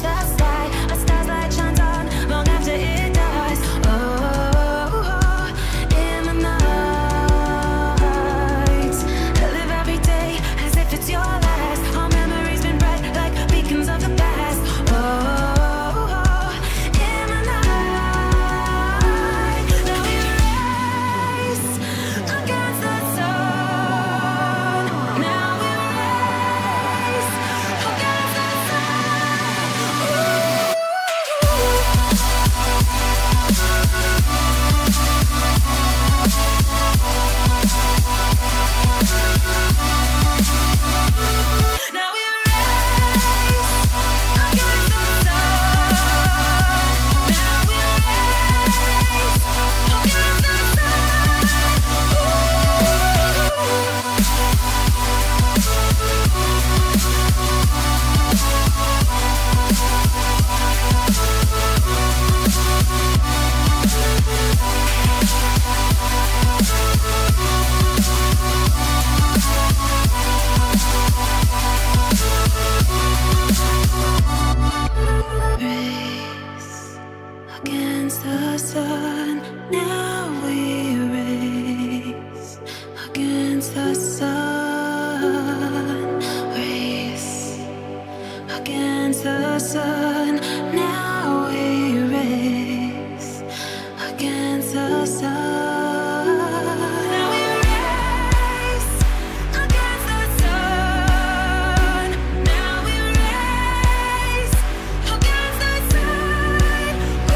touch the sky. A star's light shines on long after it does. Oh, in the night, I live every day as if it's your last. Our memories been bright like beacons of the past. Oh, in the night, now we race against the sun. Now we race against the Now we race against the sun. Now we race against the race against the sun. Now we race against the sun. Race against the sun. Now we race against the sun. Now we race against the sun. Now we race against the sun. Ooh.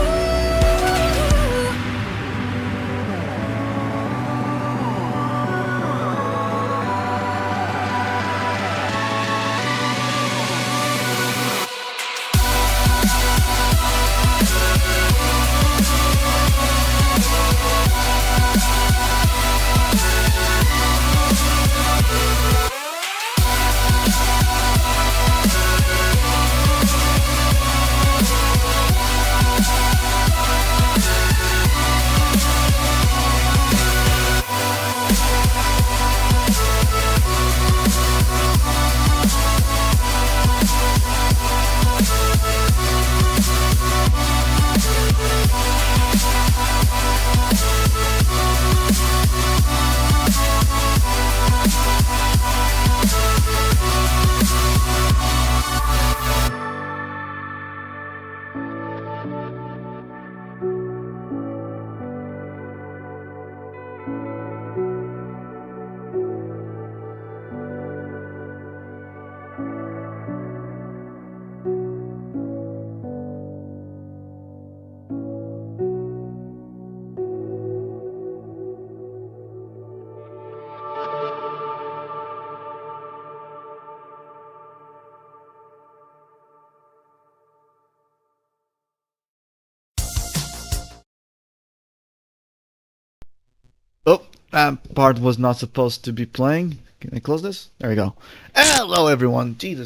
Oh, that part was not supposed to be playing. Can I close this? There we go. Hello, everyone. Jeez,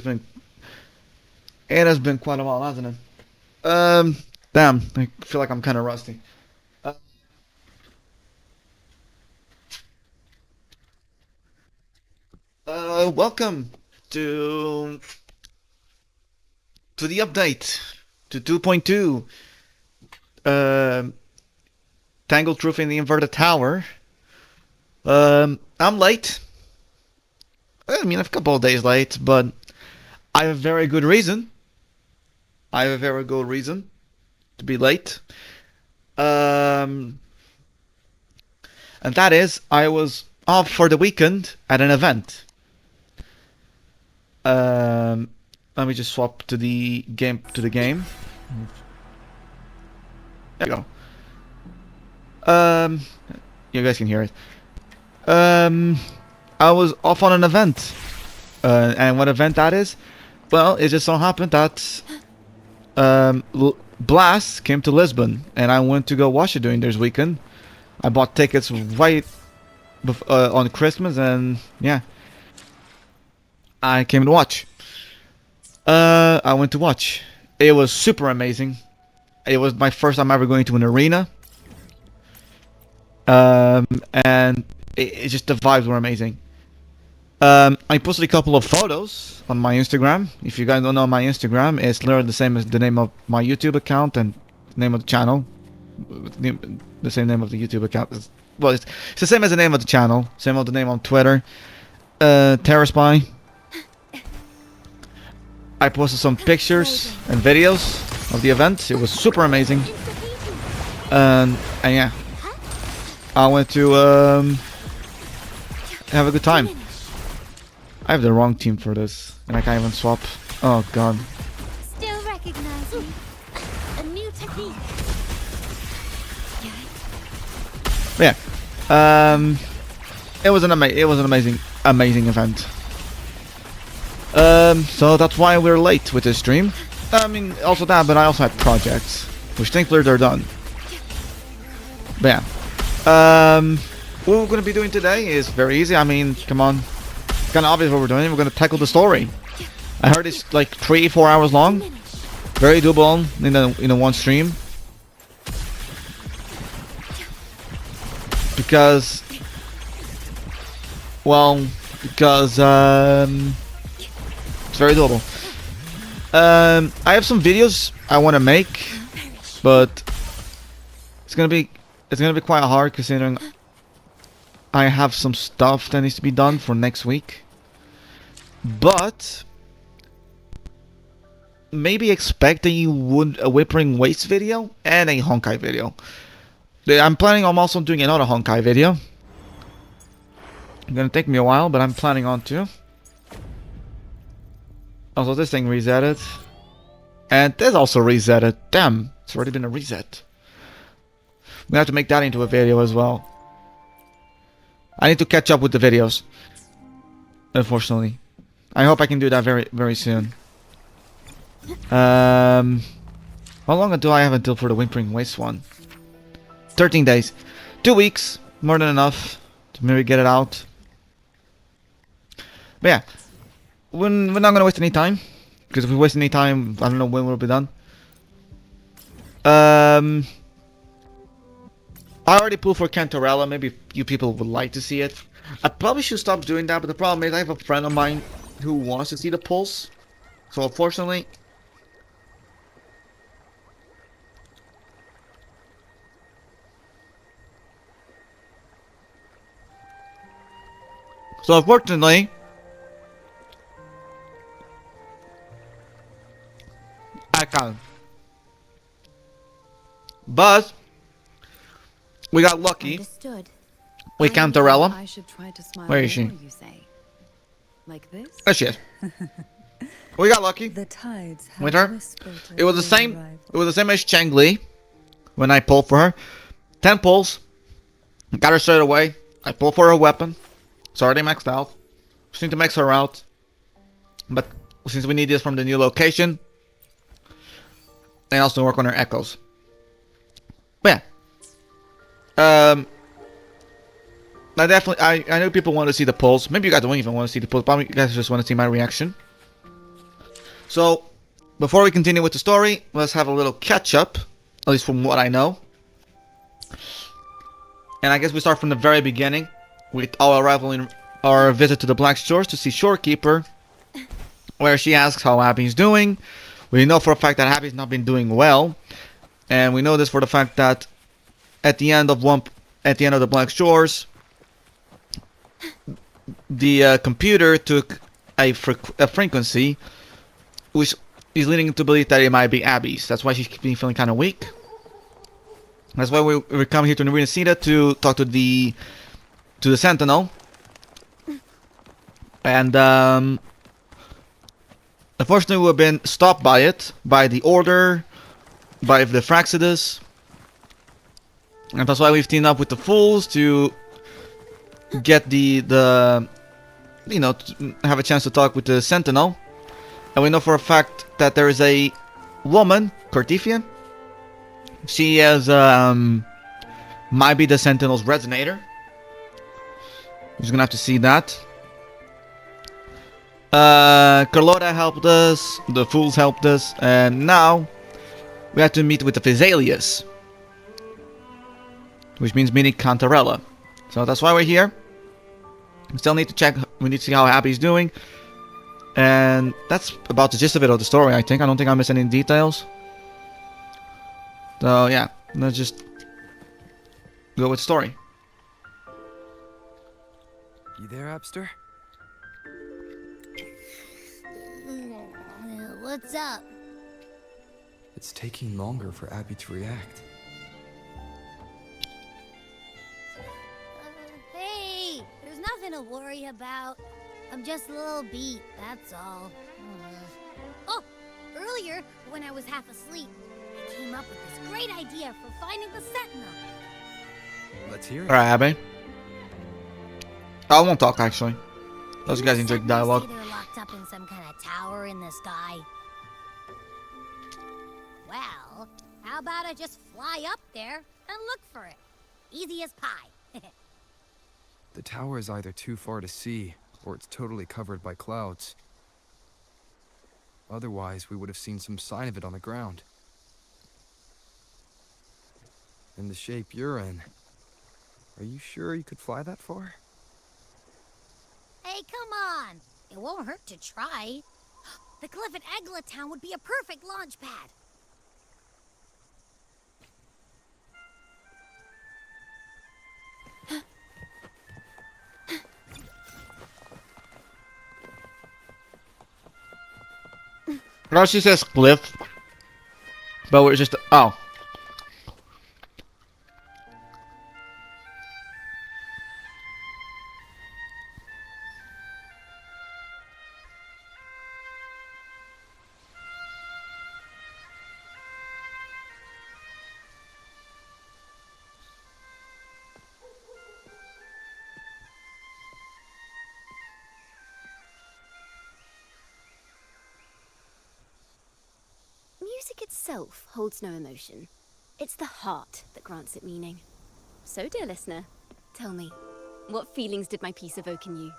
it has been quite a while, hasn't it? Damn, I feel like I'm kind of rusty. Uh, Welcome to the update to 2.2. Tangled Truth in the Inverted Tower. I'm late. I mean, a couple of days late, but I have a very good reason. I have a very good reason to be late. And that is, I was off for the weekend at an event. Let me just swap to the game. There you go. You guys can hear it. I was off on an event. And what event that is? Well, it just so happened that Blast came to Lisbon, and I went to go watch it during this weekend. I bought tickets right on Christmas, and yeah, I came to watch. I went to watch. It was super amazing. It was my first time ever going to an arena. And it just the vibes were amazing. I posted a couple of photos on my Instagram. If you guys don't know my Instagram, it's literally the same as the name of my YouTube account and name of the channel. The same name of the YouTube account. Well, it's the same as the name of the channel. Same of the name on Twitter. Terrorspy. I posted some pictures and videos of the event. It was super amazing. And yeah, I went to have a good time. I have the wrong team for this, and I can't even swap. Oh god. Still recognizing a new technique. But yeah, it was an amazing event. So that's why we're late with this stream. I mean, also that, but I also had projects, which thankfully they're done. But yeah, what we're gonna be doing today is very easy. I mean, come on, it's kind of obvious what we're doing. We're gonna tackle the story. I heard it's like 3-4 hours long, very doable in a one stream. Because it's very doable. I have some videos I want to make, but it's gonna be quite hard considering I have some stuff that needs to be done for next week. But maybe expect a Wuthering waste video and a Honkai video. I'm also doing another Honkai video. It's gonna take me a while, but I'm planning on to. Also, this thing resetted. And this also resetted. Damn, it's already been a reset. We have to make that into a video as well. I need to catch up with the videos. Unfortunately. I hope I can do that very, very soon. How long do I have until for the Wuthering Waste one? 13 days. 2 weeks. More than enough to maybe get it out. But yeah. We're not going to waste any time. Because if we waste any time, I don't know when we'll be done. I already pulled for Cantarella. Maybe you people would like to see it. I probably should stop doing that, but the problem is I have a friend of mine who wants to see the pulls. So unfortunately... I can't. But we got lucky. Understood. We Cantarella. I should try to smile. Where is she? more, you say? Like this? Oh shit. We got lucky. The tides have With her. whispered It was the of same. your arrival. It was the same as Chang Li when I pulled for her. 10 pulls. Got her straight away. I pulled for her weapon. It's already maxed out. Just need to max her out. But since we need this from the new location, and also work on her echoes. But yeah. I know people want to see the pulls. Maybe you guys don't even want to see the pulls. Probably you guys just want to see my reaction. So, before we continue with the story, let's have a little catch up. At least from what I know. And I guess we start from the very beginning. With our arrival in our visit to the Black Shores to see Shorekeeper. Where she asks how Abby's doing. We know for a fact that Abby's not been doing well. And we know this for the fact that at the end of the Black Shores, the computer took a frequency which is leading to believe that it might be Abby's. That's why she's been feeling kind of weak. That's why we come here to Narina Cita to talk to the Sentinel. And unfortunately we've been stopped by it, by the Order, by the Fraxidus. And that's why we've teamed up with the Fools to get to have a chance to talk with the Sentinel. And we know for a fact that there is a woman, Cortifia. She is, might be the Sentinel's resonator. We're just gonna have to see that. Carlotta helped us, the Fools helped us, and now we have to meet with the Physaelius. Which means meeting Cantarella. So that's why we're here. We still need to check. We need to see how Abby's doing. And that's about the gist of it, of the story, I think. I don't think I missed any details. So, yeah. Let's just go with story. You there, Abster? What's up? It's taking longer for Abby to react. Hey, there's nothing to worry about. I'm just a little beat, that's all. Oh, earlier, when I was half asleep, I came up with this great idea for finding the Sentinel. Let's hear it. Alright, Abby. I won't talk, actually. Those guys enjoy Sentinels dialogue. say they're locked up in some kind of tower in the sky. Well, how about I just fly up there and look for it? Easy as pie. The tower is either too far to see, or it's totally covered by clouds. Otherwise, we would have seen some sign of it on the ground. In the shape you're in, are you sure you could fly that far? Hey, come on. It won't hurt to try. The cliff at Egla Town would be a perfect launch pad. No, she says cliff. But we're just... Oh. Music itself holds no emotion. It's the heart that grants it meaning. So, dear listener, tell me, what feelings did my piece evoke in you?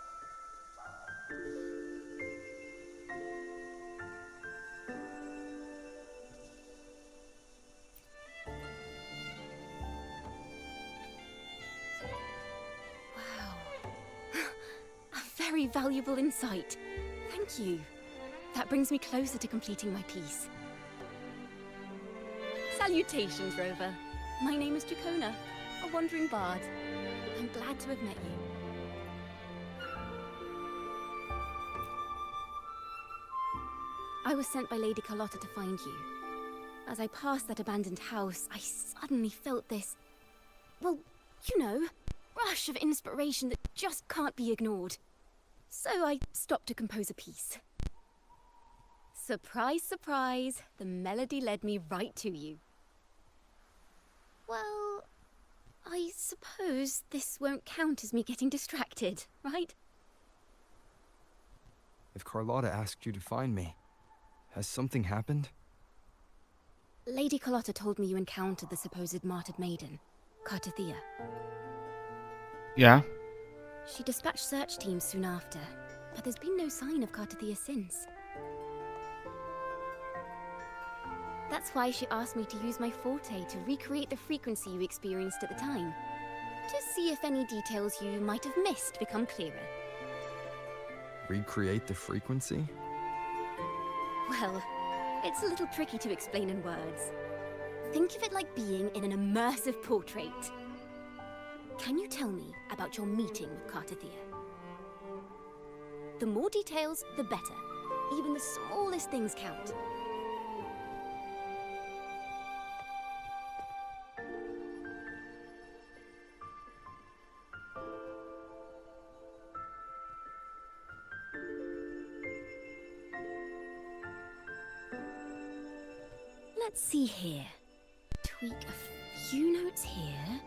Wow. A very valuable insight. Thank you. That brings me closer to completing my piece. Salutations, Rover. My name is Jacona, a wandering bard. I'm glad to have met you. I was sent by Lady Carlotta to find you. As I passed that abandoned house, I suddenly felt this, well, you know, rush of inspiration that just can't be ignored. So I stopped to compose a piece. Surprise, surprise, the melody led me right to you. Well, I suppose this won't count as me getting distracted, right? If Carlotta asked you to find me, has something happened? Lady Carlotta told me you encountered the supposed martyred maiden, Cartathea. Yeah? She dispatched search teams soon after, but there's been no sign of Cartathea since. That's why she asked me to use my forte to recreate the frequency you experienced at the time, to see if any details you might have missed become clearer. Recreate the frequency? Well, it's a little tricky to explain in words. Think of it like being in an immersive portrait. Can you tell me about your meeting with Cartathea? The more details, the better. Even the smallest things count. Let's see here. Tweak a few notes here.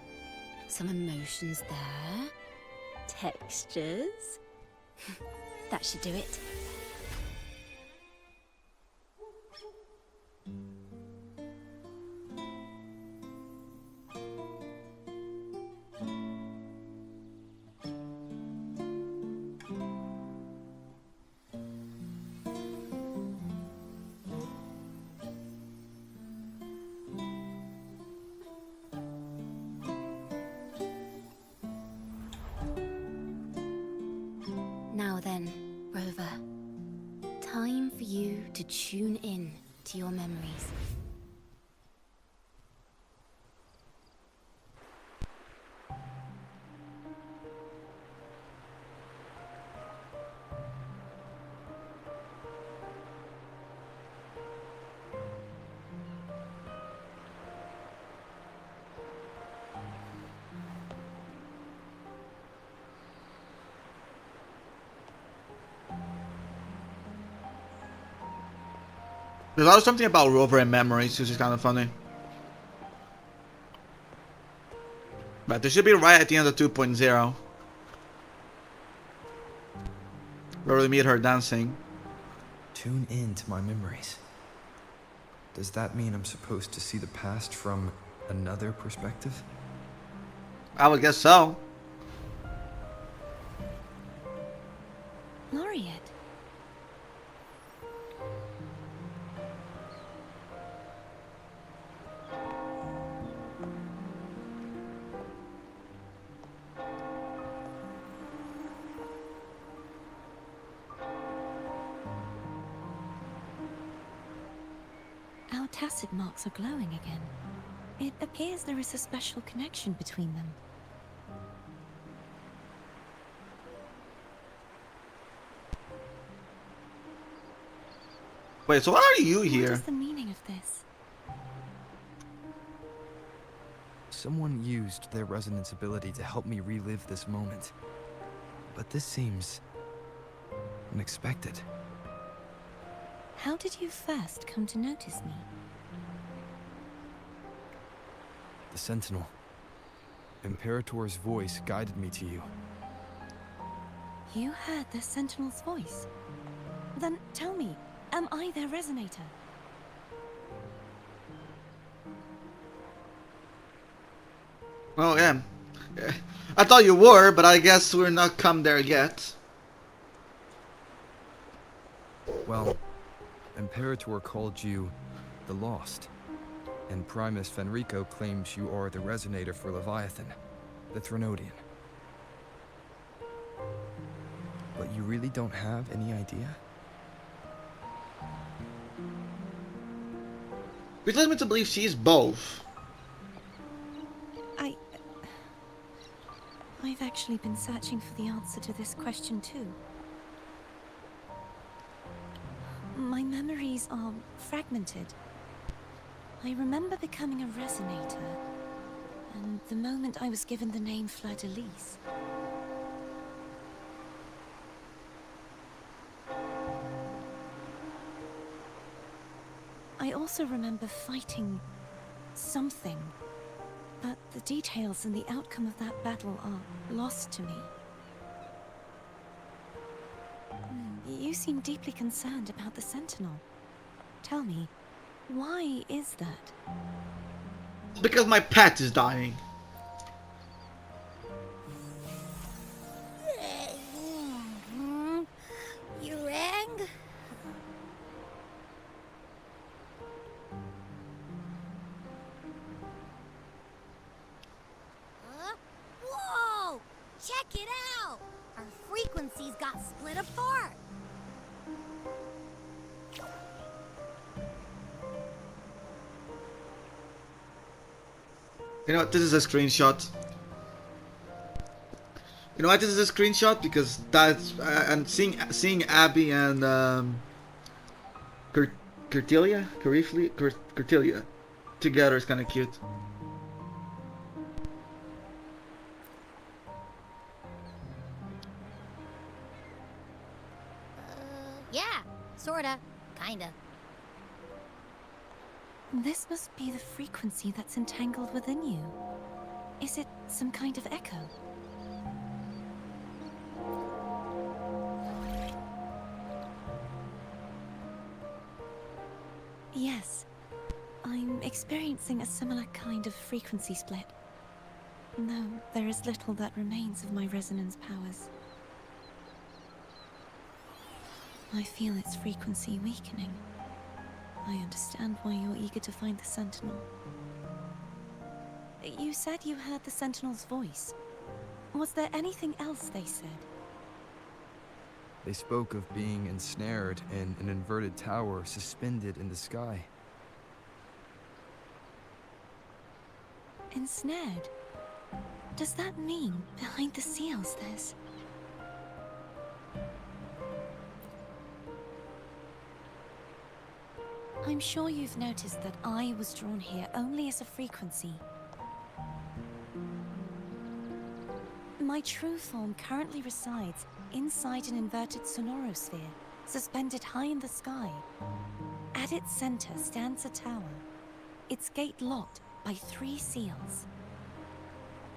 Some emotions there. Textures. That should do it. Now then, Rover. Time for you to tune in to your memories. There's also something about Rover and memories, which is kind of funny. But they should be right at the end of 2.0. Where we meet her dancing. Tune in to my memories. Does that mean I'm supposed to see the past from another perspective? I would guess so. Laureate. Our tacit marks are glowing again. It appears there is a special connection between them. Wait, so why are you What here? is the meaning of this? Someone used their resonance ability to help me relive this moment. But this seems unexpected. How did you first come to notice me? The Sentinel. Imperator's voice guided me to you. You heard the Sentinel's voice? Then tell me, am I their resonator? Oh, yeah. I thought you were, but I guess we're not come there yet. Well, Imperator called you the Lost, and Primus Fenrico claims you are the resonator for Leviathan, the Threnodian. But you really don't have any idea? Which leads me to believe she's both. I've actually been searching for the answer to this question too. My memories are fragmented. I remember becoming a resonator, and the moment I was given the name Fleur-de-Lis. I also remember fighting something, but the details and the outcome of that battle are lost to me. You seem deeply concerned about the Sentinel. Tell me, why is that? Because my pet is dying. You rang? Whoa! Check it out! Our frequencies got split apart. You know what? This is a screenshot. You know why this is a screenshot? Because that's and seeing Abby and Curtilia together is kind of cute. Yeah, sorta, kinda. This must be the frequency that's entangled within you. Is it some kind of echo? Yes. I'm experiencing a similar kind of frequency split. Though there is little that remains of my resonance powers. I feel its frequency weakening. I understand why you're eager to find the Sentinel. You said you heard the Sentinel's voice. Was there anything else they said? They spoke of being ensnared in an inverted tower suspended in the sky. Ensnared? Does that mean behind the seals there's... I'm sure you've noticed that I was drawn here only as a frequency. My true form currently resides inside an inverted sonorosphere, suspended high in the sky. At its center stands a tower, its gate locked by 3 seals.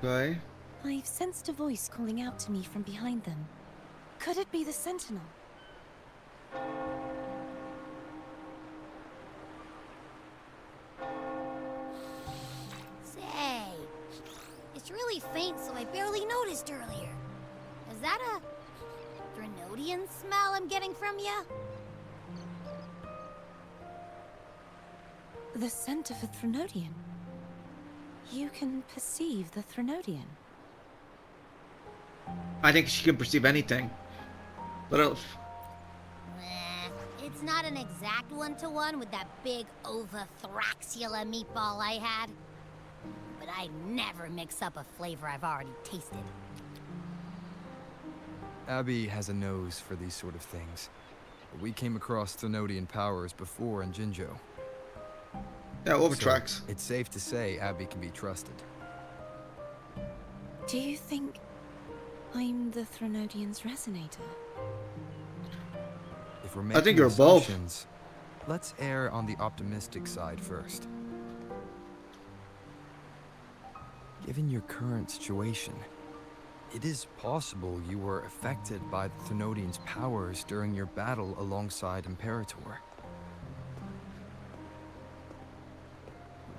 Okay. I've sensed a voice calling out to me from behind them. Could it be the Sentinel? Say, it's really faint, so I barely noticed earlier. Is that a Threnodian smell I'm getting from you? The scent of a Threnodian. You can perceive the Threnodian. I think she can perceive anything. But It's not an exact one-to-one with that big Ovathraxula meatball I had. But I never mix up a flavor I've already tasted. Abby has a nose for these sort of things. We came across Threnodian powers before in Jinzhou. yeah, overtracks. So it's safe to say Abby can be trusted. Do you think I'm the Threnodian's resonator? If we're I making think you're both. assumptions, let's err on the optimistic side first. Given your current situation, it is possible you were affected by the Threnodian's powers during your battle alongside Imperator.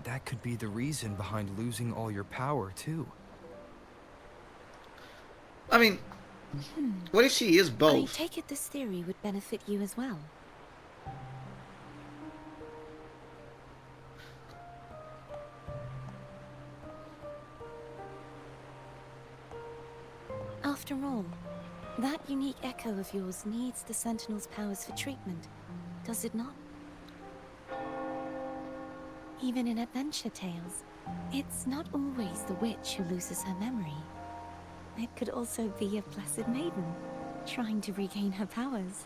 That could be the reason behind losing all your power, too. I mean, what if she is I both? take it this theory would benefit you as well. After all, that unique echo of yours needs the Sentinel's powers for treatment, does it not? Even in adventure tales, it's not always the witch who loses her memory. It could also be a blessed maiden, trying to regain her powers.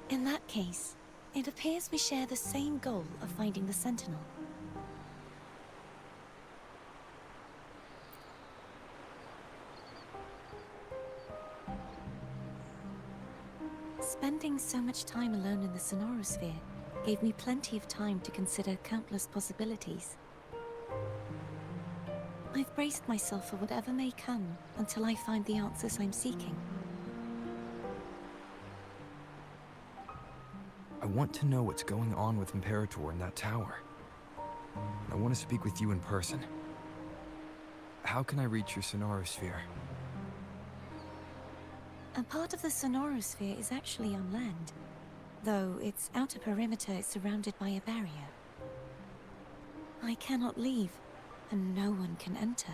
In that case, it appears we share the same goal of finding the Sentinel. Spending so much time alone in the Sonorosphere gave me plenty of time to consider countless possibilities. I've braced myself for whatever may come until I find the answers I'm seeking. I want to know what's going on with Imperator in that tower. I want to speak with you in person. How can I reach your Sonorosphere? A part of the Sonorosphere is actually on land, though its outer perimeter is surrounded by a barrier. I cannot leave, and no one can enter.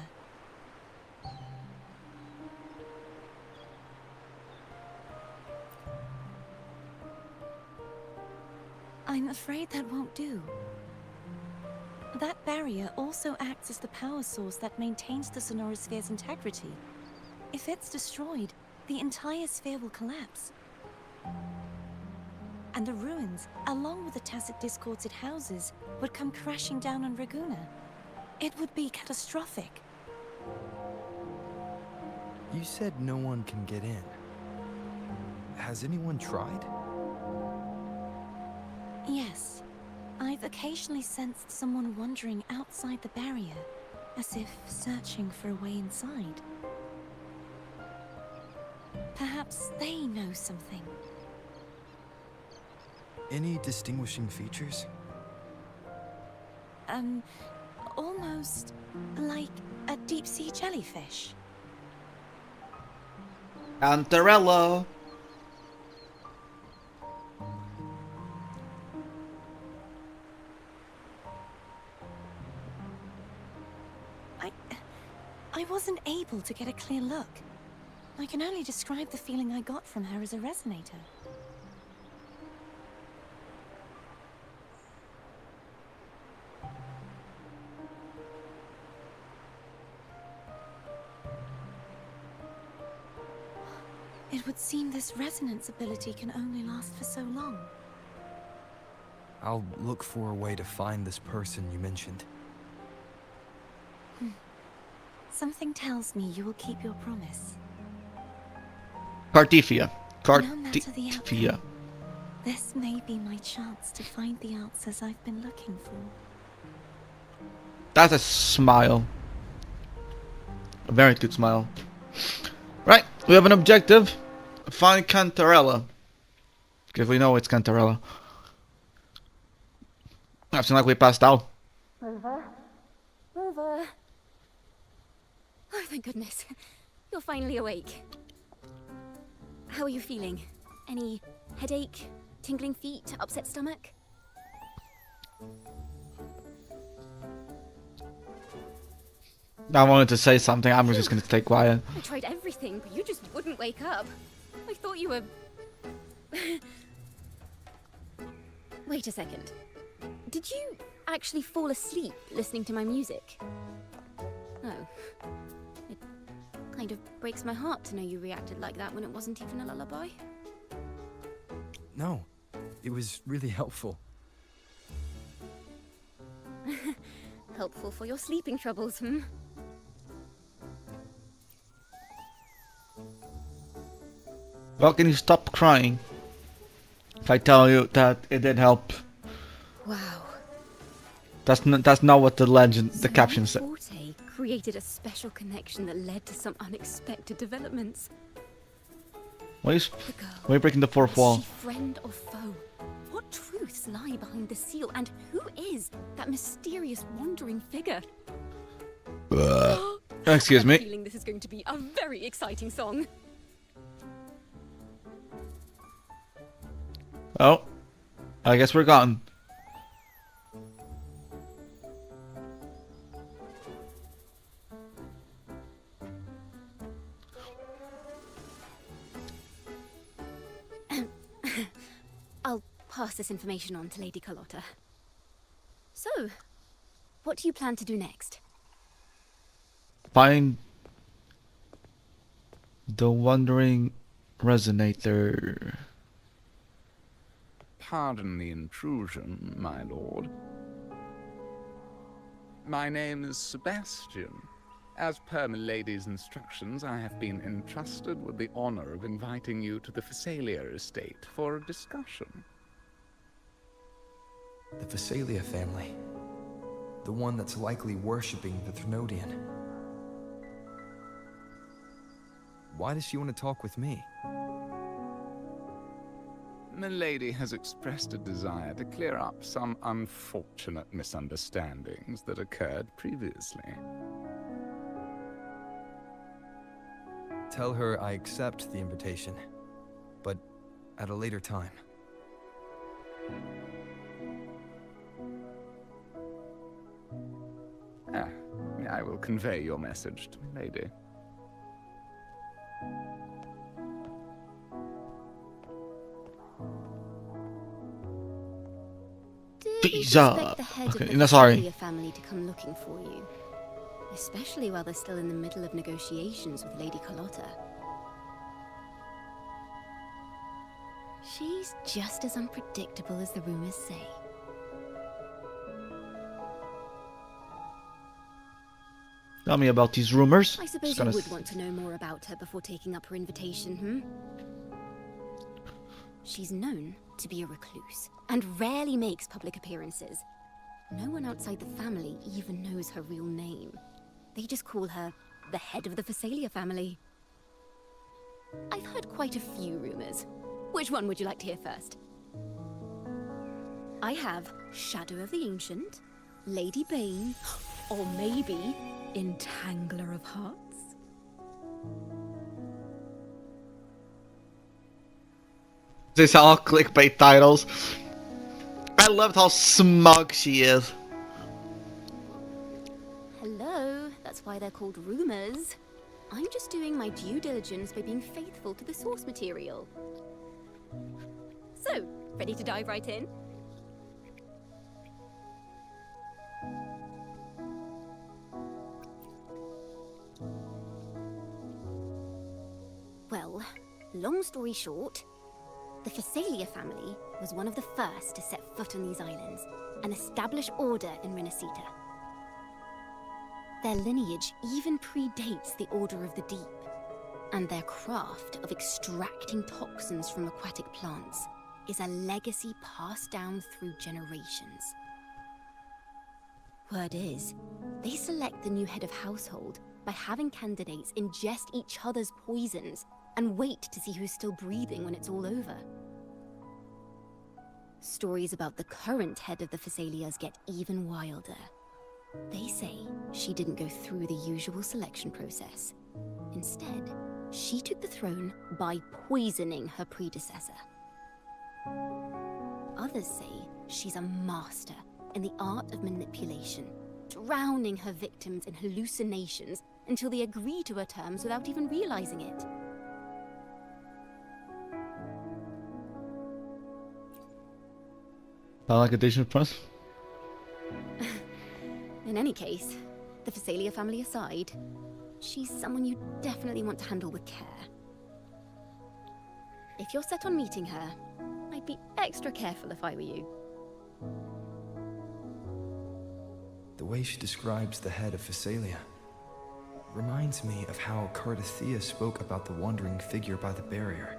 I'm afraid that won't do. That barrier also acts as the power source that maintains the Sonorosphere's integrity. If it's destroyed, the entire sphere will collapse. And the ruins, along with the tacit discords it houses, would come crashing down on Raguna. It would be catastrophic. You said no one can get in. Has anyone tried? Yes. I've occasionally sensed someone wandering outside the barrier, as if searching for a way inside. Perhaps they know something. Any distinguishing features? Almost like a deep-sea jellyfish. Antarello. I wasn't able to get a clear look. I can only describe the feeling I got from her as a resonator. It would seem this resonance ability can only last for so long. I'll look for a way to find this person you mentioned. Something tells me you will keep your promise. Cartefia. No matter the Cartefia. outcome, this may be my chance to find the answers I've been looking for. That's a smile. A very good smile. Right, we have an objective. Find Cantarella. Because we know it's Cantarella. That seems like we passed out. Rover? Rover? Oh, thank goodness. You're finally awake. How are you feeling? Any headache, tingling feet, upset stomach? I wanted to say something, I'm just gonna stay quiet. I tried everything, but you just wouldn't wake up. I thought you were... Wait a second. Did you actually fall asleep listening to my music? Oh. It kind of breaks my heart to know you reacted like that when it wasn't even a lullaby. No, it was really helpful. Helpful for your sleeping troubles, hmm? Well, can you stop crying? If I tell you that it did help. Wow. That's not what the legend, the caption said. Forte created a special connection that led to some unexpected developments. Why are you, The girl. why are you breaking the fourth Is wall? she friend or foe? What truths lie behind the seal? And who is that mysterious wandering figure? Excuse I have a me. feeling this is going to be a very exciting song. Oh, I guess we're gone. I'll pass this information on to Lady Carlotta. So, what do you plan to do next? Find the wandering resonator. Pardon the intrusion, my lord. My name is Sebastian. As per milady's instructions, I have been entrusted with the honor of inviting you to the Phasalia estate for a discussion. The Phasalia family. The one that's likely worshipping the Threnodian. Why does she want to talk with me? Milady has expressed a desire to clear up some unfortunate misunderstandings that occurred previously. Tell her I accept the invitation, but at a later time. I will convey your message to Milady. Did you Visa. expect the head Okay, of the no, sorry. Phasalia family to come looking for you? Especially while they're still in the middle of negotiations with Lady Carlotta. She's just as unpredictable as the rumors say. Tell me about these rumors. I Just suppose you gonna would want to know more about her before taking up her invitation, hmm? She's known to be a recluse, and rarely makes public appearances. No one outside the family even knows her real name. They just call her the head of the Phasalia family. I've heard quite a few rumors. Which one would you like to hear first? I have Shadow of the Ancient, Lady Bane, or maybe Entangler of Hearts. These are all clickbait titles. I loved how smug she is. Hello, that's why they're called rumors. I'm just doing my due diligence by being faithful to the source material. So, ready to dive right in? Well, long story short, the Phasalia family was one of the first to set foot on these islands and establish order in Renacita. Their lineage even predates the Order of the Deep, and their craft of extracting toxins from aquatic plants is a legacy passed down through generations. Word is, they select the new head of household by having candidates ingest each other's poisons and wait to see who's still breathing when it's all over. Stories about the current head of the Phasalias get even wilder. They say she didn't go through the usual selection process. Instead, she took the throne by poisoning her predecessor. Others say she's a master in the art of manipulation, drowning her victims in hallucinations until they agree to her terms without even realizing it. I like a decent price. In any case, the Phasalia family aside, she's someone you definitely want to handle with care. If you're set on meeting her, I'd be extra careful if I were you. The way she describes the head of Phasalia reminds me of how Cardathea spoke about the wandering figure by the barrier.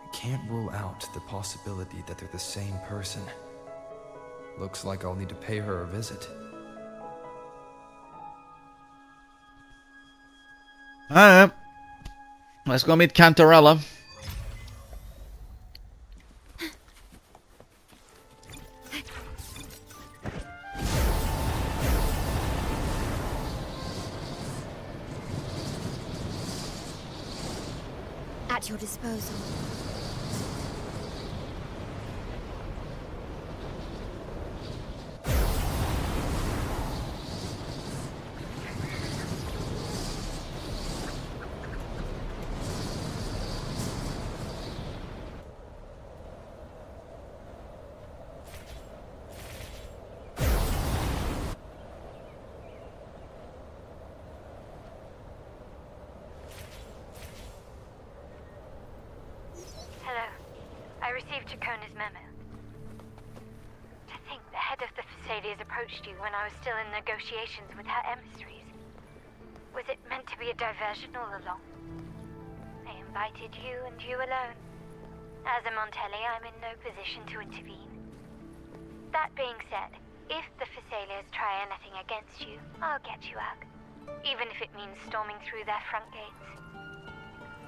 I can't rule out the possibility that they're the same person. Looks like I'll need to pay her a visit. Alright. Let's go meet Cantarella. At your disposal. Hello. I received Chacona's memo. To think the head of the Phasalias approached you when I was still in negotiations with her emissaries. Was it meant to be a diversion all along? I invited you and you alone. As a Montelli, I'm in no position to intervene. That being said, if the Phasalias try anything against you, I'll get you out. Even if it means storming through their front gates.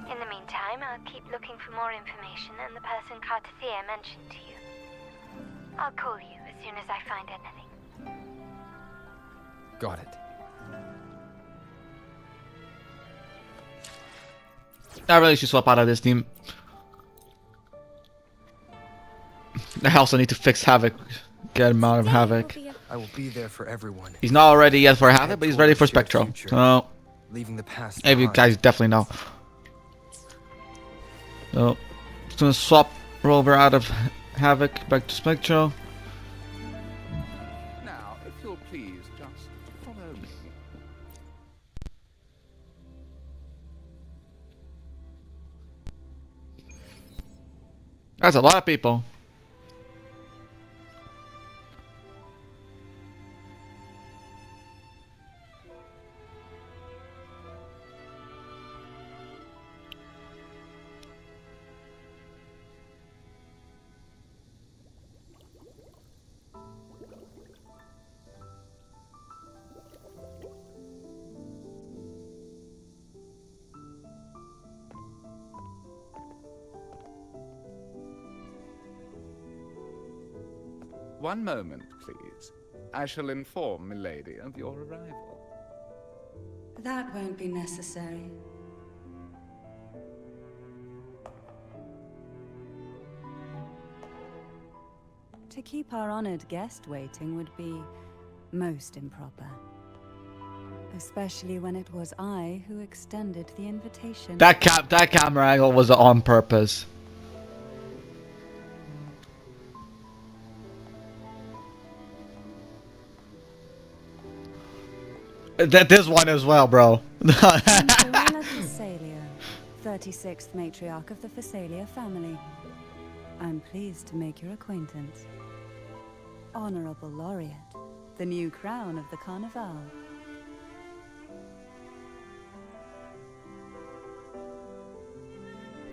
In the meantime, I'll keep looking for more information and the person Cardathea mentioned to you. I'll call you as soon as I find anything. Got it. I really should swap out of this team. I also need to fix Havoc. Get him out of Havoc. I will be there for everyone. He's not ready yet for Havoc, but he's ready for Spectro. So, Leaving the past maybe you behind. guys definitely know. So, just gonna swap Rover out of Havoc back to Spectro. Now, if you'll please just follow me. That's a lot of people. One moment, please. I shall inform Milady of your arrival. That won't be necessary. To keep our honored guest waiting would be most improper. Especially when it was I who extended the invitation. That camera angle was on purpose. This one as well, bro. Cinderella Thessalia, 36th matriarch of the Thessalia family. I'm pleased to make your acquaintance. Honorable Laureate, the new crown of the Carnival.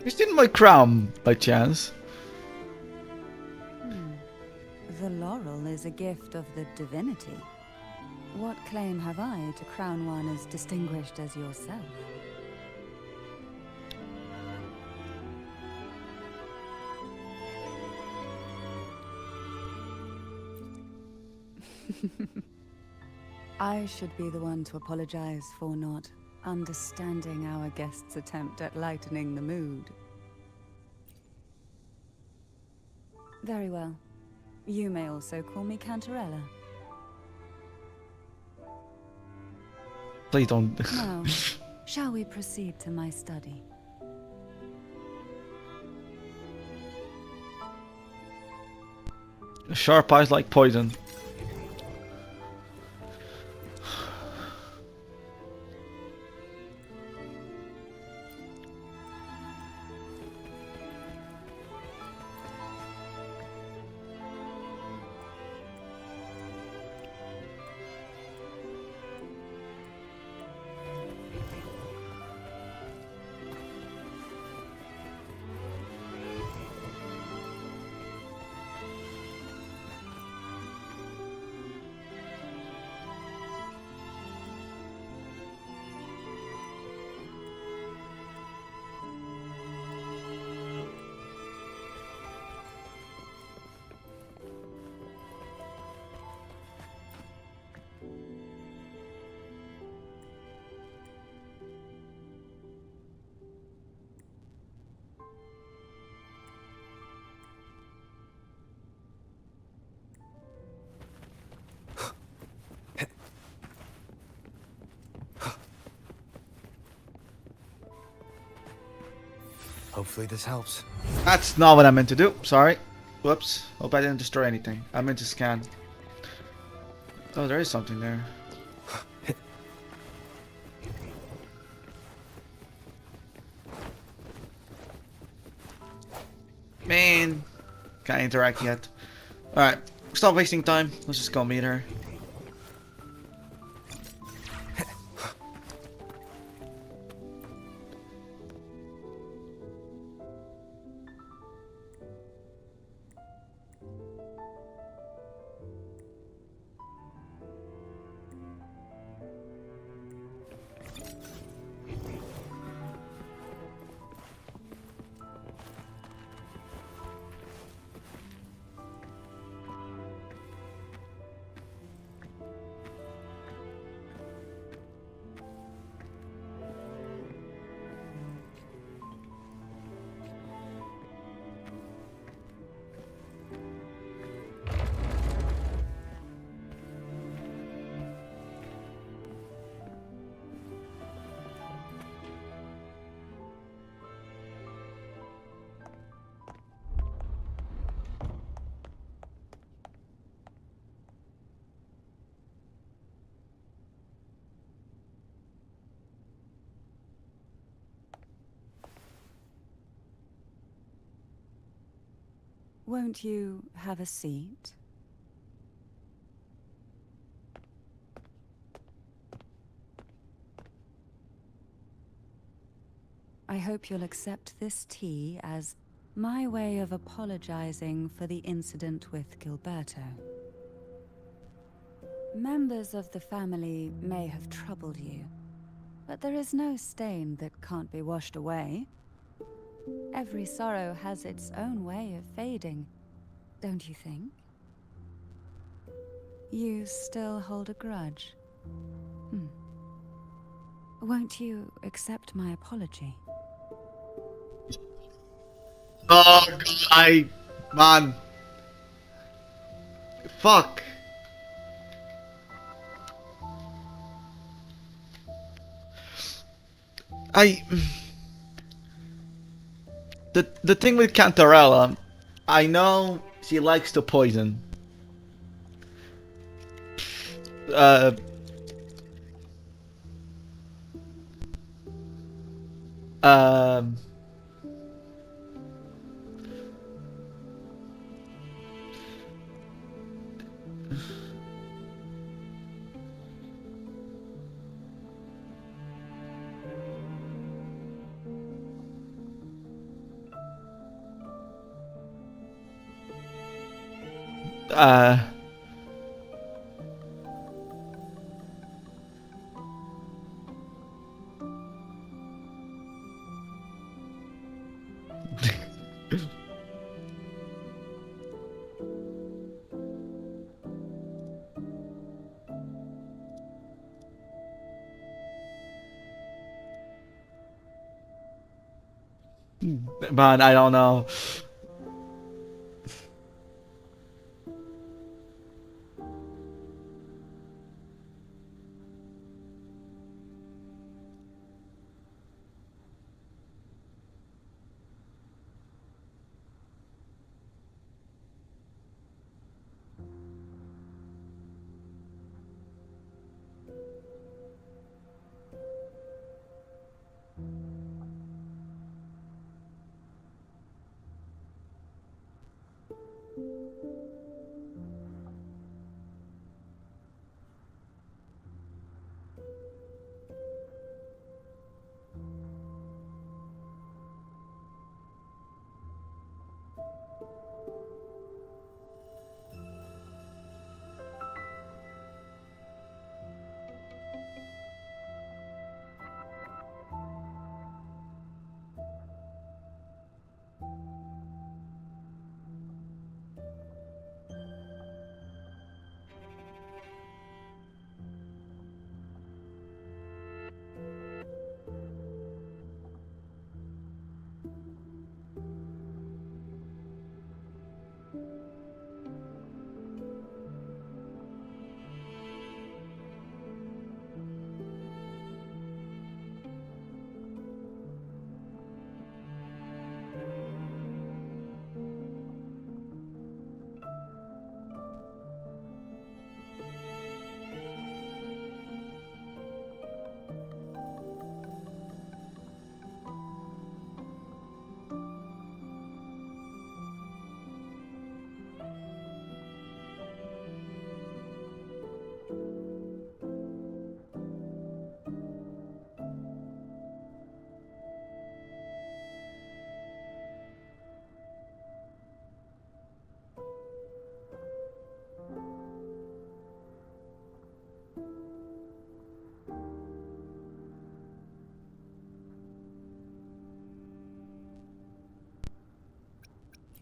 You seen my crown by chance? The laurel is a gift of the divinity. What claim have I to crown one as distinguished as yourself? I should be the one to apologize for not understanding our guest's attempt at lightening the mood. Very well. You may also call me Cantarella. Please don't. Now, shall we proceed to my study? Sharp eyes like poison. Hopefully this helps. That's not what I meant to do. Sorry. Whoops. Hope I didn't destroy anything. I meant to scan. Oh, there is something there. Man. Can't interact yet. Alright. Stop wasting time. Let's just go meet her. Won't you have a seat? I hope you'll accept this tea as my way of apologizing for the incident with Gilberto. Members of the family may have troubled you, but there is no stain that can't be washed away. Every sorrow has its own way of fading, don't you think? You still hold a grudge? Won't you accept my apology? Oh god, man. Fuck. I the thing with Cantarella, I know she likes to poison. Uh, um, uh, man, I don't know.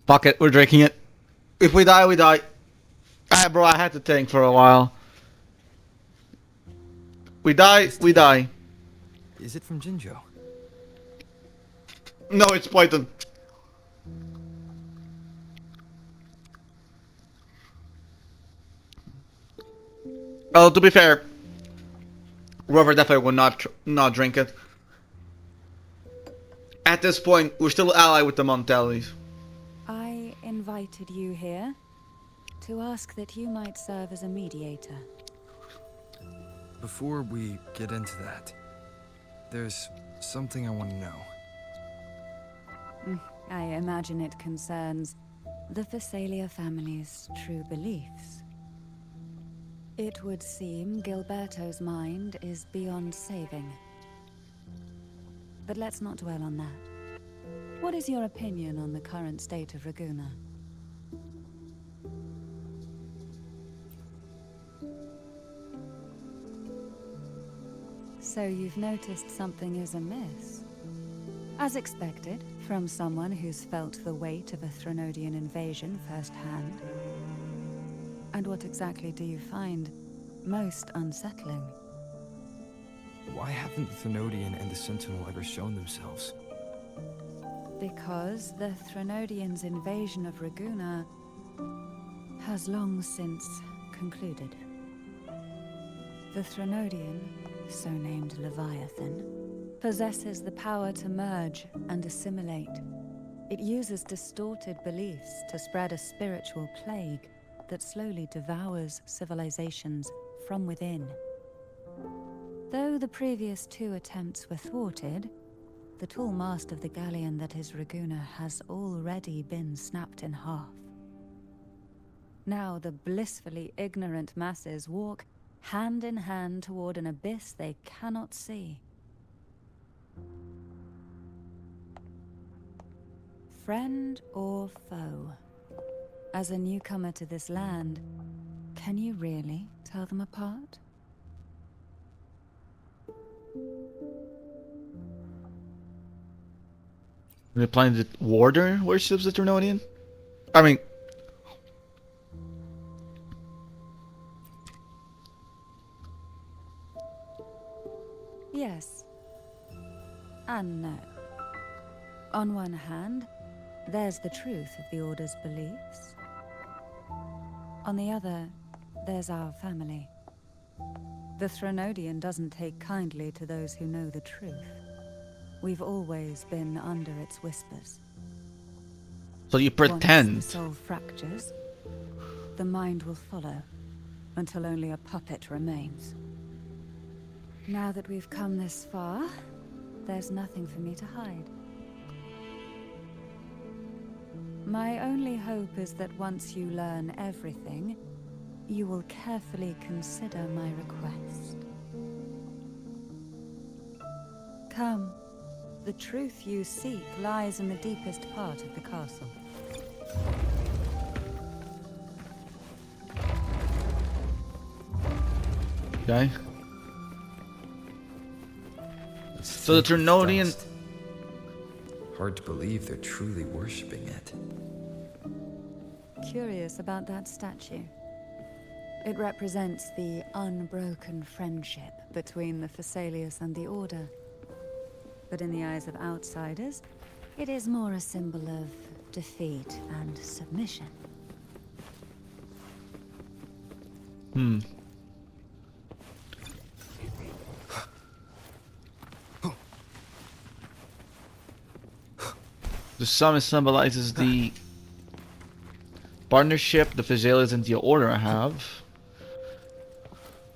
Fuck it, we're drinking it. If we die, we die. Ah, bro, I had to think for a while. We die, we die. Is it from Jinjo? No, it's poison. Oh, to be fair, Rover definitely would not drink it. At this point, we're still allied with the Montellis. I invited you here to ask that you might serve as a mediator. Before we get into that, there's something I want to know. I imagine it concerns the Phasalia family's true beliefs. It would seem Gilberto's mind is beyond saving. But let's not dwell on that. What is your opinion on the current state of Raguna? So you've noticed something is amiss? As expected, from someone who's felt the weight of a Threnodian invasion firsthand. And what exactly do you find most unsettling? Why haven't the Threnodian and the Sentinel ever shown themselves? Because the Threnodians' invasion of Raguna has long since concluded. The Threnodian, so named Leviathan, possesses the power to merge and assimilate. It uses distorted beliefs to spread a spiritual plague that slowly devours civilizations from within. Though the previous 2 attempts were thwarted, the tall mast of the galleon that is Raguna has already been snapped in half. Now the blissfully ignorant masses walk hand in hand toward an abyss they cannot see. Friend or foe? As a newcomer to this land, can you really tell them apart? They're planning that Warder worships the Ternodian? I mean... Yes. And no. On one hand, there's the truth of the Order's beliefs. On the other, there's our family. The Threnodian doesn't take kindly to those who know the truth. We've always been under its whispers. So you pretend. Once the soul fractures, the mind will follow, until only a puppet remains. Now that we've come this far, there's nothing for me to hide. My only hope is that once you learn everything, you will carefully consider my request. Come. The truth you seek lies in the deepest part of the castle. Okay. So the Ternodian... Hard to believe they're truly worshipping it. Curious about that statue. It represents the unbroken friendship between the Phasaelius and the Order. But in the eyes of outsiders, it is more a symbol of defeat and submission. The summon symbolizes the partnership the Phasaelius and the Order have.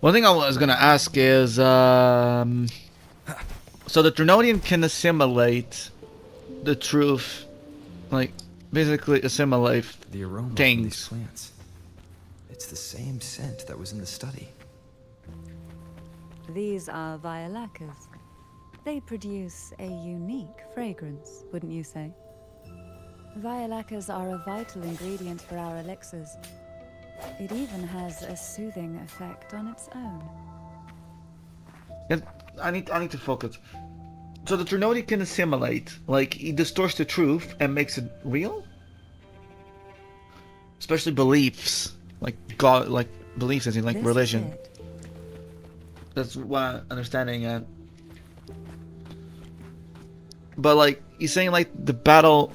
One thing I was gonna ask is, so the Ternodian can assimilate the truth, like basically assimilate The aroma from things. these plants. It's the same scent that was in the study. These are violacas. They produce a unique fragrance, wouldn't you say? Violacas are a vital ingredient for our elixirs. It even has a soothing effect on its own. Yeah, I need to focus. So the Ternodian can assimilate, like he distorts the truth and makes it real. Especially beliefs, like God, like beliefs as in like This is religion. it. That's what I'm understanding. And but like he's saying, like the battle.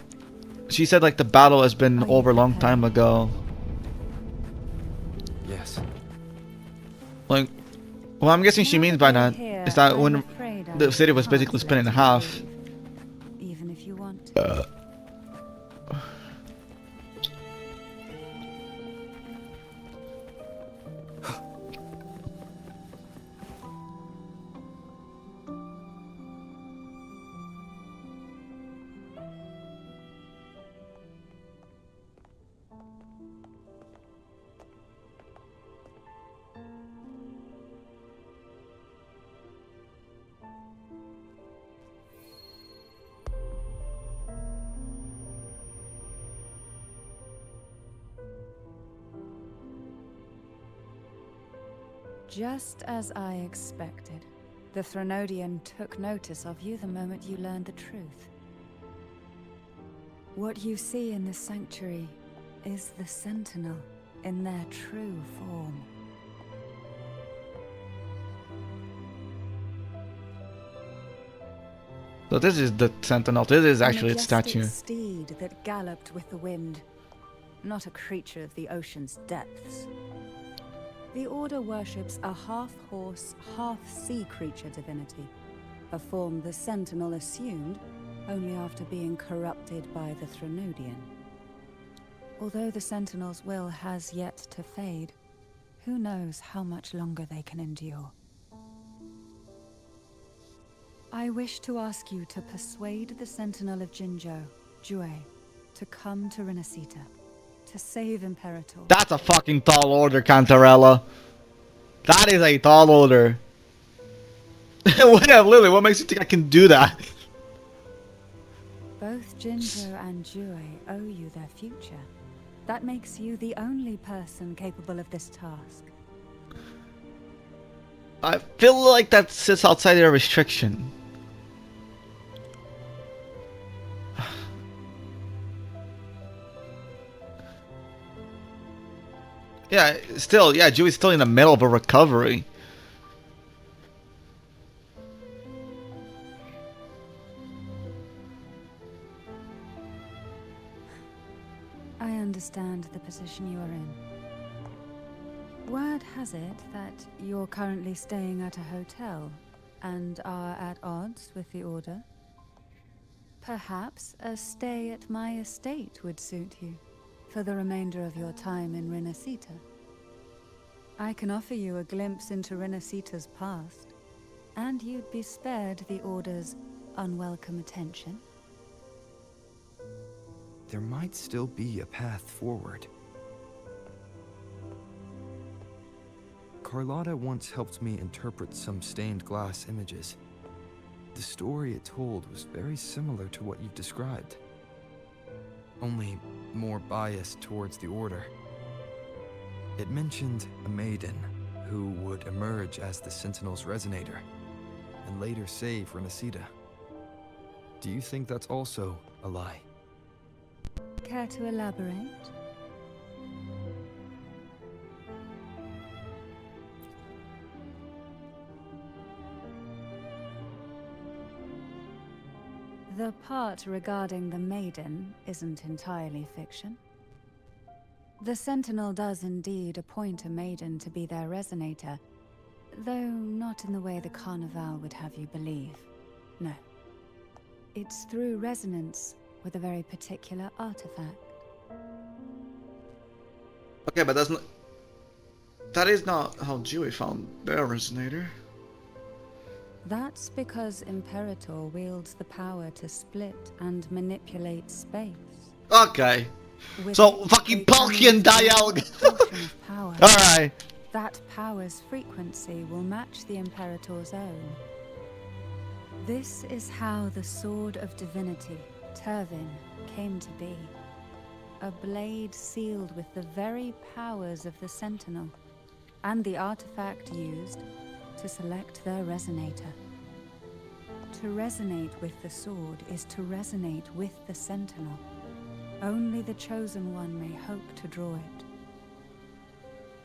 She said like the battle has been Are you over a long prepared? time ago. Yes. Like, what I'm guessing she Now means by we're that here, is that I'm when afraid I the city was can't basically split in let you half. leave, even if you want to. Just as I expected, the Threnodian took notice of you the moment you learned the truth. What you see in the sanctuary is the Sentinel in their true form. So this is the Sentinel. This is actually A its majestic statue. steed that galloped with the wind, not a creature of the ocean's depths. The Order worships a half-horse, half-sea creature divinity, a form the Sentinel assumed only after being corrupted by the Threnodian. Although the Sentinel's will has yet to fade, who knows how much longer they can endure. I wish to ask you to persuade the Sentinel of Jinzhou, Jue, to come to Renacita, to save Imperator. That's a fucking tall order, Cantarella. That is a tall order. Lily, what makes you think I can do that? Both Jinzhou and Jue owe you their future. That makes you the only person capable of this task. I feel like that sits outside their restriction. Yeah, still, yeah, Dewey's still in the middle of a recovery. I understand the position you are in. Word has it that you're currently staying at a hotel and are at odds with the Order. Perhaps a stay at my estate would suit you for the remainder of your time in Renacita. I can offer you a glimpse into Renacita's past, and you'd be spared the Order's unwelcome attention. There might still be a path forward. Carlotta once helped me interpret some stained glass images. The story it told was very similar to what you've described, only more biased towards the Order. It mentioned a maiden who would emerge as the Sentinel's resonator and later save Renacita. Do you think that's also a lie? Care to elaborate? The part regarding the maiden isn't entirely fiction. The Sentinel does indeed appoint a maiden to be their resonator, though not in the way the Carnival would have you believe. No. It's through resonance with a very particular artifact. Okay, but that's not... That is not how Dewey found their resonator. That's because Imperator wields the power to split and manipulate space. Okay. With So, fucking a Palkian dialogue. portion of power. Alright. That power's frequency will match the Imperator's own. This is how the Sword of Divinity, Tervin, came to be. A blade sealed with the very powers of the Sentinel, and the artifact used to select their resonator. To resonate with the sword is to resonate with the Sentinel. Only the Chosen One may hope to draw it.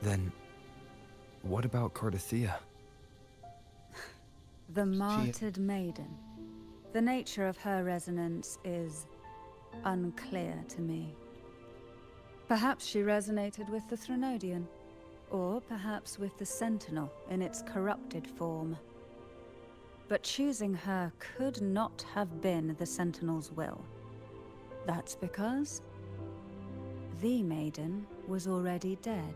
Then, what about Cardathea? The martyred maiden. The nature of her resonance is unclear to me. Perhaps she resonated with the Threnodian, or perhaps with the Sentinel in its corrupted form. But choosing her could not have been the Sentinel's will. That's because the maiden was already dead.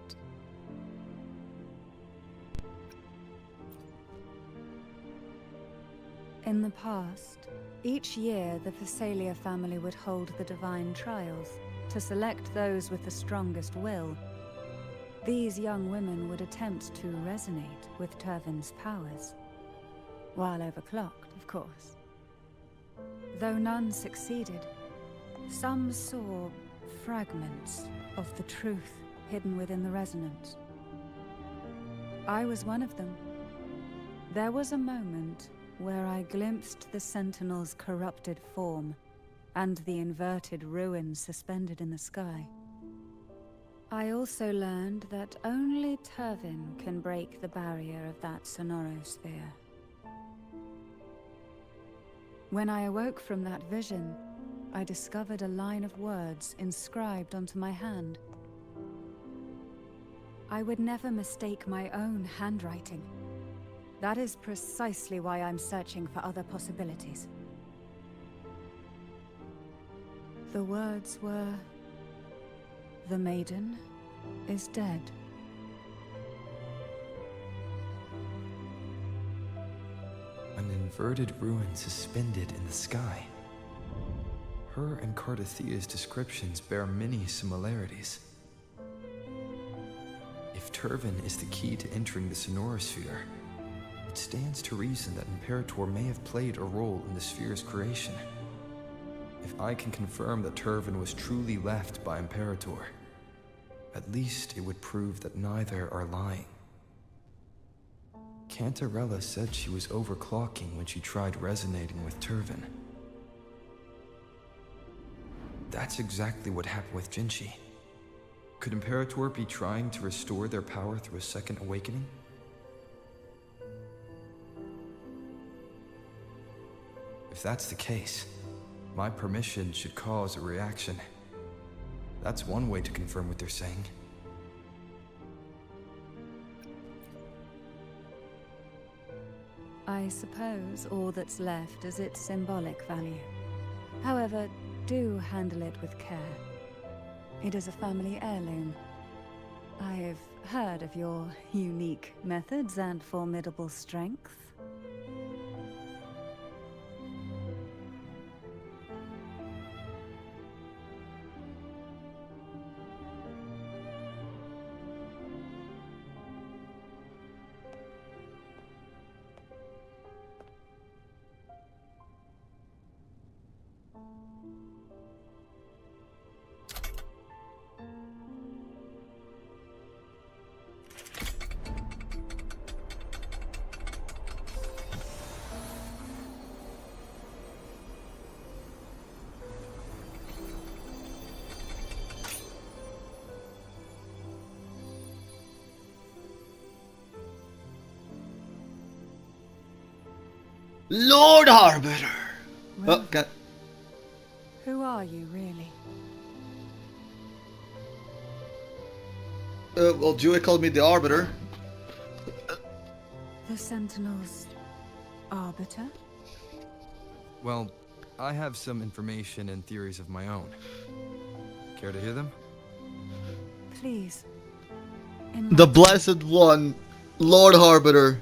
In the past, each year the Phasalia family would hold the Divine Trials to select those with the strongest will. These young women would attempt to resonate with Tervin's powers, while overclocked, of course. Though none succeeded, some saw fragments of the truth hidden within the resonance. I was one of them. There was a moment where I glimpsed the Sentinel's corrupted form and the inverted ruins suspended in the sky. I also learned that only Tervin can break the barrier of that sonorosphere. When I awoke from that vision, I discovered a line of words inscribed onto my hand. I would never mistake my own handwriting. That is precisely why I'm searching for other possibilities. The words were, "The maiden is dead." An inverted ruin suspended in the sky. Her and Cardathia's descriptions bear many similarities. If Turvin is the key to entering the Sonorosphere, it stands to reason that Imperator may have played a role in the sphere's creation. If I can confirm that Turvin was truly left by Imperator, at least it would prove that neither are lying. Cantarella said she was overclocking when she tried resonating with Turvin. That's exactly what happened with Jinchi. Could Imperator be trying to restore their power through a second awakening? If that's the case, my permission should cause a reaction. That's one way to confirm what they're saying. I suppose all that's left is its symbolic value. However, do handle it with care. It is a family heirloom. I've heard of your unique methods and formidable strength. Lord Arbiter! Well, Oh, God. who are you, really? Well, Dewey called me the Arbiter. The Sentinel's arbiter? Well, I have some information and theories of my own. Care to hear them? Please. The Blessed One, Lord Arbiter.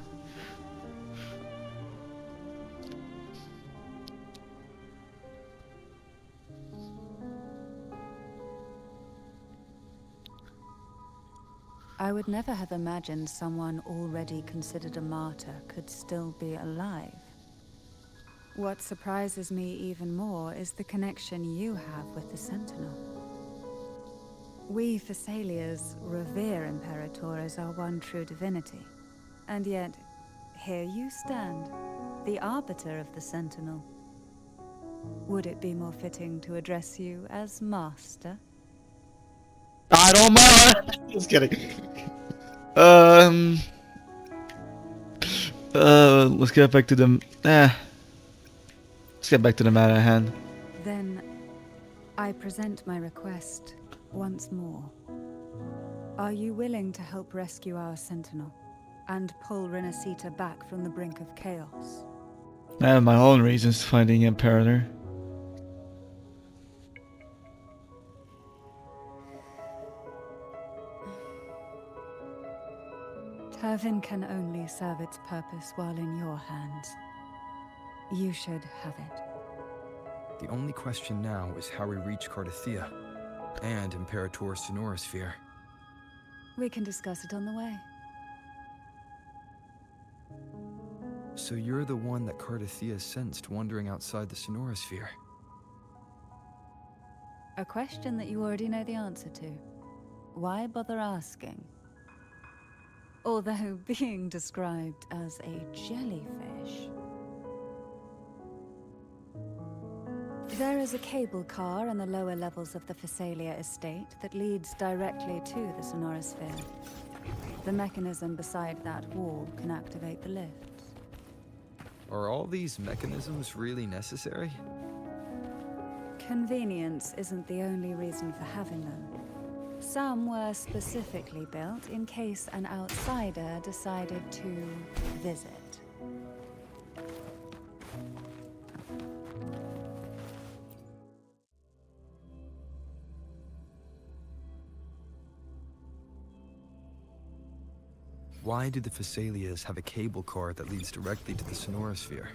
I would never have imagined someone already considered a martyr could still be alive. What surprises me even more is the connection you have with the Sentinel. We Thessalians revere Imperator as our one true divinity. And yet, here you stand, the arbiter of the Sentinel. Would it be more fitting to address you as Master? I don't mind. Just kidding. Let's get back to the. Let's get back to the matter at hand. Then, I present my request once more. Are you willing to help rescue our Sentinel and pull Renacita back from the brink of chaos? I have my own reasons for finding Imperator. Turvin can only serve its purpose while in your hands. You should have it. The only question now is how we reach Cardathia and Imperator's Sonorosphere. We can discuss it on the way. So you're the one that Cardathia sensed wandering outside the Sonorosphere? A question that you already know the answer to. Why bother asking? Although being described as a jellyfish. There is a cable car in the lower levels of the Thessalia estate that leads directly to the Sonorosphere. The mechanism beside that wall can activate the lifts. Are all these mechanisms really necessary? Convenience isn't the only reason for having them. Some were specifically built in case an outsider decided to visit. Why do the Phasalias have a cable car that leads directly to the Sonorosphere?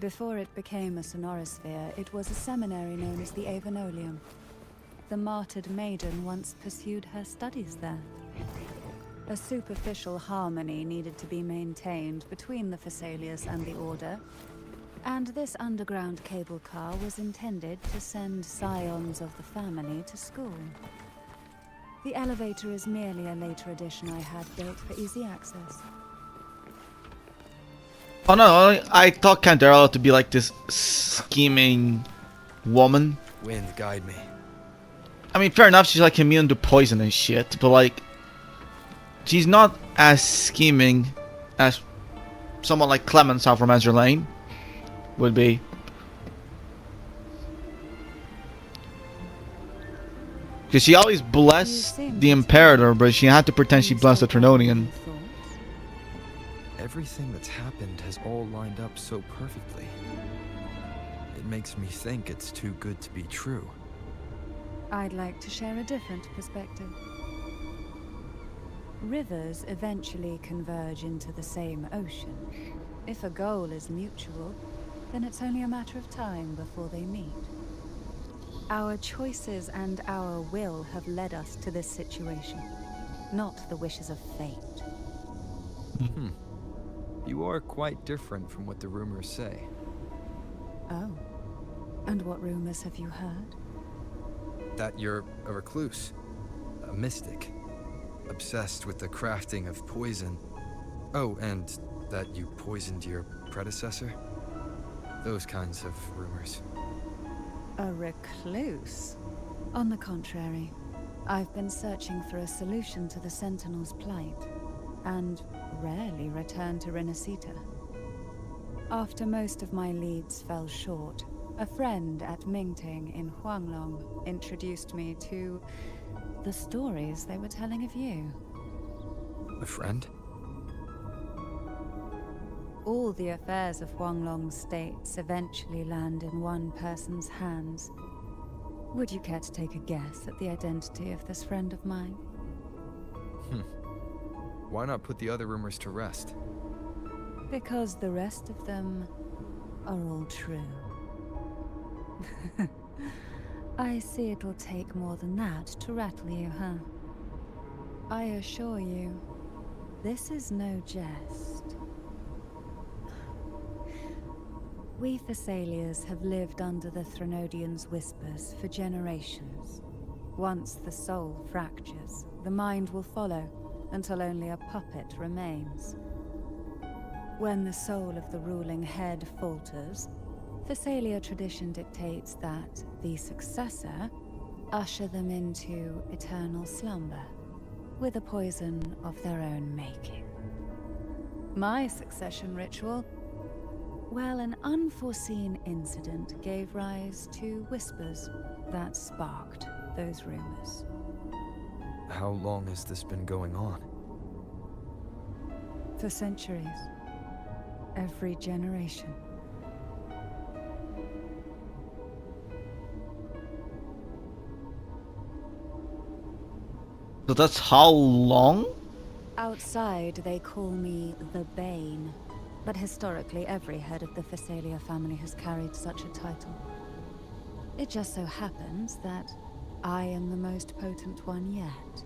Before it became a sonorosphere, it was a seminary known as the Avenolium. The martyred maiden once pursued her studies there. A superficial harmony needed to be maintained between the Phasalias and the Order, and this underground cable car was intended to send scions of the family to school. The elevator is merely a later addition I had built for easy access. Oh no, I thought Canderella to be like this scheming woman. Wind, guide me. I mean, fair enough, she's like immune to poison and shit, but like, she's not as scheming as someone like Clemens out from Azure Lane would be. Because she always blessed the Imperator, but she had to pretend she blessed the Trinonian. Everything that's happened has all lined up so perfectly. It makes me think it's too good to be true. I'd like to share a different perspective. Rivers eventually converge into the same ocean. If a goal is mutual, then it's only a matter of time before they meet. Our choices and our will have led us to this situation, not the wishes of fate. You are quite different from what the rumors say. Oh. And what rumors have you heard? That you're a recluse, a mystic, obsessed with the crafting of poison. Oh, and that you poisoned your predecessor? Those kinds of rumors. A recluse? On the contrary, I've been searching for a solution to the Sentinel's plight, and rarely return to Renacita. After most of my leads fell short, a friend at Mingting in Huanglong introduced me to the stories they were telling of you. A friend? All the affairs of Huanglong states eventually land in one person's hands. Would you care to take a guess at the identity of this friend of mine? Why not put the other rumors to rest? Because the rest of them are all true. I see it'll take more than that to rattle you, huh? I assure you, this is no jest. We Thessalians have lived under the Threnodians' whispers for generations. Once the soul fractures, the mind will follow, until only a puppet remains. When the soul of the ruling head falters, Thessalia tradition dictates that the successor usher them into eternal slumber, with a poison of their own making. My succession ritual? Well, an unforeseen incident gave rise to whispers that sparked those rumors. How long has this been going on? For centuries. Every generation. So that's how long? Outside, they call me the Bane. But historically, every head of the Phasalia family has carried such a title. It just so happens that I am the most potent one yet.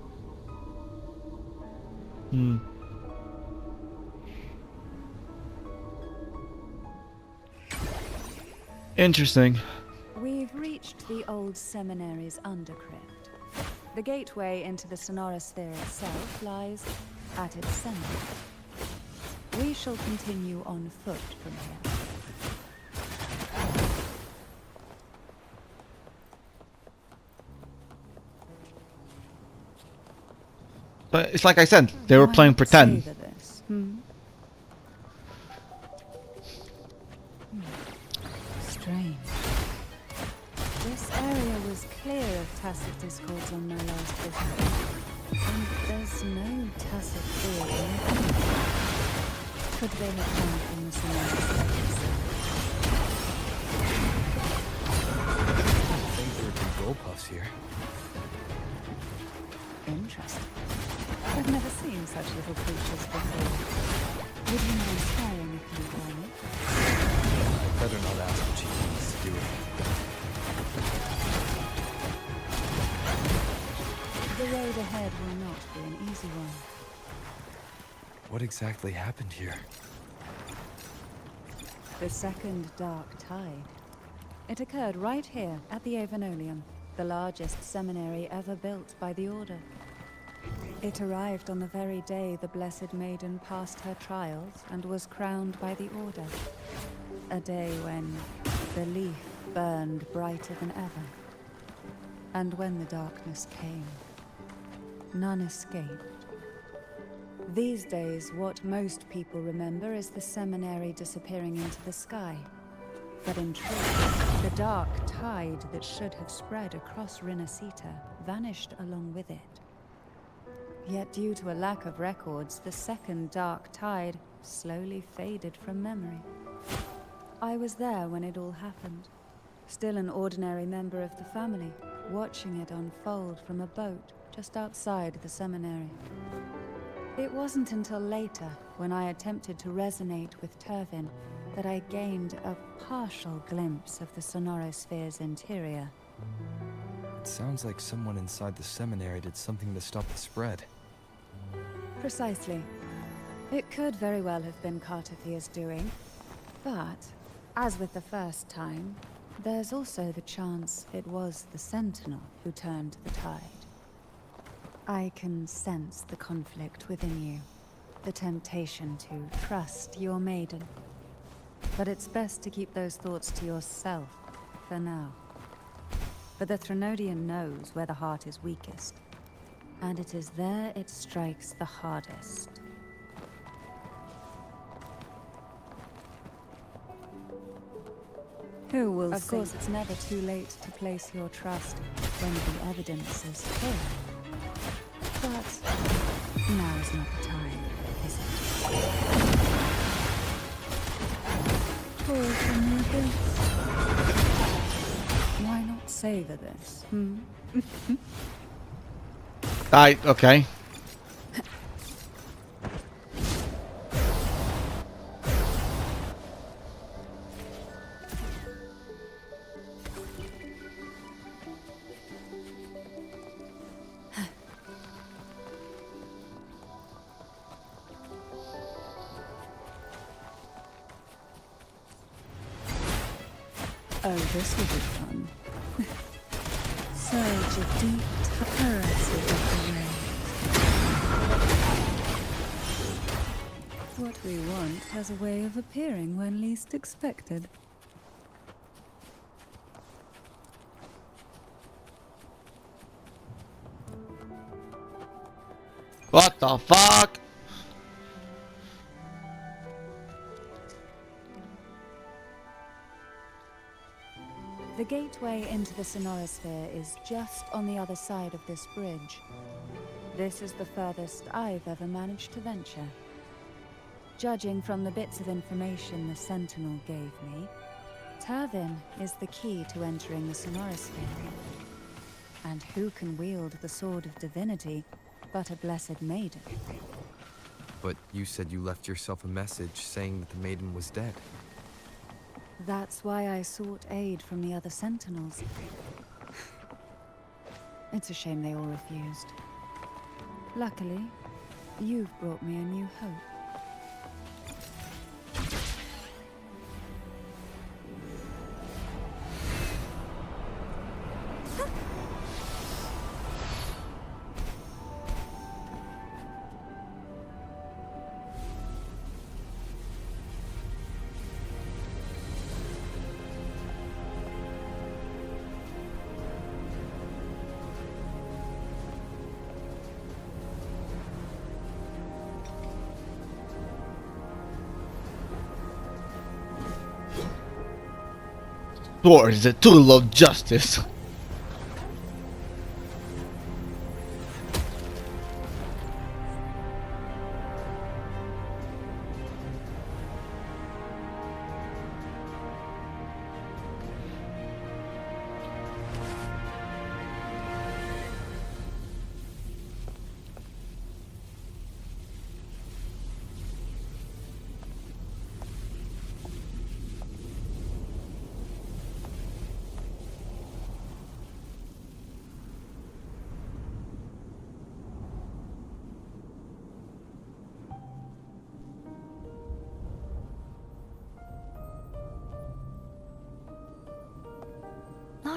Interesting. We've reached the old seminary's undercrypt. The gateway into the Sonorosphere itself lies at its center. We shall continue on foot from here. But it's like I said, they were playing pretend. Savor this, Strange. This area was clear of tacit discords on my last visit. And there's no tacit fear in it. Could they have come from the Sonoros? I think there would be goalpuffs here. Interesting. I've never seen such little creatures before. Would you mind staring if you want it? I'd better not ask what she needs to do. The road ahead will not be an easy one. What exactly happened here? The second dark tide. It occurred right here at the Avenolium, the largest seminary ever built by the Order. It arrived on the very day the Blessed Maiden passed her trials and was crowned by the Order. A day when the leaf burned brighter than ever. And when the darkness came, none escaped. These days, what most people remember is the seminary disappearing into the sky. But in truth, the dark tide that should have spread across Rinasita vanished along with it. Yet due to a lack of records, the second dark tide slowly faded from memory. I was there when it all happened, still an ordinary member of the family, watching it unfold from a boat just outside the seminary. It wasn't until later, when I attempted to resonate with Tervin, that I gained a partial glimpse of the Sonorosphere's interior. It sounds like someone inside the seminary did something to stop the spread. Precisely. It could very well have been Cartophia's doing, but, as with the first time, there's also the chance it was the Sentinel who turned the tide. I can sense the conflict within you, the temptation to trust your maiden. But it's best to keep those thoughts to yourself, for now. But the Threnodian knows where the heart is weakest, and it is there it strikes the hardest. Who will say? Of course, it's never too late to place your trust when the evidence is clear. But now is not the time, is it? Pour from your boots. Why not savor this, Okay. Oh, this will be fun. Surge of deep caressing of the rain. What we want has a way of appearing when least expected. What the fuck? The gateway into the Sonorosphere is just on the other side of this bridge. This is the furthest I've ever managed to venture. Judging from the bits of information the Sentinel gave me, Tervin is the key to entering the Sonorosphere. And who can wield the Sword of Divinity but a Blessed Maiden? But you said you left yourself a message saying that the maiden was dead. That's why I sought aid from the other Sentinels. It's a shame they all refused. Luckily, you've brought me a new hope. Sword is a tool of justice.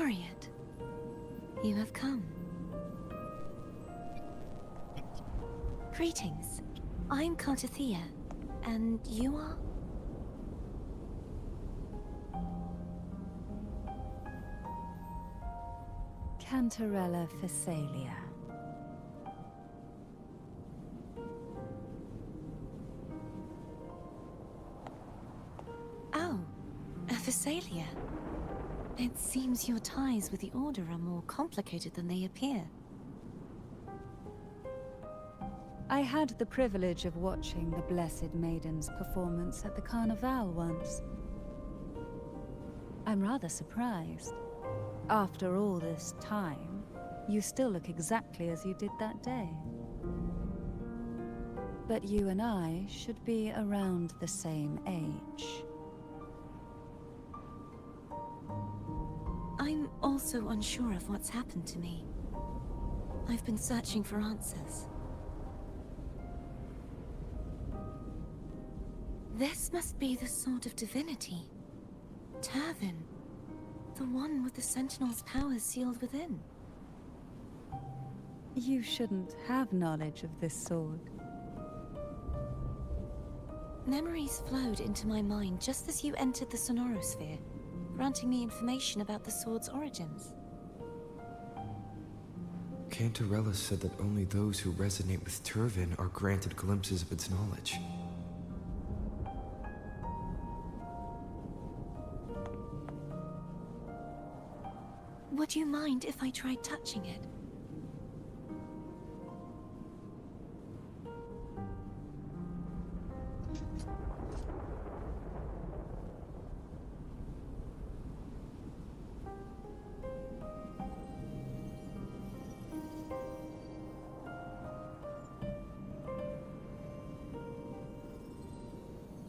Laureate, you have come. Greetings. I'm Cartathea, and you are? Cantarella Phasalia. Oh, a Phasalia. It seems your ties with the Order are more complicated than they appear. I had the privilege of watching the Blessed Maiden's performance at the Carnival once. I'm rather surprised. After all this time, you still look exactly as you did that day. But you and I should be around the same age. I'm also unsure of what's happened to me. I've been searching for answers. This must be the sword of divinity. Tervin. The one with the Sentinel's powers sealed within. You shouldn't have knowledge of this sword. Memories flowed into my mind just as you entered the Sonorosphere, granting me information about the sword's origins. Cantarella said that only those who resonate with Tervin are granted glimpses of its knowledge. Would you mind if I tried touching it?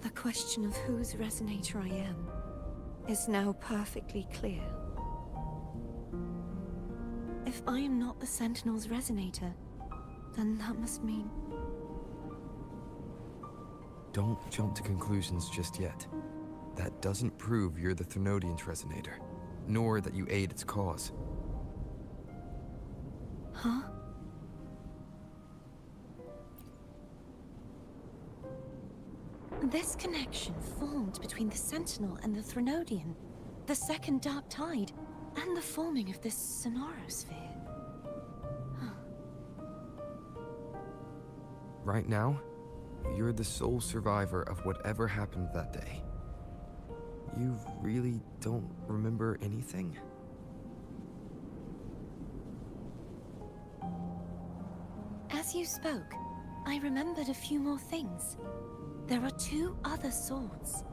The question of whose resonator I am is now perfectly clear. If I am not the Sentinel's resonator, then that must mean... Don't jump to conclusions just yet. That doesn't prove you're the Thermodian's resonator, nor that you aid its cause. Huh? This connection formed between the Sentinel and the Thermodian, the second Dark Tide, and the forming of this Sonorosphere. Right now, you're the sole survivor of whatever happened that day. You really don't remember anything? As you spoke, I remembered a few more things. There are 2 other swords.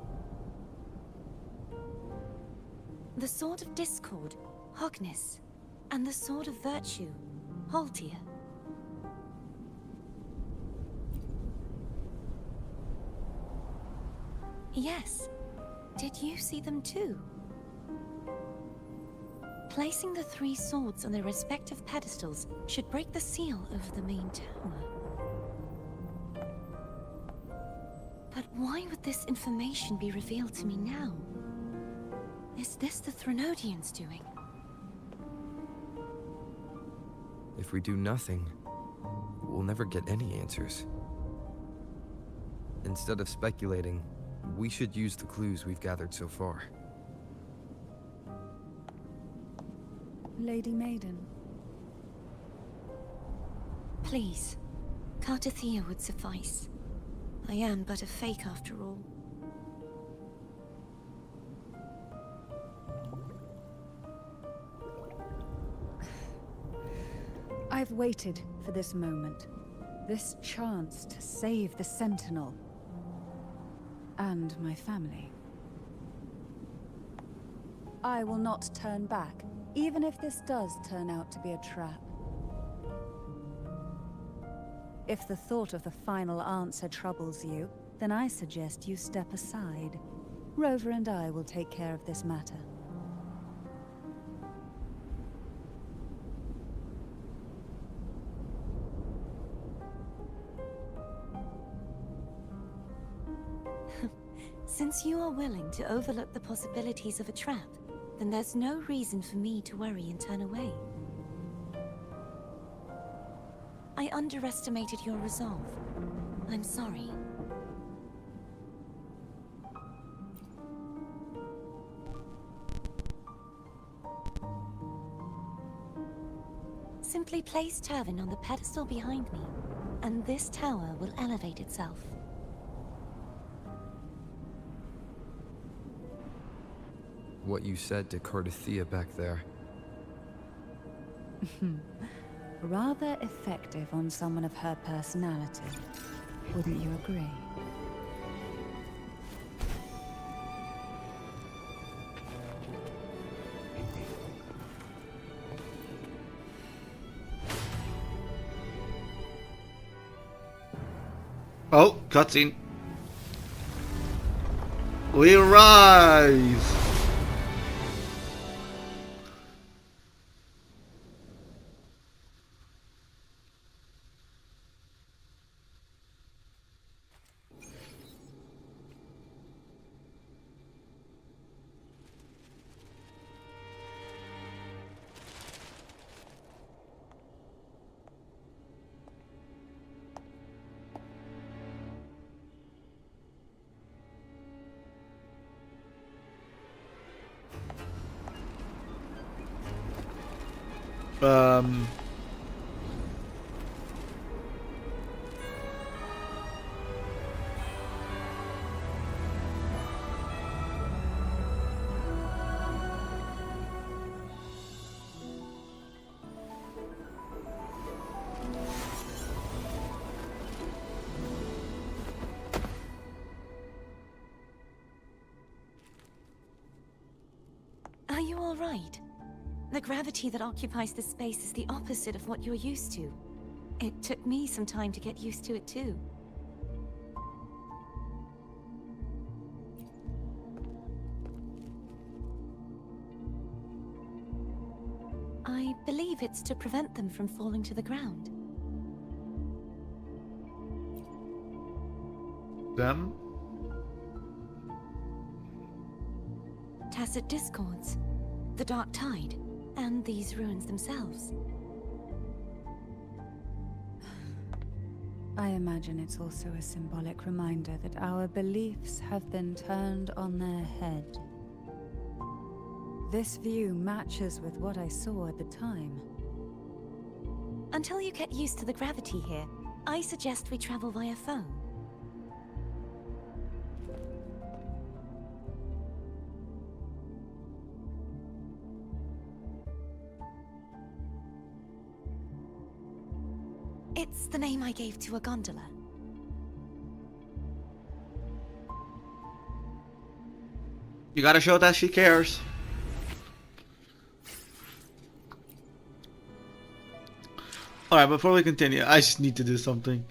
The Sword of Discord, Hognis, and the Sword of Virtue, Haltia. Yes. Did you see them too? Placing the 3 swords on their respective pedestals should break the seal over the main tower. But why would this information be revealed to me now? Is this the Thermodian's doing? If we do nothing, we'll never get any answers. Instead of speculating, we should use the clues we've gathered so far. Lady Maiden. Please, Cartathea would suffice. I am but a fake after all. I've waited for this moment. This chance to save the Sentinel. And my family. I will not turn back, even if this does turn out to be a trap. If the thought of the final answer troubles you, then I suggest you step aside. Rover and I will take care of this matter. Since you are willing to overlook the possibilities of a trap, then there's no reason for me to worry and turn away. I underestimated your resolve. I'm sorry. Simply place Turvin on the pedestal behind me, and this tower will elevate itself. What you said to Cardathea back there. Rather effective on someone of her personality. Wouldn't you agree? Oh, cutscene. We rise. Um. Are you all right? The gravity that occupies this space is the opposite of what you're used to. It took me some time to get used to it too. I believe it's to prevent them from falling to the ground. Them? Tacit discords, the Dark Tide, and these ruins themselves. I imagine it's also a symbolic reminder that our beliefs have been turned on their head. This view matches with what I saw at the time. Until you get used to the gravity here, I suggest we travel via phone. It's the name I gave to a gondola. You gotta show that she cares. Alright, before we continue, I just need to do something.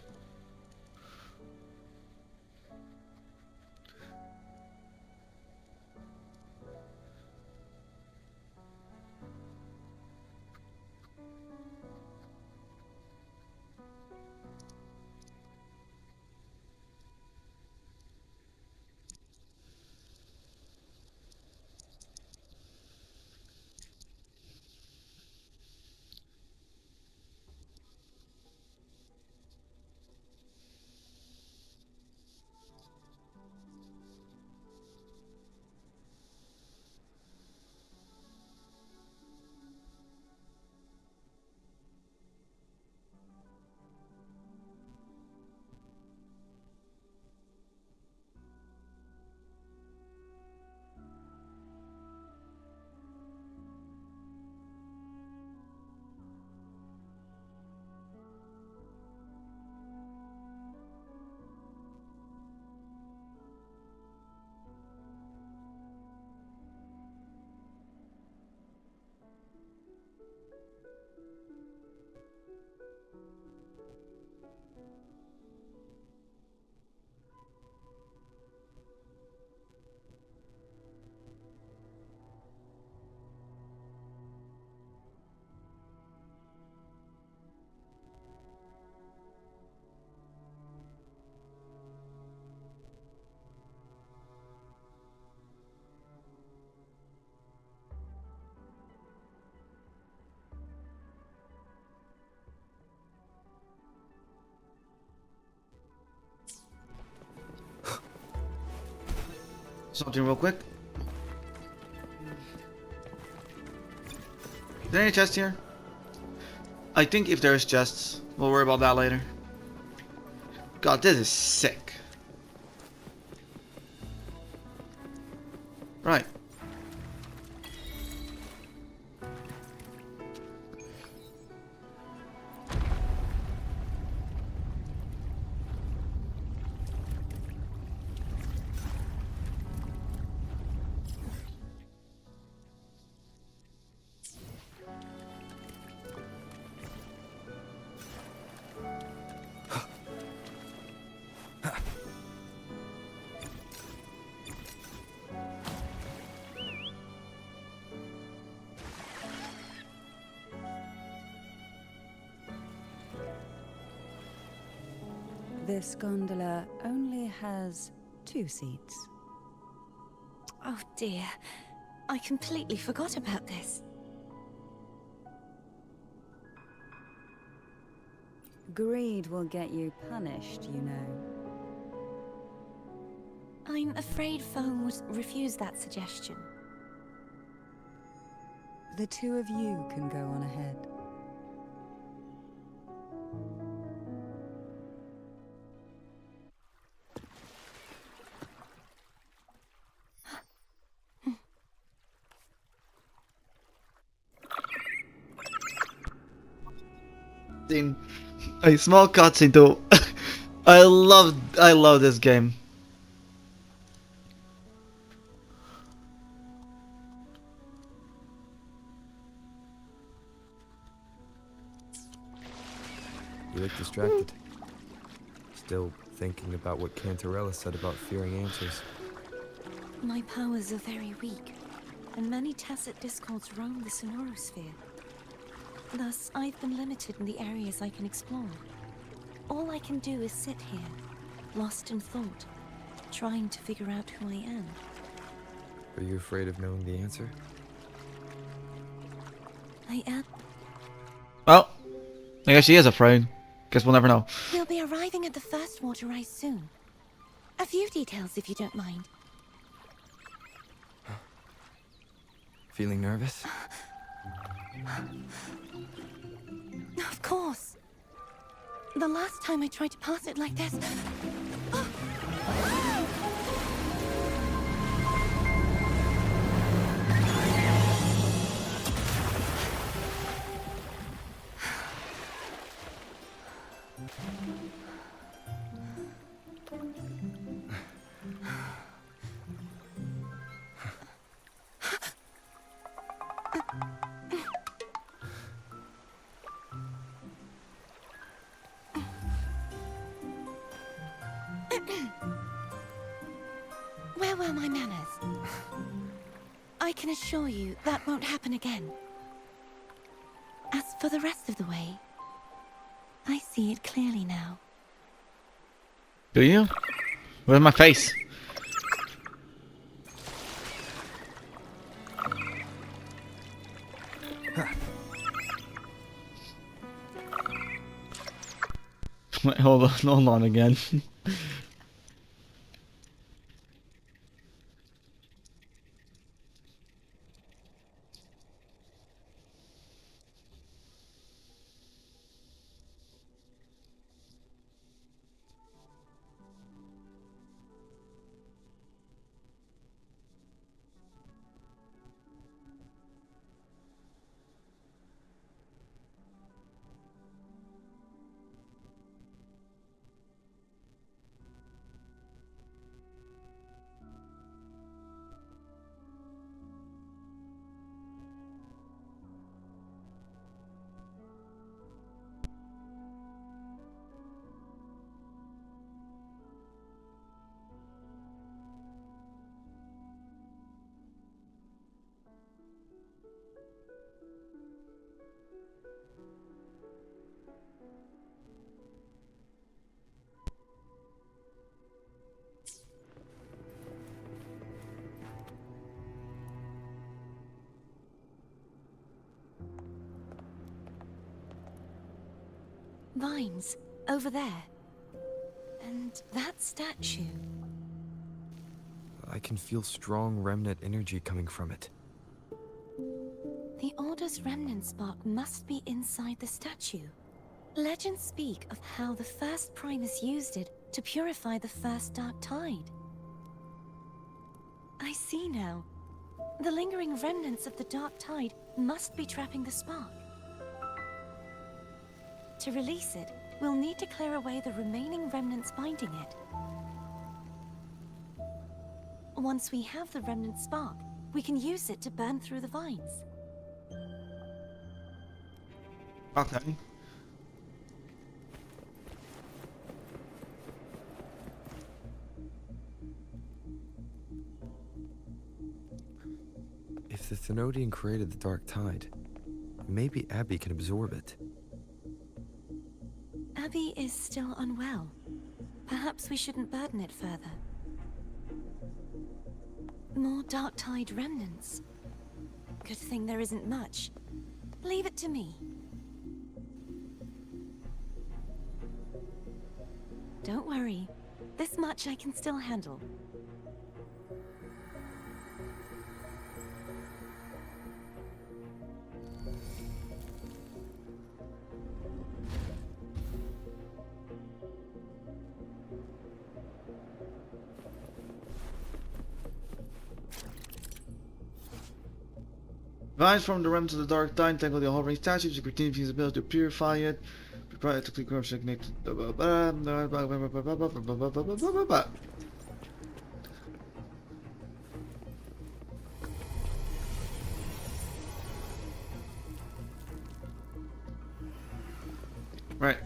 something real quick. Is there any chest here? I think if there's chests, we'll worry about that later. God, this is sick. Right. This gondola only has 2 seats. Oh dear. I completely forgot about this. Greed will get you punished, you know. I'm afraid Foam would refuse that suggestion. The 2 of you can go on ahead. A small cutscene too. I love this game. You look distracted. Still thinking about what Cantarella said about fearing answers. My powers are very weak, and many tacit discords roam the Sonorosphere. Thus, I've been limited in the areas I can explore. All I can do is sit here, lost in thought, trying to figure out who I am. Are you afraid of knowing the answer? I am. Well, I guess she is afraid. Guess we'll never know. We'll be arriving at the first water rise soon. A few details, if you don't mind. Feeling nervous? Of course. The last time I tried to pass it like this... Where were my manners? I can assure you that won't happen again. As for the rest of the way, I see it clearly now. Do you? Where's my face? Wait, hold on again. Vines, over there. And that statue. I can feel strong remnant energy coming from it. The Order's remnant spark must be inside the statue. Legends speak of how the first Primus used it to purify the first Dark Tide. I see now. The lingering remnants of the Dark Tide must be trapping the spark. To release it, we'll need to clear away the remaining remnants binding it. Once we have the remnant spark, we can use it to burn through the vines. Okay. If the Thenodian created the Dark Tide, maybe Abby can absorb it. Abby is still unwell. Perhaps we shouldn't burden it further. More Dark Tide remnants. Good thing there isn't much. Leave it to me. Don't worry. This much I can still handle. Vines from the remnants of the Dark Tide tangle the hovering statues. You continue to use the ability to purify it. Prepare to click corruption connected. Right.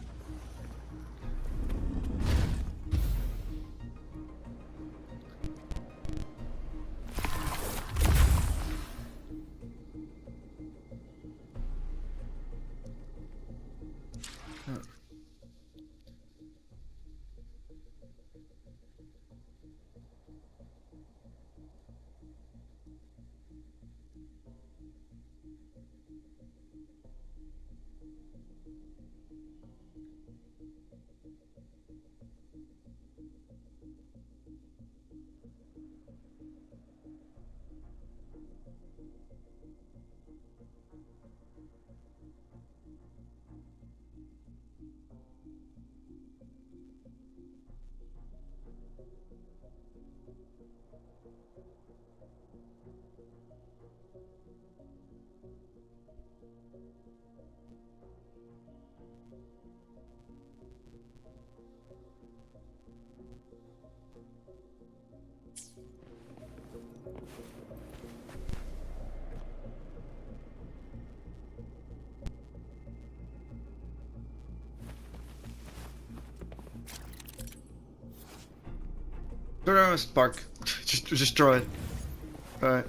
Turn around and spark. Just destroy it. Alright.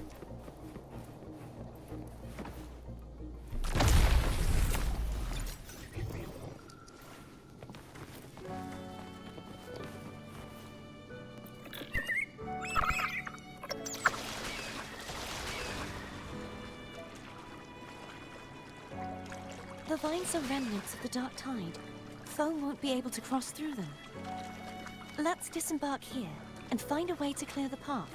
The vines are remnants of the Dark Tide. Foam won't be able to cross through them. Let's disembark here and find a way to clear the path.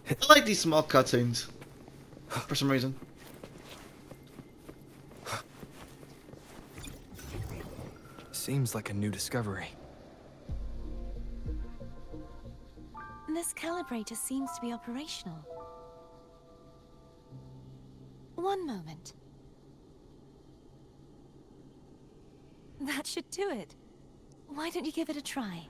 I like these small cutscenes. For some reason. Seems like a new discovery. This calibrator seems to be operational. One moment. That should do it. Why don't you give it a try?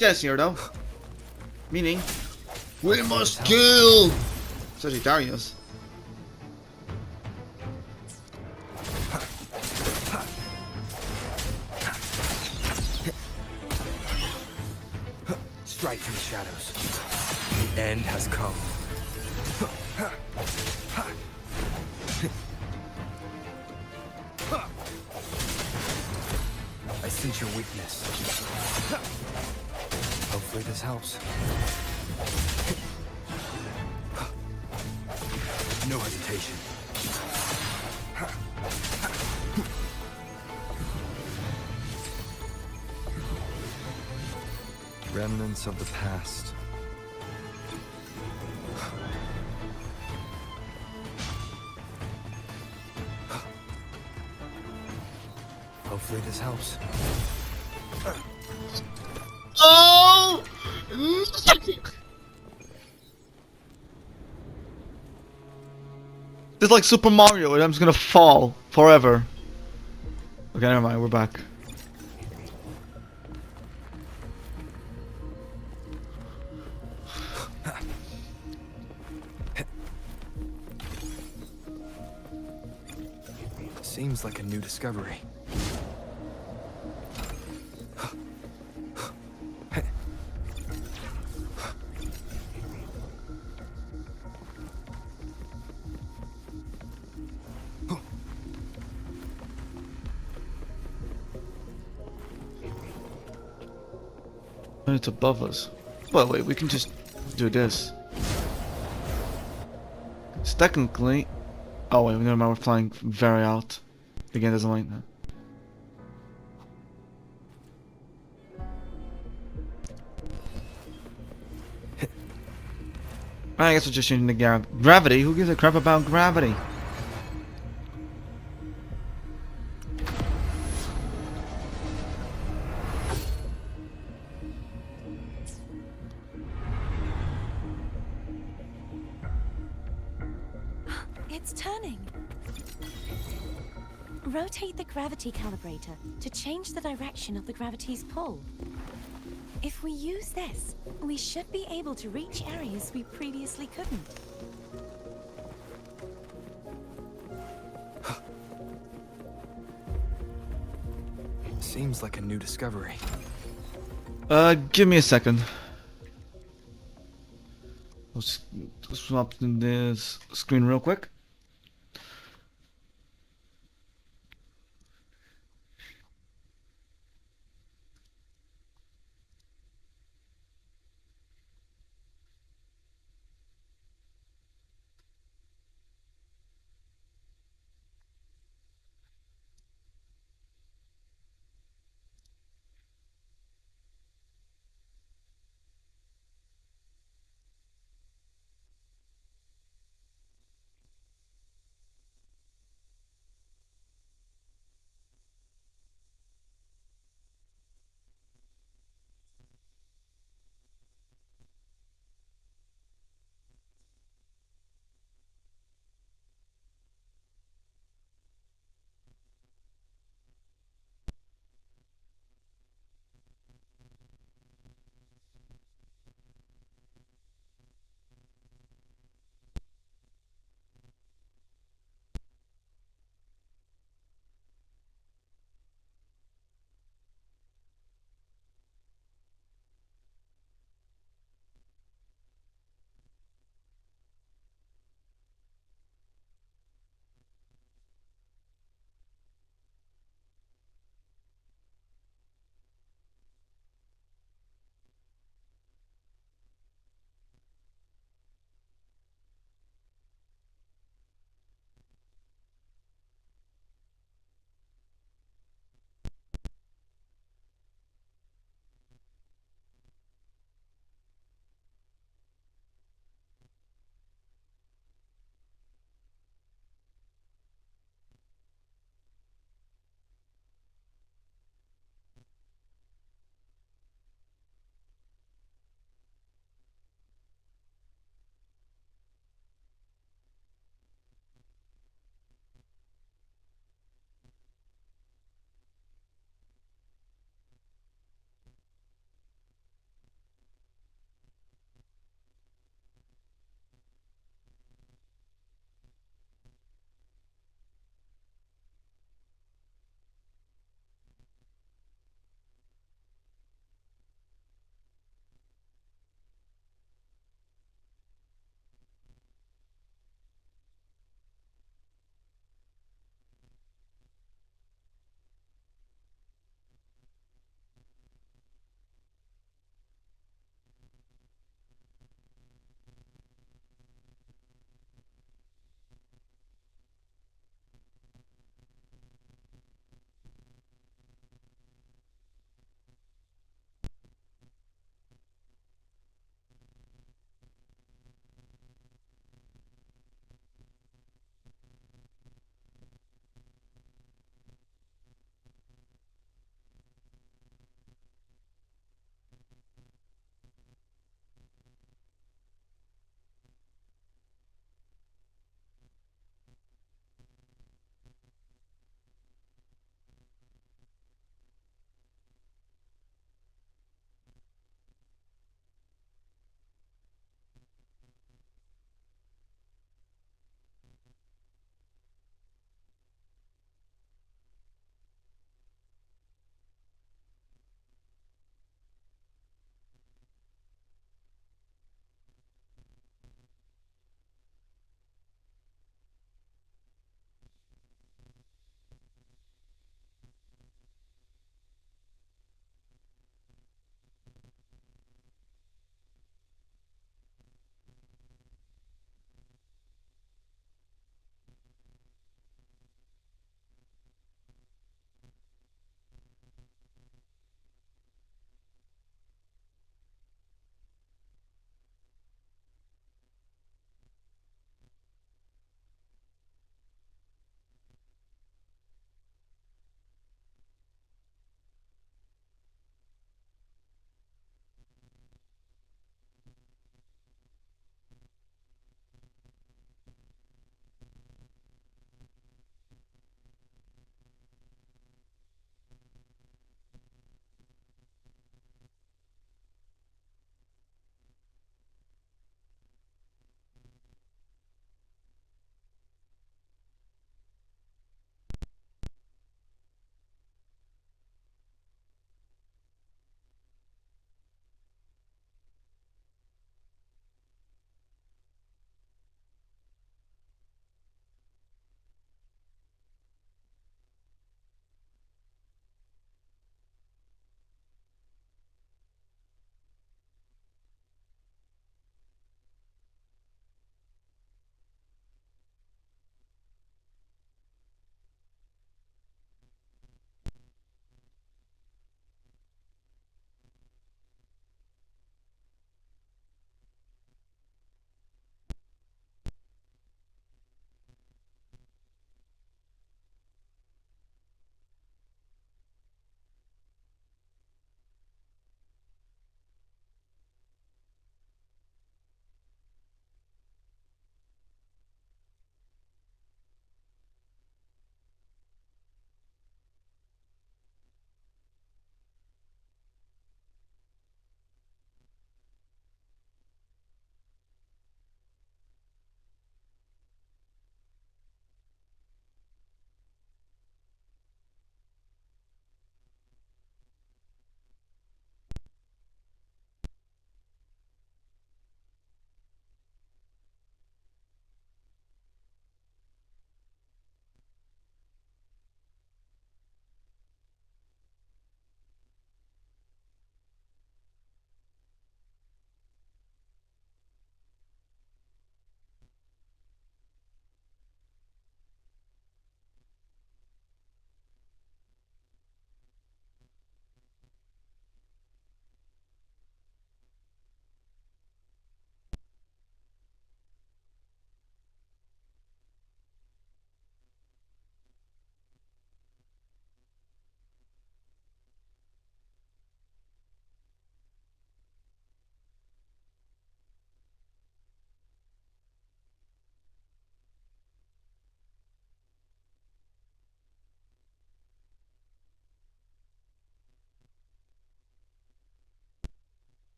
Yes, Yurdo. Meaning, we must kill Sagittarius. Strike from the shadows. The end has come. I sense your weakness. Hopefully this helps. No hesitation. Remnants of the past. Hopefully this helps. Oh! It's like Super Mario, and I'm just gonna fall forever. Okay, never mind, we're back. Seems like a new discovery. And it's above us. But wait, we can just do this. It's technically... Oh wait, never mind, we're flying very out. The game doesn't like that. I guess we're just changing the gravity. Who gives a crap about gravity? It's turning. Rotate the gravity calibrator to change the direction of the gravity's pull. If we use this, we should be able to reach areas we previously couldn't. Seems like a new discovery. Give me a second. Let's swap in this screen real quick.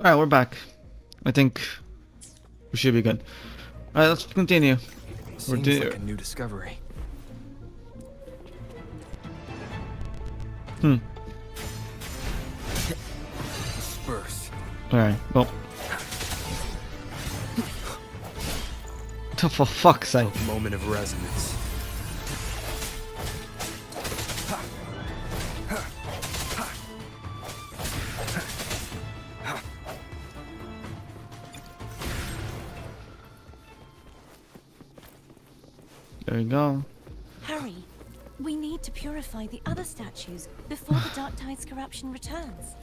Alright, we're back. I think we should be good. Alright, let's continue. Seems doing- like a new discovery. Disperse. Alright, well. For fuck's sake. A moment of resonance. There you go. Hurry! We need to purify the other statues before the Dark Tide's corruption returns.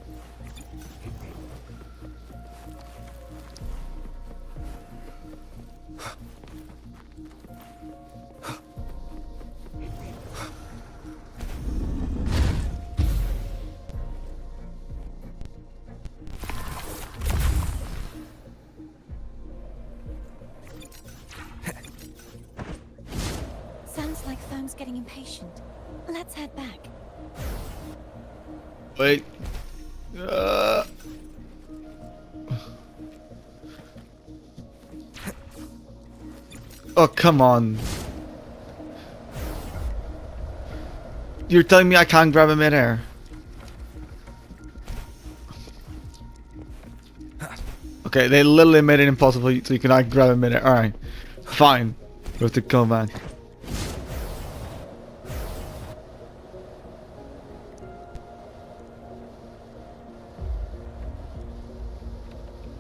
Sounds like Therm's getting impatient. Let's head back. Wait. Oh, come on. You're telling me I can't grab him midair? Okay, they literally made it impossible so you cannot grab him midair. Alright. Fine. We have to come back.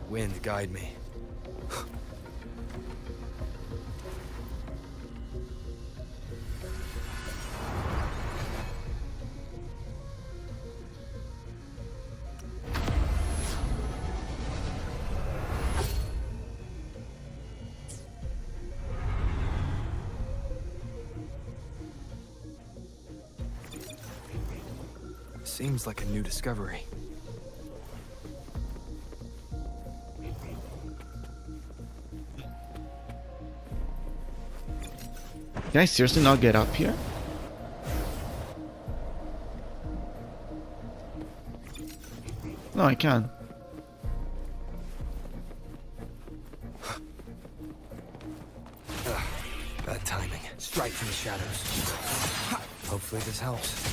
Wind, guide me. Seems like a new discovery. Can I seriously not get up here? No, I can. Bad timing. Strike from the shadows. Hopefully this helps.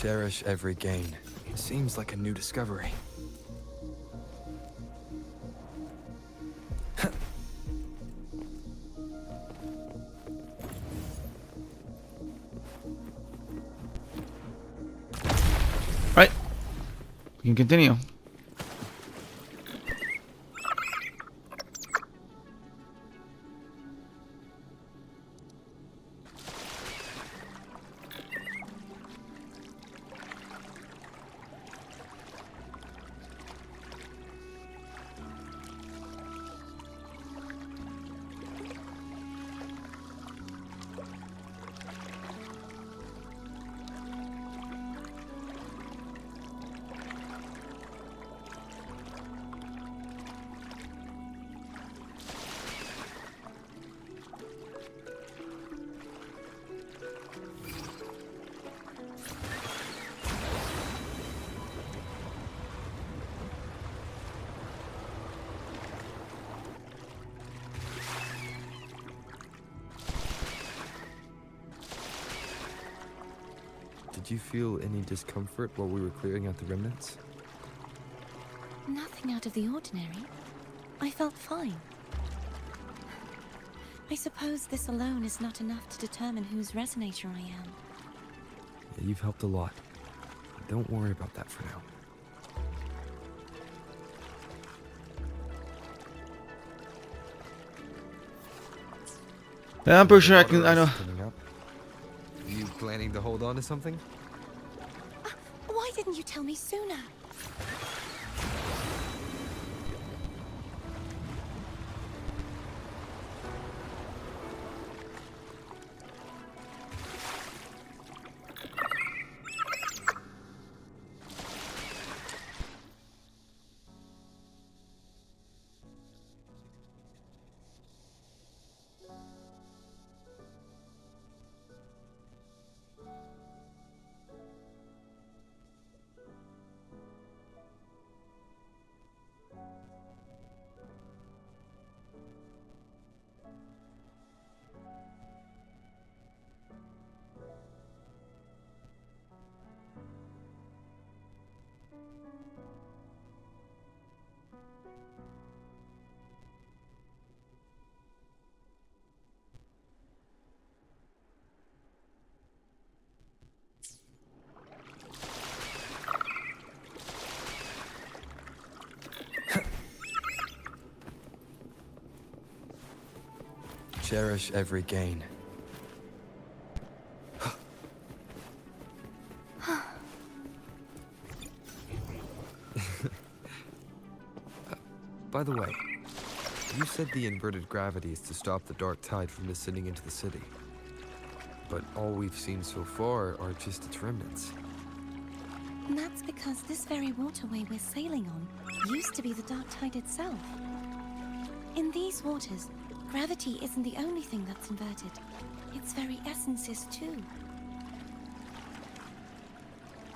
Cherish every gain. Seems like a new discovery. Right. We can continue. Did you feel any discomfort while we were clearing out the remnants? Nothing out of the ordinary. I felt fine. I suppose this alone is not enough to determine whose resonator I am. Yeah, you've helped a lot. Don't worry about that for now. Yeah, I'm pretty sure I can. I know. Coming up. You planning to hold on to something? Why didn't you tell me sooner? Cherish every gain. By the way, you said the inverted gravity is to stop the dark tide from descending into the city. But all we've seen so far are just its remnants. And that's because this very waterway we're sailing on used to be the dark tide itself. In these waters, gravity isn't the only thing that's inverted. Its very essence is too.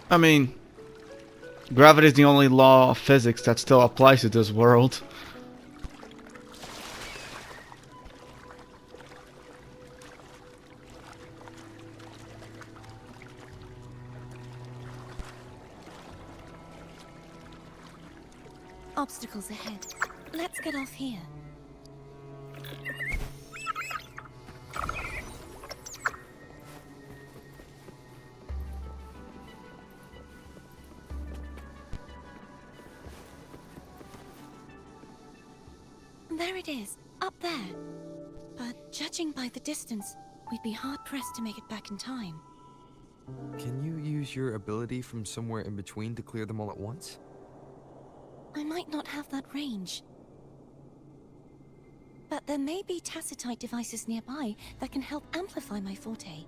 I mean, gravity is the only law of physics that still applies to this world. Obstacles ahead. Let's get off here. There it is, up there. But judging by the distance, we'd be hard-pressed to make it back in time. Can you use your ability from somewhere in between to clear them all at once? I might not have that range. But there may be tacitite devices nearby that can help amplify my forte.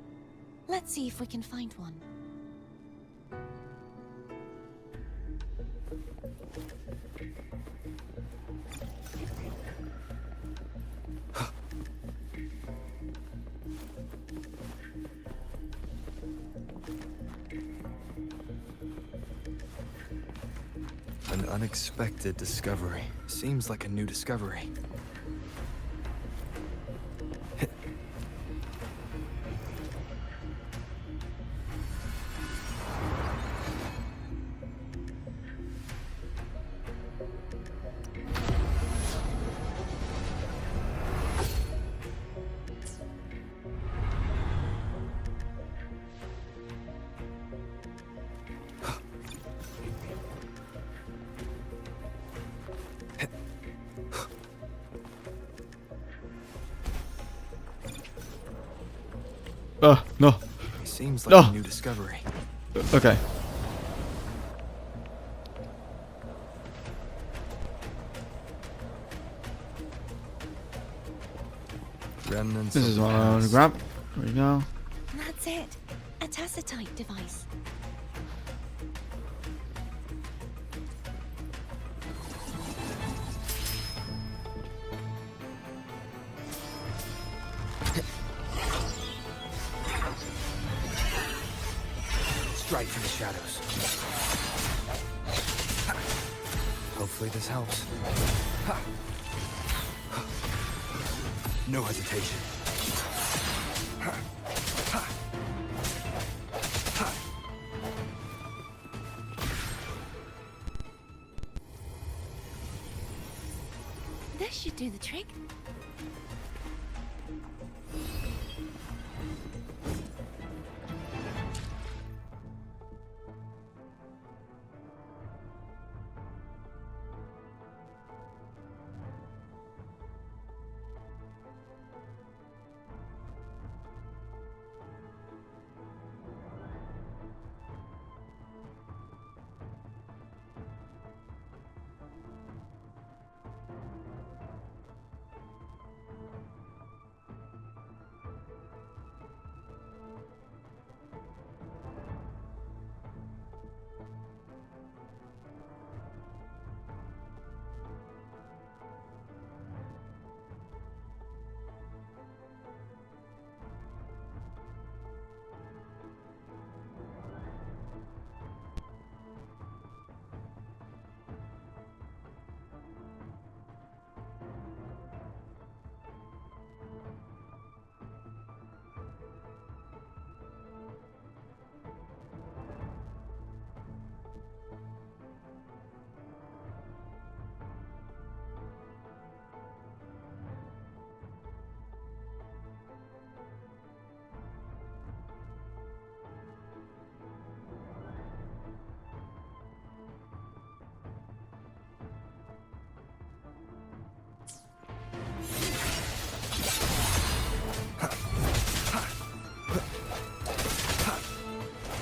Let's see if we can find one. An unexpected discovery. Seems like a new discovery. No. Seems like No. a new discovery. Okay. Remnants This of is the what I want to past. grab. There we go. That's it. A tacitite device. Strike from the shadows. Hopefully this helps. No hesitation. This should do the trick.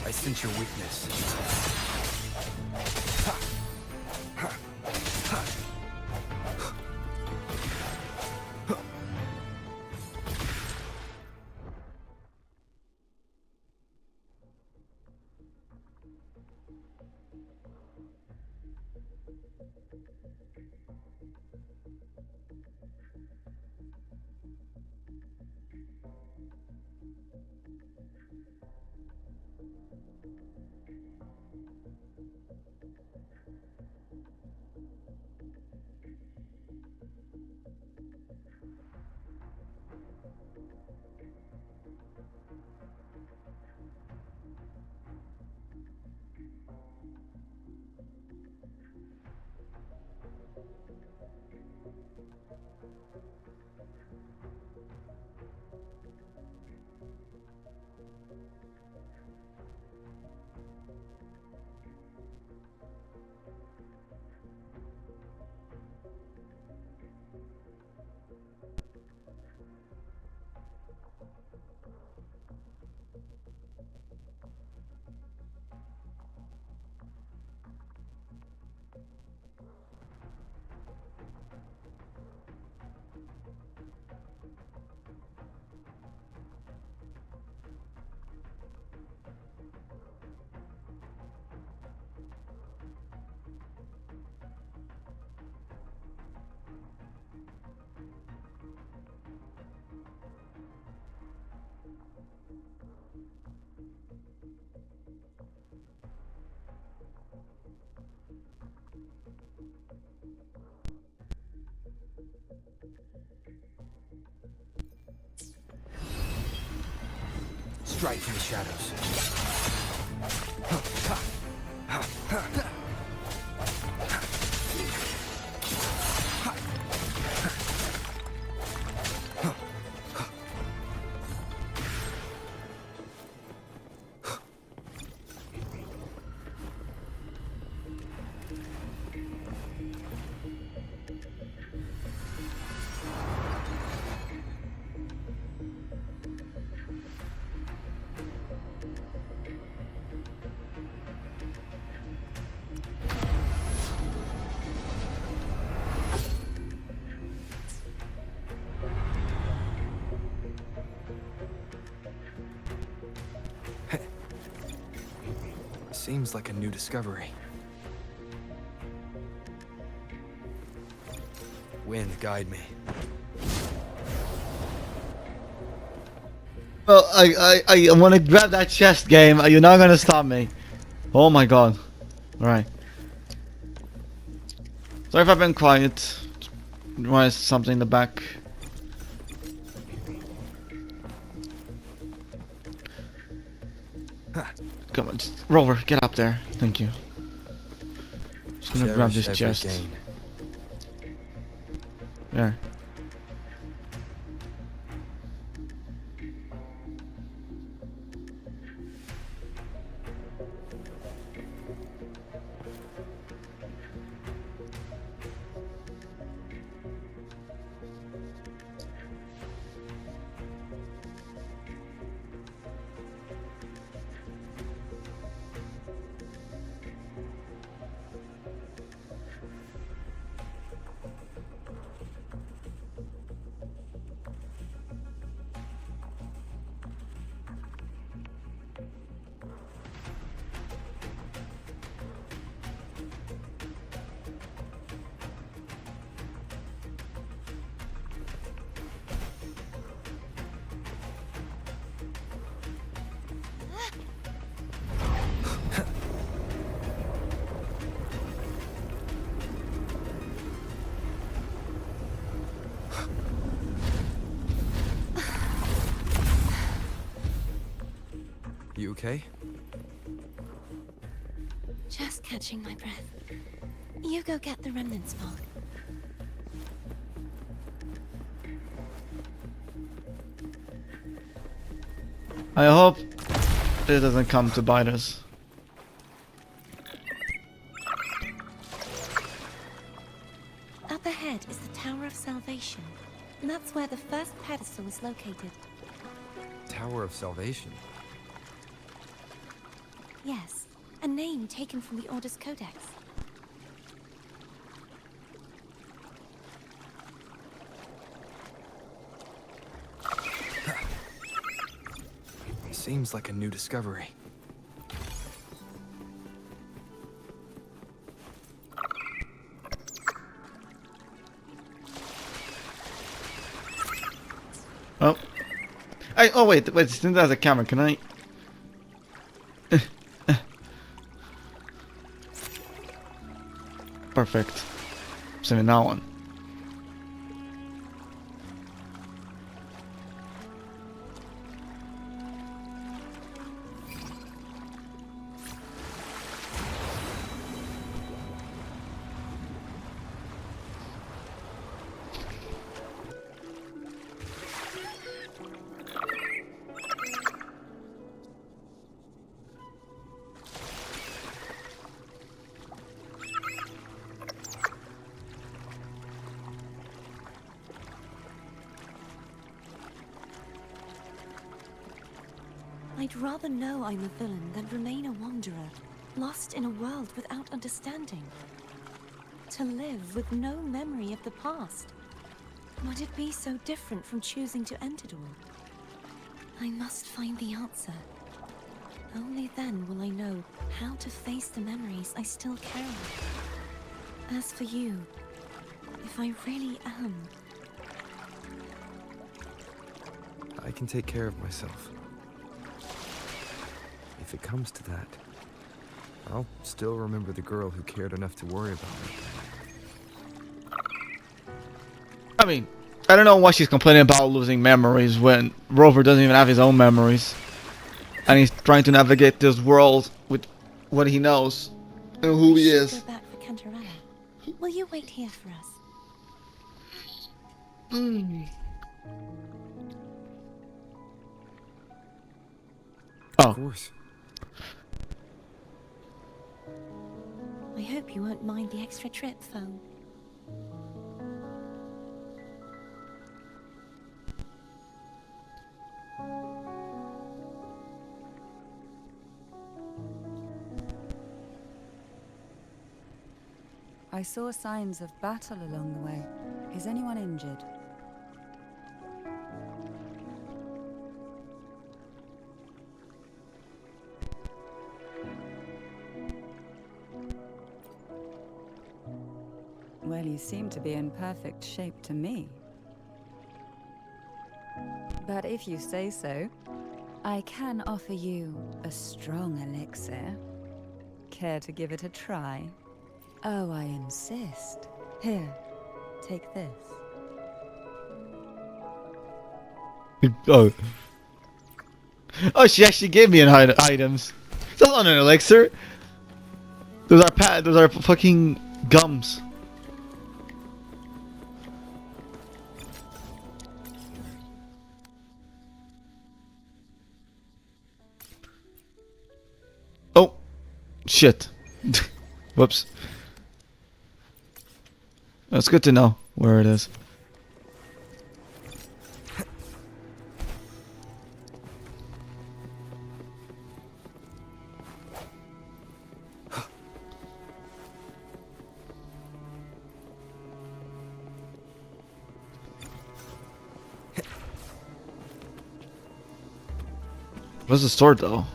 I sense your weakness. Strike from the shadows. Seems like a new discovery. Wind, guide me. Well, I want to grab that chest, game. You're not gonna stop me. Oh my god. Alright. Sorry if I've been quiet. Why something in the back? Come on, just, Rover, get up there. Thank you. Just gonna grab this chest. There. You okay? Just catching my breath. You go get the remnants, Volk. I hope it doesn't come to bite us. Up ahead is the Tower of Salvation. And that's where the first pedestal is located. Tower of Salvation. Yes, a name taken from the Order's Codex. Seems like a new discovery. Oh. Oh wait, since there's a camera, can I? Perfect. Saving that one. I'd rather know I'm a villain than remain a wanderer, lost in a world without understanding. To live with no memory of the past. Would it be so different from choosing to end it all? I must find the answer. Only then will I know how to face the memories I still carry. As for you, if I really am... I can take care of myself. If it comes to that, I'll still remember the girl who cared enough to worry about me. I mean, I don't know why she's complaining about losing memories when Rover doesn't even have his own memories. And he's trying to navigate this world with what he knows and who he is. Go back for Cantarella. Will you wait here for us? Oh. Of course. I hope you won't mind the extra trip, phone. I saw signs of battle along the way. Is anyone injured? Well, you seem to be in perfect shape to me. But if you say so, I can offer you a strong elixir. Care to give it a try? Oh, I insist. Here, take this. Oh. Oh, she actually gave me items. That's not an elixir. Those are fucking gums. Oh, shit. Whoops. That's good to know where it is. Where's the sword though?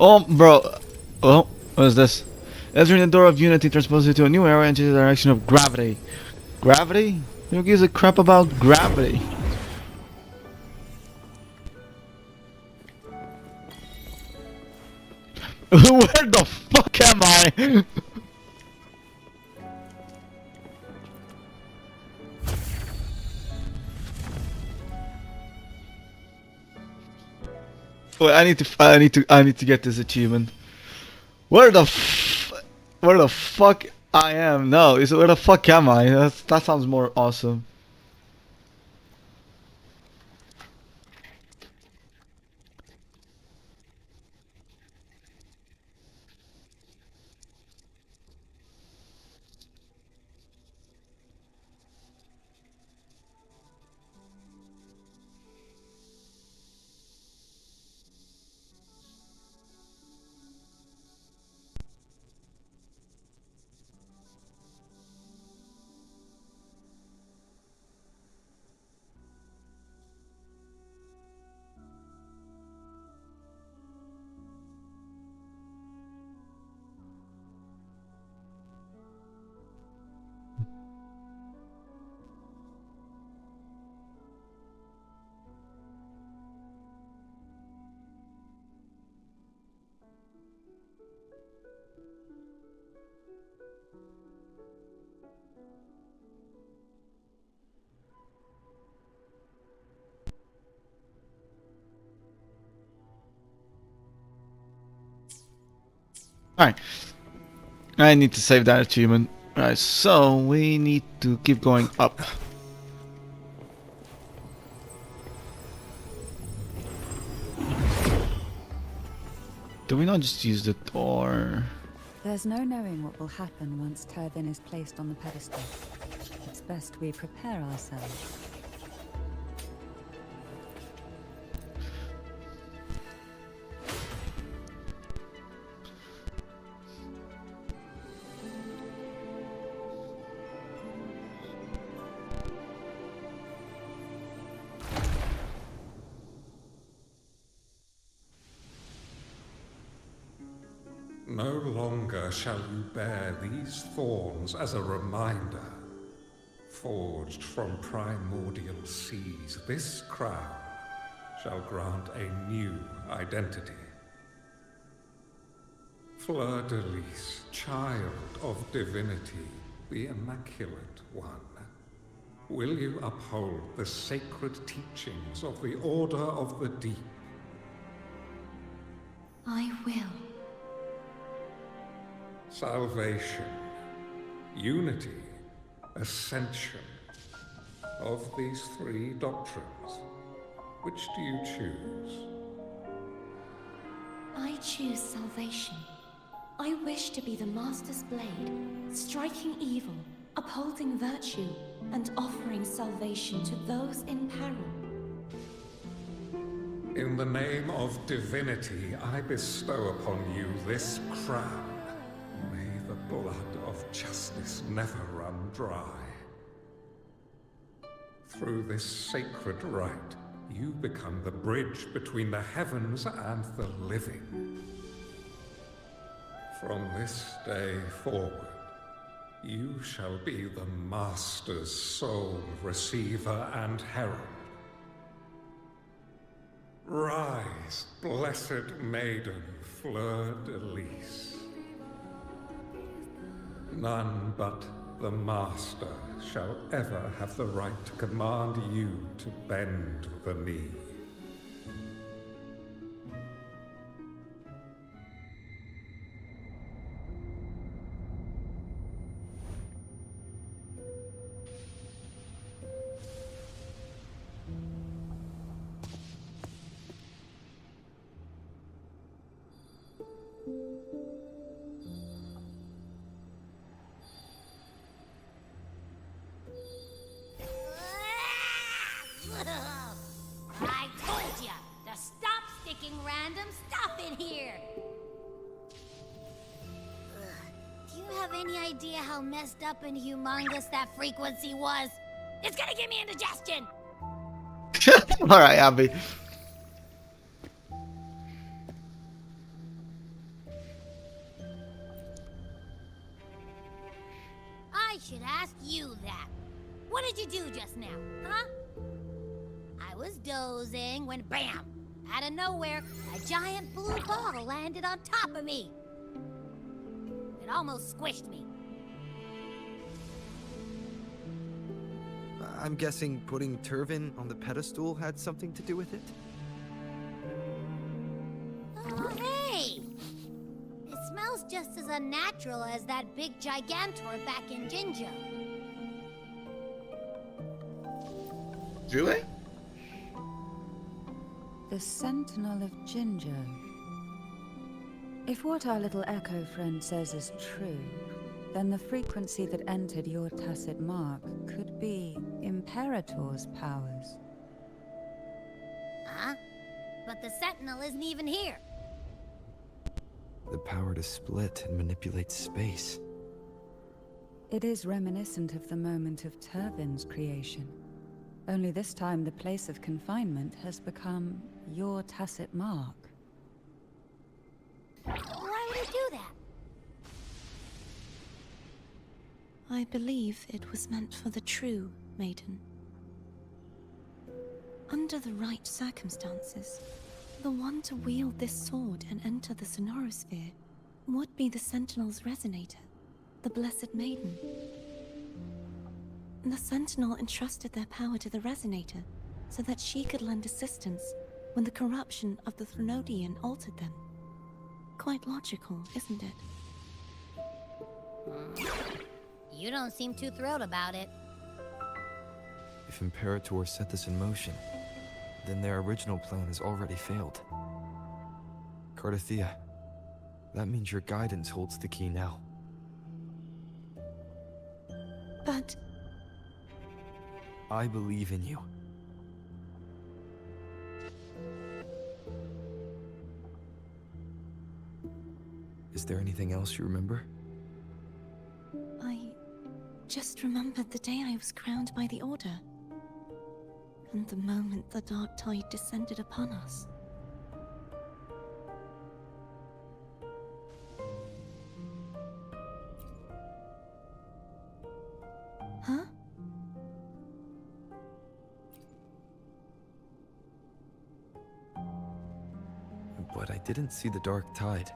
Oh, bro. Oh, what is this? Entering the door of unity transposes you to a new area into the direction of gravity. Gravity? Who gives a crap about gravity? Where the fuck am I? Wait, I need to get this achievement. Where the fuck I am? No, is where the fuck am I? That sounds more awesome. Alright. I need to save that achievement. Alright, so we need to keep going up. Do we not just use the door? There's no knowing what will happen once Tervin is placed on the pedestal. It's best we prepare ourselves. No longer shall you bear these thorns as a reminder. Forged from primordial seas, this crown shall grant a new identity. Fleur-de-Lis, child of divinity, the Immaculate One, will you uphold the sacred teachings of the Order of the Deep? I will. Salvation, unity, ascension. Of these three doctrines, which do you choose? I choose salvation. I wish to be the Master's blade, striking evil, upholding virtue, and offering salvation to those in peril. In the name of divinity, I bestow upon you this crown. May the blood of justice never run dry. Through this sacred rite, you become the bridge between the heavens and the living. From this day forward, you shall be the Master's sole receiver and herald. Rise, blessed maiden Fleur-de-Lis. None but the Master shall ever have the right to command you to bend the knee. I told ya to stop sticking random stuff in here. Do you have any idea how messed up and humongous that frequency was? It's gonna give me indigestion. Alright, Abby. I should ask you that. What did you do just now, huh? I was dozing when bam! Out of nowhere, a giant blue ball landed on top of me. It almost squished me. I'm guessing putting Tervin on the pedestal had something to do with it? unnatural as that big gigantor back in Jinjo. Really? The Sentinel of Jinjo. If what our little echo friend says is true, then the frequency that entered your tacit mark could be Imperator's powers. Huh? But the Sentinel isn't even here. The power to split and manipulate space. It is reminiscent of the moment of Turvin's creation. Only this time the place of confinement has become your tacit mark. Why would it do that? I believe it was meant for the true maiden. Under the right circumstances, the one to wield this sword and enter the Sonorosphere would be the Sentinel's resonator, the Blessed Maiden. The Sentinel entrusted their power to the resonator so that she could lend assistance when the corruption of the Threnodian altered them. Quite logical, isn't it? You don't seem too thrilled about it. If Imperator set this in motion, then their original plan has already failed. Cardathea, that means your guidance holds the key now. But I believe in you. Is there anything else you remember? I just remembered the day I was crowned by the Order. And the moment the dark tide descended upon us. Huh? But I didn't see the dark tide.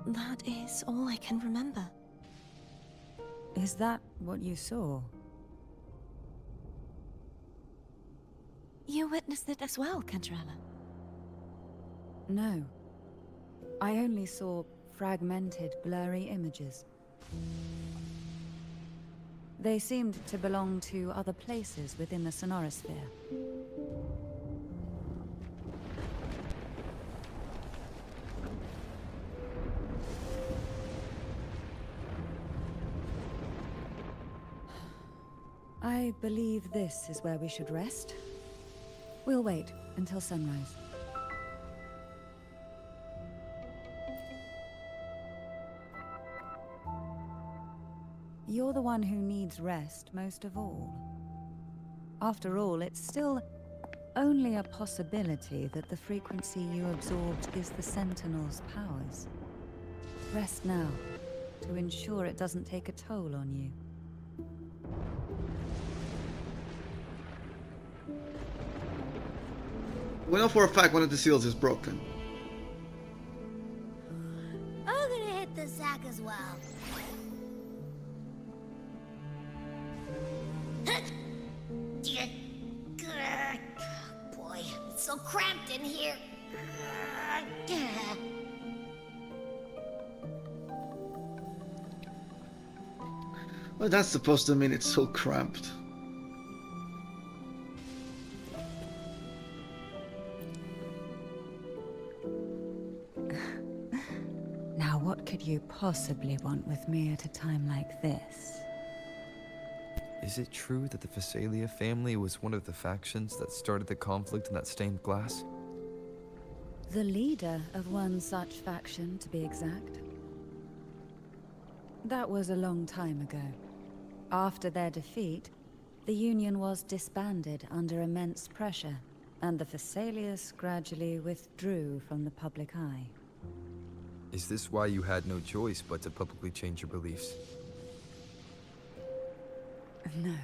That is all I can remember. Is that what you saw? You witnessed it as well, Cantarella. No. I only saw fragmented, blurry images. They seemed to belong to other places within the Sonorosphere. I believe this is where we should rest. We'll wait until sunrise. You're the one who needs rest most of all. After all, it's still only a possibility that the frequency you absorbed is the Sentinel's powers. Rest now, to ensure it doesn't take a toll on you. We know for a fact one of the seals is broken. I'm gonna hit the sack as well. Boy, it's so cramped in here. Well, that's supposed to mean it's so cramped. Now, what could you possibly want with me at a time like this? Is it true that the Phasalia family was one of the factions that started the conflict in that stained glass? The leader of one such faction, to be exact. That was a long time ago. After their defeat, the Union was disbanded under immense pressure, and the Phasalias gradually withdrew from the public eye. Is this why you had no choice but to publicly change your beliefs? No.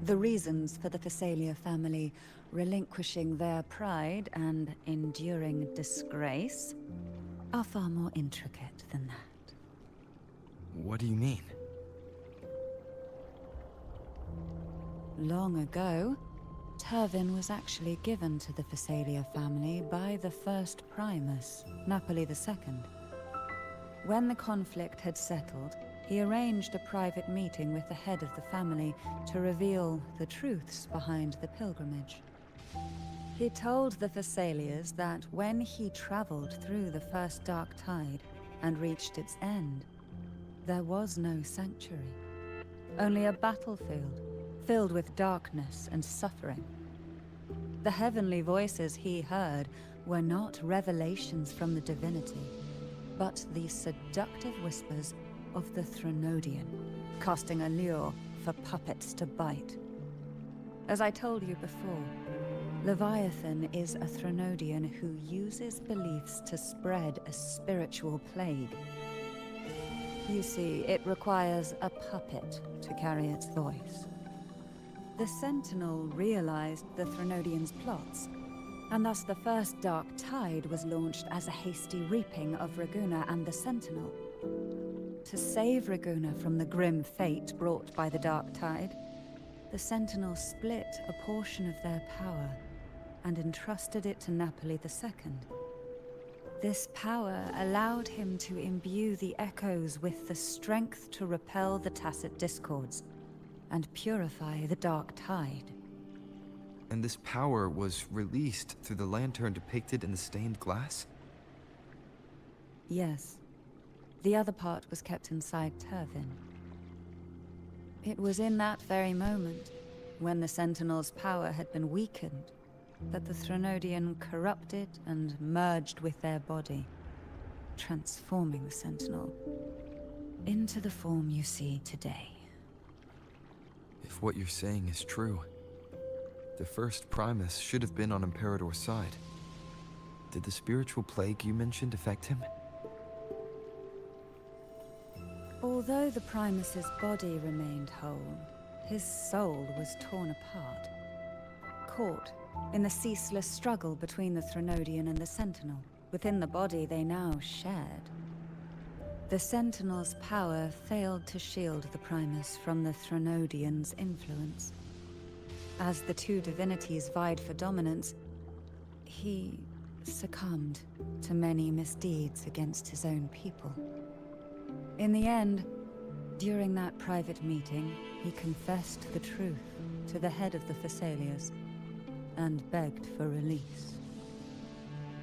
The reasons for the Phasalia family relinquishing their pride and enduring disgrace are far more intricate than that. What do you mean? Long ago, Turvin was actually given to the Phasalia family by the first Primus, Napoli II. When the conflict had settled, he arranged a private meeting with the head of the family to reveal the truths behind the pilgrimage. He told the Thessalians that when he traveled through the first dark tide and reached its end, there was no sanctuary, only a battlefield filled with darkness and suffering. The heavenly voices he heard were not revelations from the divinity, but the seductive whispers of the Threnodian, casting a lure for puppets to bite. As I told you before, Leviathan is a Threnodian who uses beliefs to spread a spiritual plague. You see, it requires a puppet to carry its voice. The Sentinel realized the Threnodian's plots, and thus the first Dark Tide was launched as a hasty reaping of Raguna and the Sentinel. To save Raguna from the grim fate brought by the Dark Tide, the Sentinel split a portion of their power and entrusted it to Napoli II. This power allowed him to imbue the echoes with the strength to repel the tacit discords and purify the Dark Tide. And this power was released through the lantern depicted in the stained glass? Yes. The other part was kept inside Turvin. It was in that very moment, when the Sentinel's power had been weakened, that the Threnodian corrupted and merged with their body, transforming the Sentinel into the form you see today. If what you're saying is true, the first Primus should have been on Imperator's side. Did the spiritual plague you mentioned affect him? Although the Primus's body remained whole, his soul was torn apart, caught in the ceaseless struggle between the Threnodian and the Sentinel. Within the body they now shared. The Sentinel's power failed to shield the Primus from the Threnodian's influence. As the two divinities vied for dominance, he succumbed to many misdeeds against his own people. In the end, during that private meeting, he confessed the truth to the head of the Thessalians and begged for release.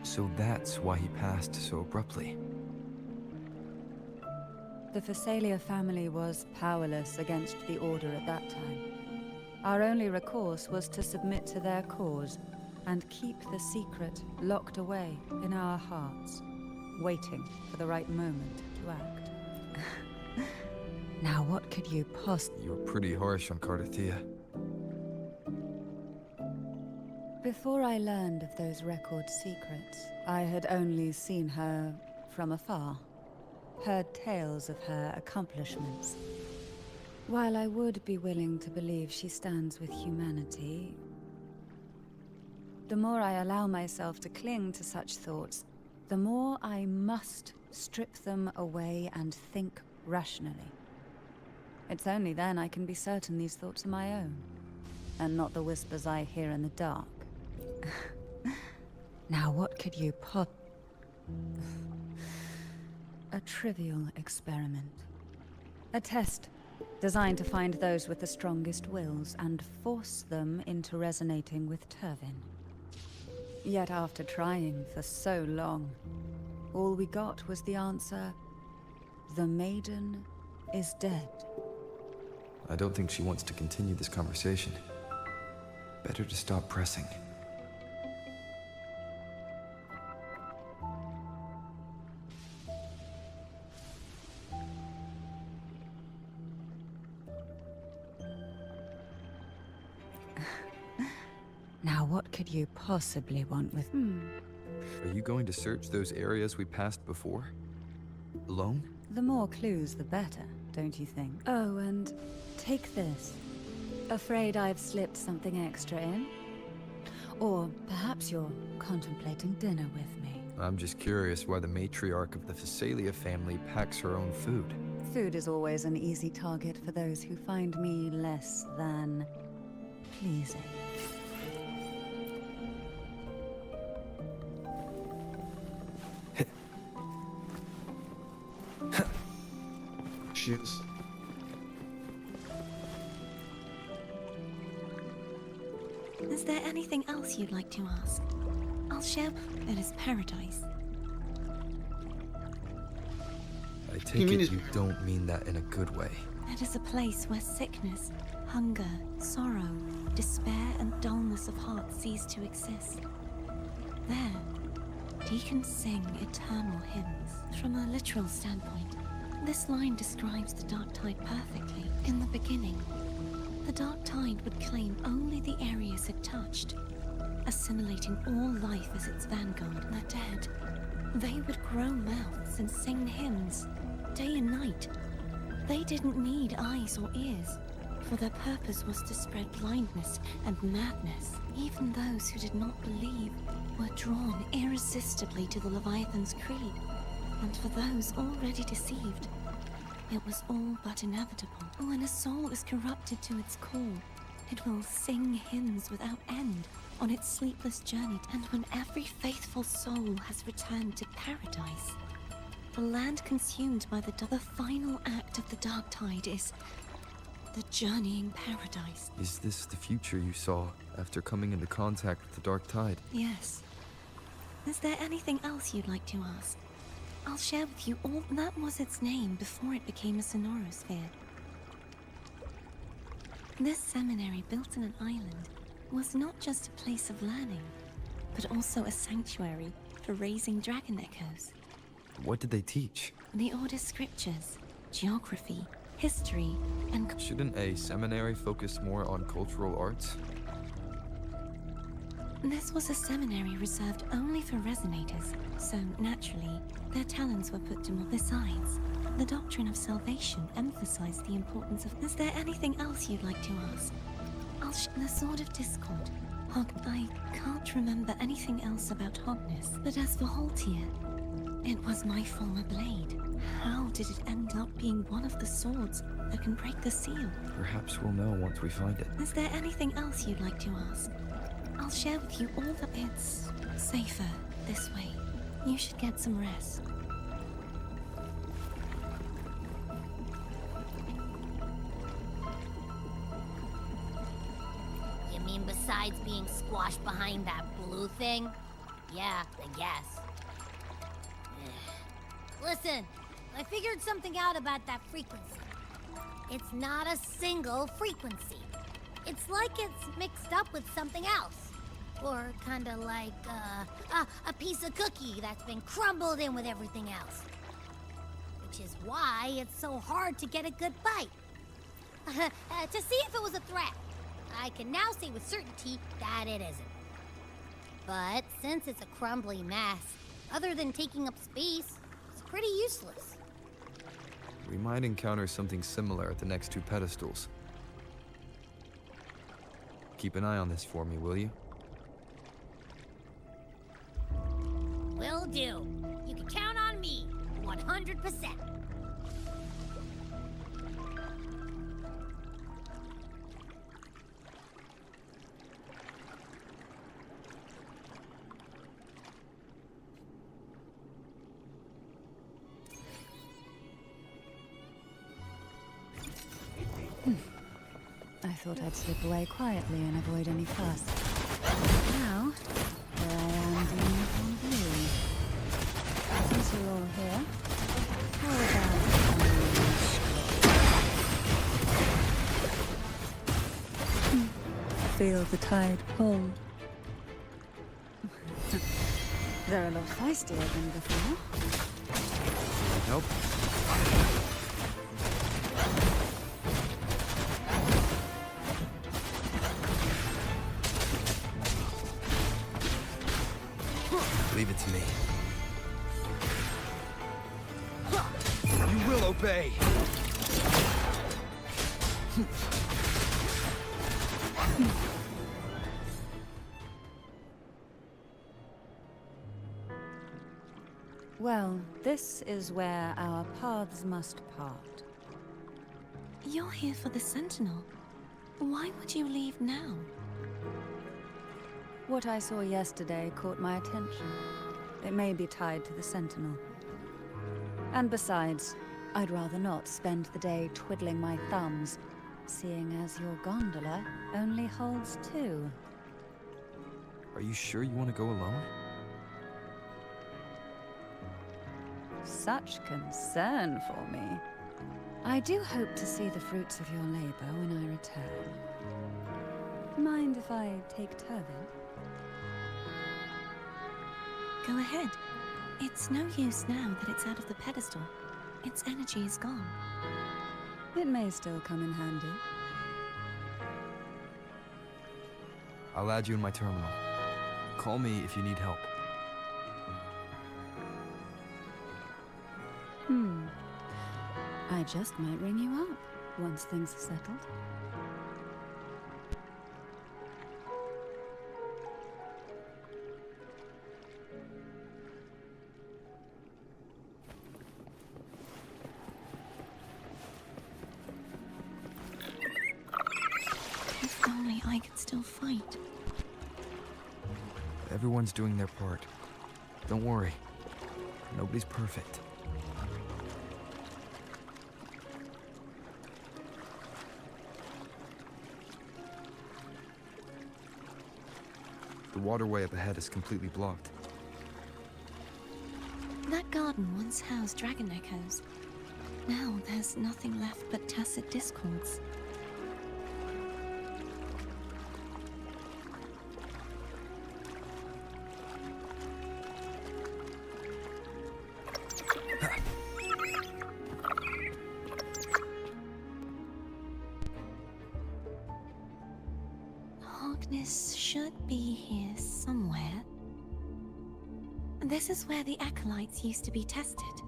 So that's why he passed so abruptly. The Thessalia family was powerless against the Order at that time. Our only recourse was to submit to their cause and keep the secret locked away in our hearts, waiting for the right moment to act. Now what could you You were pretty harsh on Cardathia. Before I learned of those record secrets, I had only seen her from afar, heard tales of her accomplishments. While I would be willing to believe she stands with humanity, the more I allow myself to cling to such thoughts, the more I must strip them away and think rationally. It's only then I can be certain these thoughts are my own, and not the whispers I hear in the dark. Now what could you A trivial experiment. A test designed to find those with the strongest wills and force them into resonating with Turvin. Yet after trying for so long, all we got was the answer, the maiden is dead. I don't think she wants to continue this conversation. Better to stop pressing. Now what could you possibly want with... Are you going to search those areas we passed before? Alone? The more clues, the better, don't you think? Oh, and take this. Afraid I've slipped something extra in? Or perhaps you're contemplating dinner with me. I'm just curious why the matriarch of the Thessalia family packs her own food. Food is always an easy target for those who find me less than pleasing. shoes. Is there anything else you'd like to ask? I'll share. It is paradise. I take it you don't mean that in a good way. It is a place where sickness, hunger, sorrow, despair, and dullness of heart cease to exist. There, deacons sing eternal hymns. From a literal standpoint, this line describes the Dark Tide perfectly. In the beginning, the Dark Tide would claim only the areas it touched, assimilating all life as its vanguard. The dead, they would grow mouths and sing hymns, day and night. They didn't need eyes or ears, for their purpose was to spread blindness and madness. Even those who did not believe were drawn irresistibly to the Leviathan's creed. And for those already deceived, it was all but inevitable. When a soul is corrupted to its core, it will sing hymns without end on its sleepless journey. And when every faithful soul has returned to paradise, the land consumed by the final act of the Dark Tide is the journeying paradise. Is this the future you saw after coming into contact with the Dark Tide? Yes. Is there anything else you'd like to ask? I'll share with you all. That was its name before it became a sonorosphere. This seminary, built in an island, was not just a place of learning, but also a sanctuary for raising dragon echoes. What did they teach? The Order's scriptures, geography, history, and... Shouldn't a seminary focus more on cultural arts? This was a seminary reserved only for resonators, so naturally, their talents were put to more. Besides, the doctrine of salvation emphasized the importance of... Is there anything else you'd like to ask? The Sword of Discord. I can't remember anything else about Hogness, but as for Haltier, it was my former blade. How did it end up being one of the swords that can break the seal? Perhaps we'll know once we find it. Is there anything else you'd like to ask? I'll share with you all that it's safer this way. You should get some rest. You mean besides being squashed behind that blue thing? Yeah, I guess. Listen, I figured something out about that frequency. It's not a single frequency. It's like it's mixed up with something else. Or kinda like, a piece of cookie that's been crumbled in with everything else. Which is why it's so hard to get a good bite. To see if it was a threat, I can now say with certainty that it isn't. But since it's a crumbly mess, other than taking up space, it's pretty useless. We might encounter something similar at the next two pedestals. Keep an eye on this for me, will you? Will do. You can count on me, 100%. I thought I'd slip away quietly and avoid any fuss. Now, here I am doing it on blue. Since you're all here, how about feel the tide pull? They're a lot feistier than before. Help? Leave it to me. You will obey! Well, this is where our paths must part. You're here for the Sentinel. Why would you leave now? What I saw yesterday caught my attention. It may be tied to the Sentinel. And besides, I'd rather not spend the day twiddling my thumbs, seeing as your gondola only holds 2. Are you sure you want to go alone? Such concern for me. I do hope to see the fruits of your labor when I return. Mind if I take Turvin? Go ahead. It's no use now that it's out of the pedestal. Its energy is gone. It may still come in handy. I'll add you in my terminal. Call me if you need help. I just might ring you up once things are settled. If only I could still fight. Everyone's doing their part. Don't worry. Nobody's perfect. The waterway up ahead is completely blocked. That garden once housed dragon echoes. Now there's nothing left but tacit discords. Hogness should be here somewhere. This is where the acolytes used to be tested.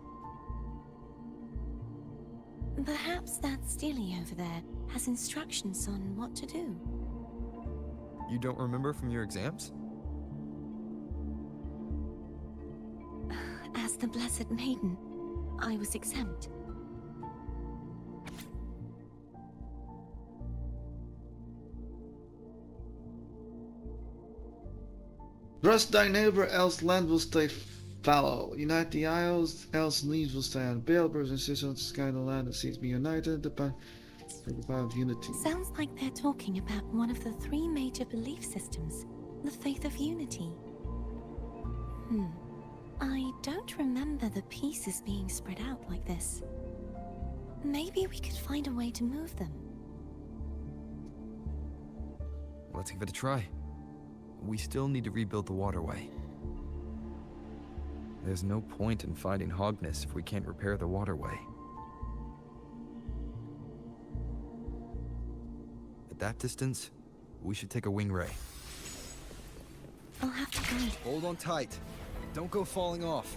Perhaps that Steely over there has instructions on what to do. You don't remember from your exams? As the Blessed Maiden, I was exempt. Trust thy neighbor, else land will stay fallow. Unite the isles, else leaves will stay unveiled. Brothers and sisters on the sky and the land, the seas be united. The power of unity. Sounds like they're talking about one of the 3 major belief systems, the faith of unity. I don't remember the pieces being spread out like this. Maybe we could find a way to move them. Let's give it a try. We still need to rebuild the waterway. There's no point in fighting Hogness if we can't repair the waterway. At that distance, we should take a wing ray. I'll have to guide. Hold on tight. Don't go falling off.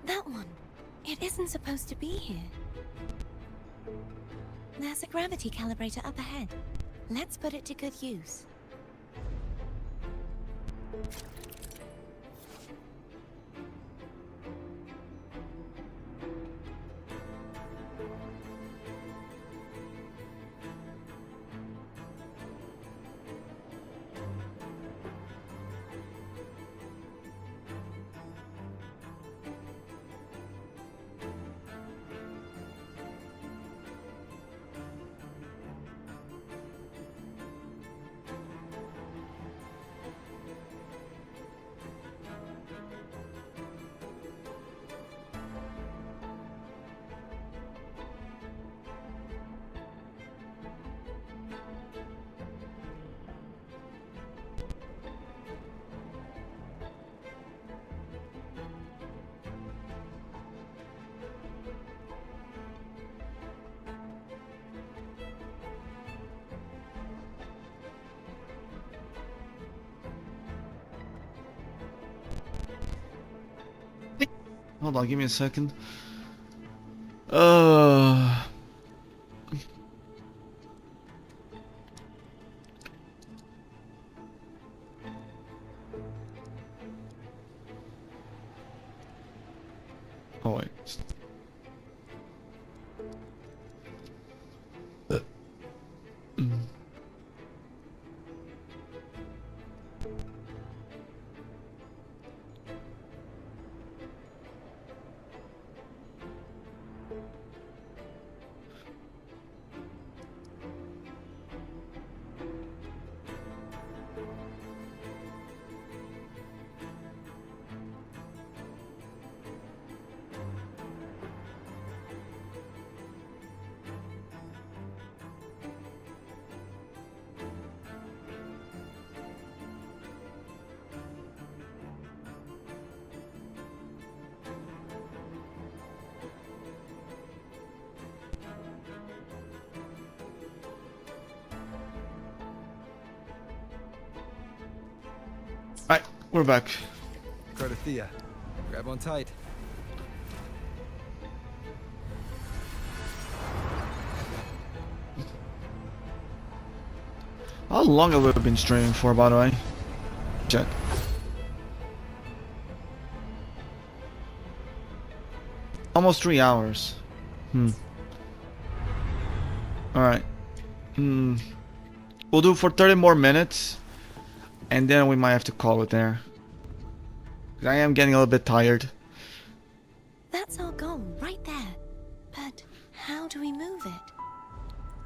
That one. It isn't supposed to be here. There's a gravity calibrator up ahead. Let's put it to good use. Hold on, give me a second. Oh wait. Mm. Alright, we're back. Cardothea, grab on tight. How long have we been streaming for, by the way? Check. Almost 3 hours. Alright. We'll do for 30 more minutes. And then we might have to call it there. 'Cause I am getting a little bit tired. That's our goal, right there. But how do we move it?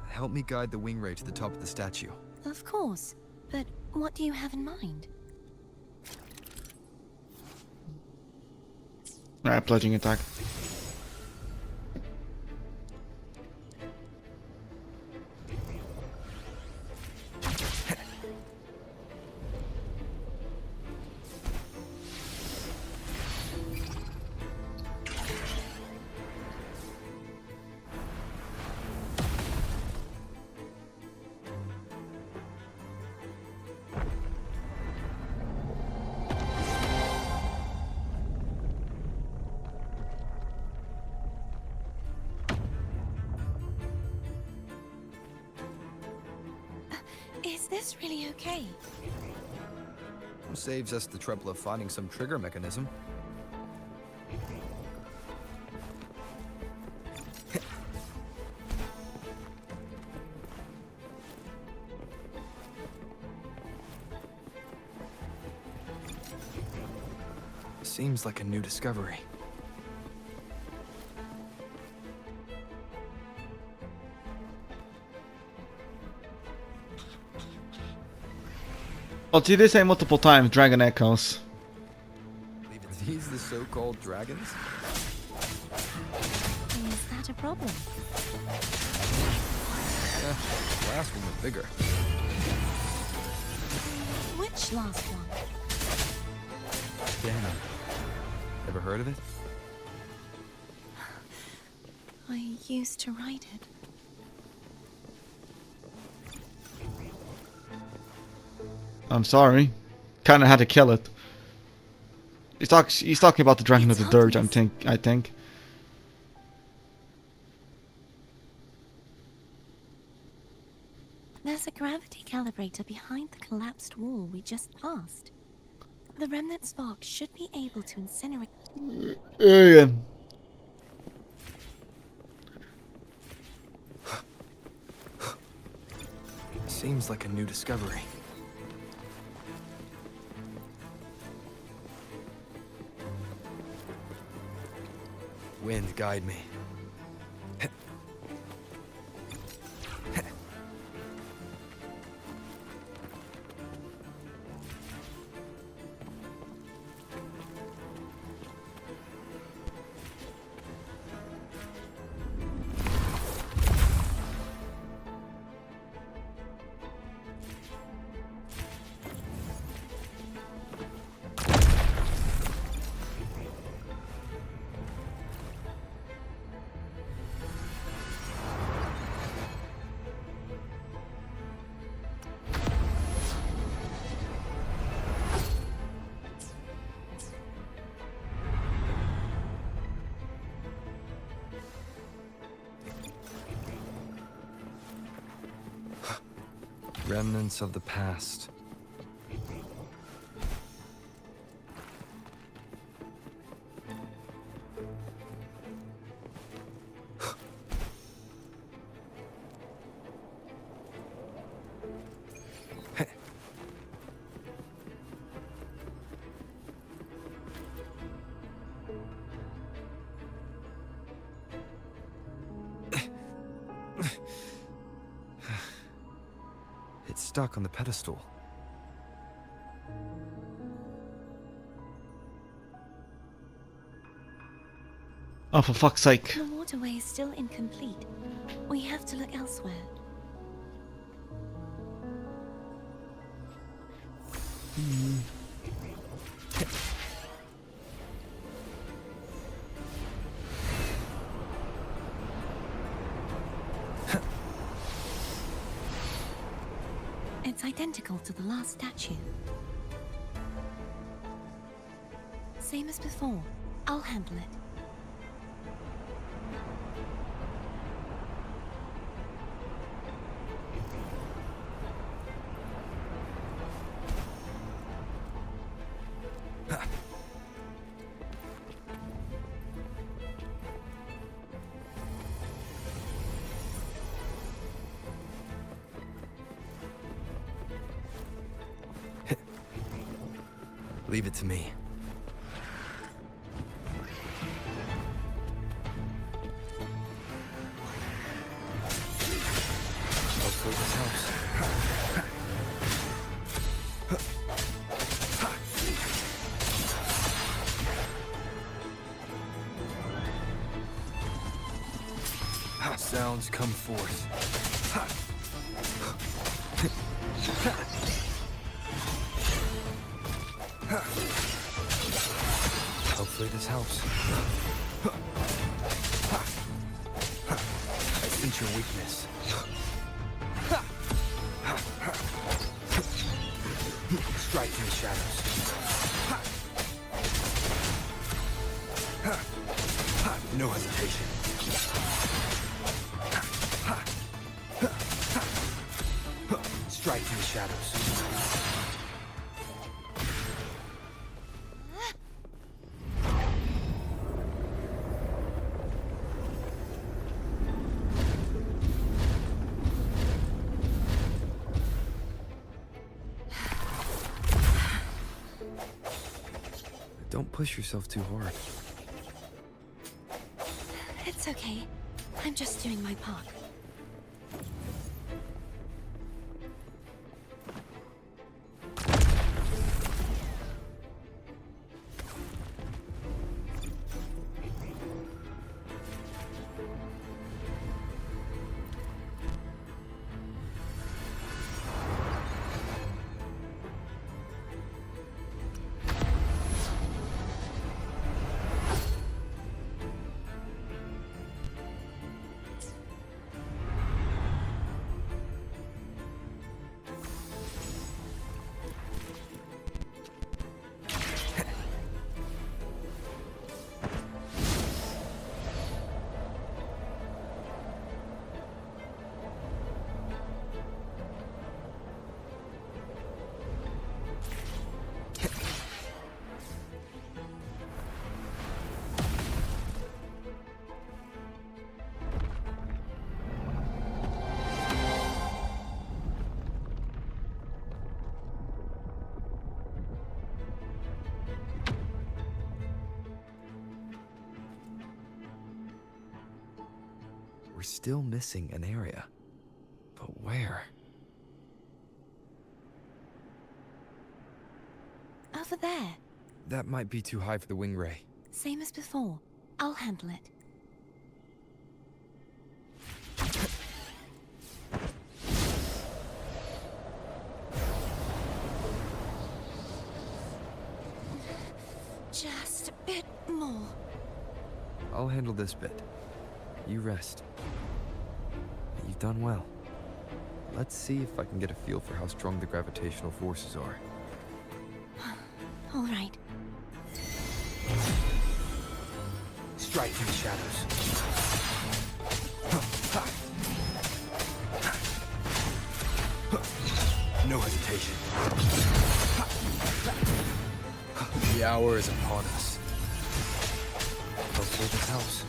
Help me guide the wing ray to the top of the statue. Of course. But what do you have in mind? Alright, pledging attack. Is this really okay? Saves us the trouble of finding some trigger mechanism. Seems like a new discovery. Well, see, they say multiple times, Dragon Echoes. Are these the so-called dragons? Is that a problem? Last one was bigger. Which last one? Damn. Ever heard of it? I used to write it. I'm sorry. Kinda had to kill it. He's talking about the Dragon of the Dirge, I think. There's a gravity calibrator behind the collapsed wall we just passed. The remnant spark should be able to incinerate. Yeah. Seems like a new discovery. Wind, guide me. Remnants of the past. stuck on the pedestal. Oh, for fuck's sake. The waterway is still incomplete. We have to look elsewhere. It's identical to the last statue. Same as before. I'll handle it. Leave it to me. Hopefully this helps. Sounds come forth. Hopefully this helps. I sense your weakness. Strike in the shadows. No hesitation. Strike in the shadows. Don't push yourself too hard. It's okay. I'm just doing my part. We're still missing an area. But where? Over there. That might be too high for the wing ray. Same as before. I'll handle it. Just a bit more. I'll handle this bit. You rest. You've done well. Let's see if I can get a feel for how strong the gravitational forces are. All right. Strike in the shadows. No hesitation. The hour is upon us. Hopefully this helps.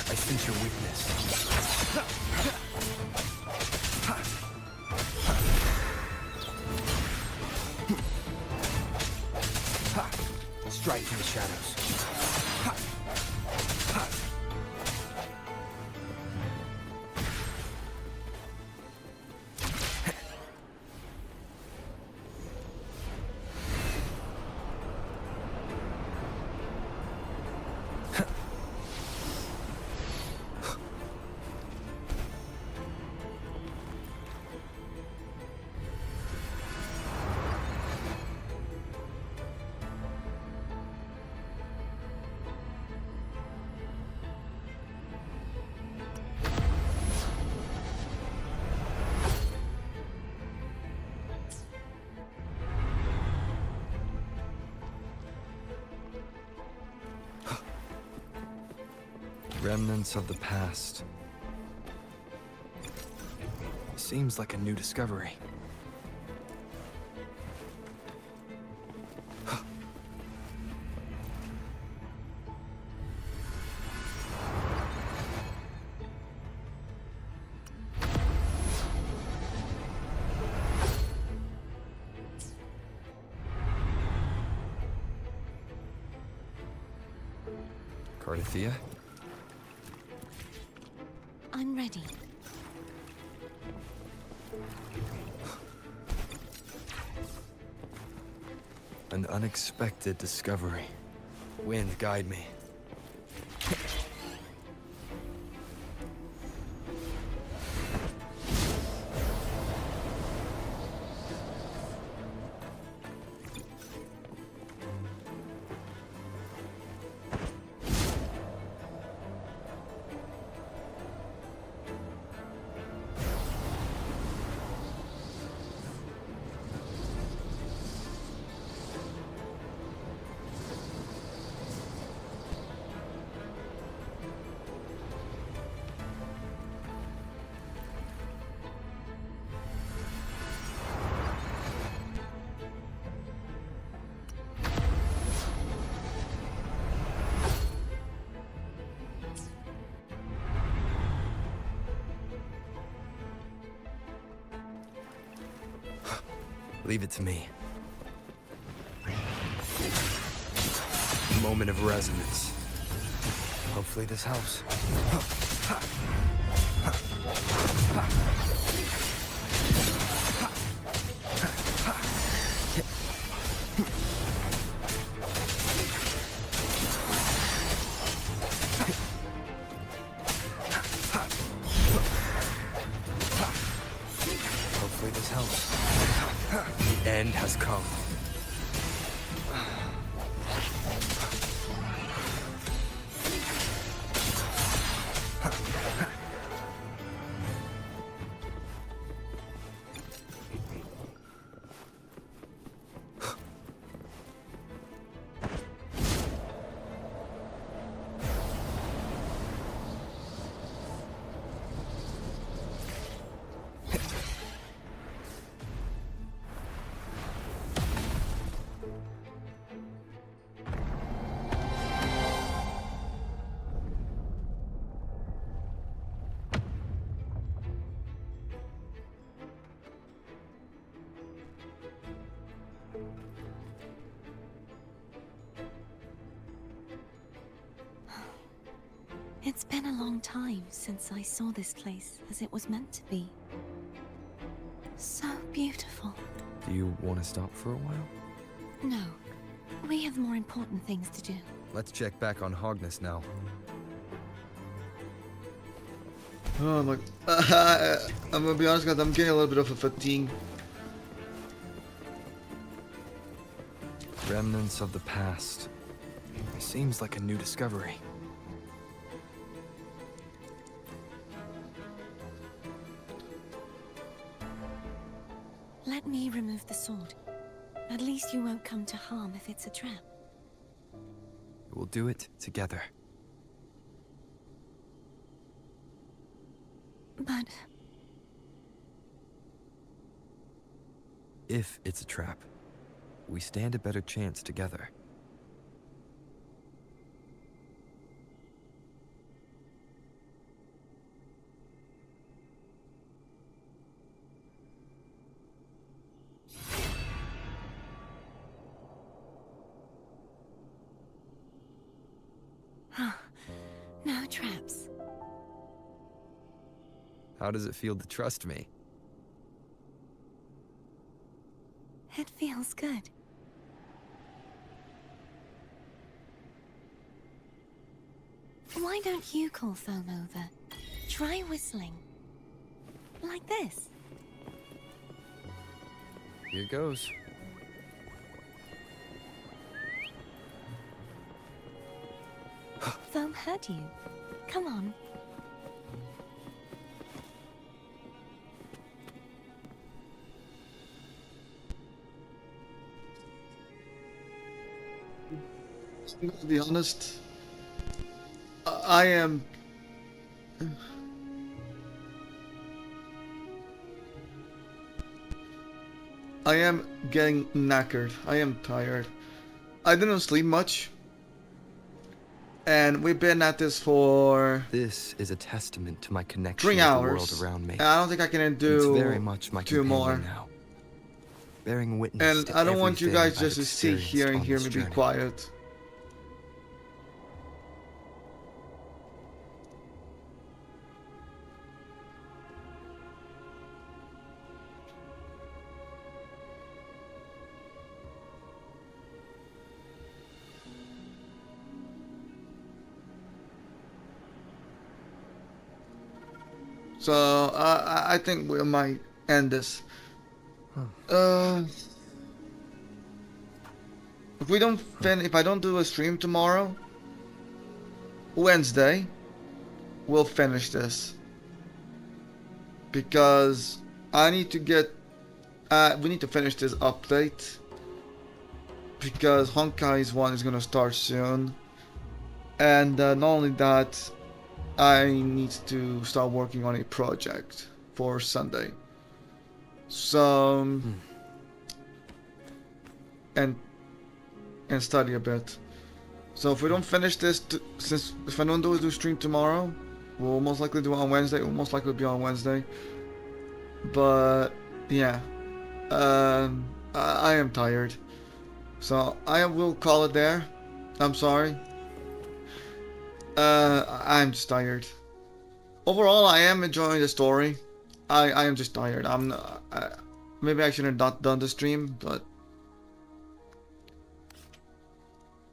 I sense your weakness. Strike in the shadows. Remnants of the past. Seems like a new discovery. Cardathia? I'm ready. An unexpected discovery. Wind, guide me. Leave it to me. Moment of resonance. Hopefully this helps. Hopefully this helps. The end has come. It's been a long time since I saw this place as it was meant to be. So beautiful. Do you want to stop for a while? No, we have more important things to do. Let's check back on Hogness now. Oh my... I'm gonna be honest, guys, I'm getting a little bit of a fatigue. Remnants of the past. Seems like a new discovery. Let me remove the sword. At least you won't come to harm if it's a trap. We'll do it together. But If it's a trap, we stand a better chance together. no traps. How does it feel to trust me? It feels good. Why don't you call Foam over? Try whistling. Like this. Here goes. Foam heard you. Come on. To be honest, I am. I am getting knackered. I am tired. I didn't sleep much. And we've been at this for This is a testament to my connection 3 with the world hours. around me. And I don't think I can It's do very much my 2 companion more. now, bearing witness And to I don't want you everything guys just I've to sit experienced here and on hear this me be journey. quiet. So I think we might end this. If I don't do a stream tomorrow, Wednesday, we'll finish this. Because I need to get, we need to finish this update. Because Honkai's one is gonna start soon. And not only that, I need to start working on a project for Sunday. So, and study a bit. So if we don't finish this, since if I don't do stream tomorrow, we'll most likely do it on Wednesday. We'll most likely be on Wednesday. But yeah, I am tired, so I will call it there. I'm sorry. I'm just tired. Overall, I am enjoying the story. I am just tired. I'm not, maybe I should have not done the stream, but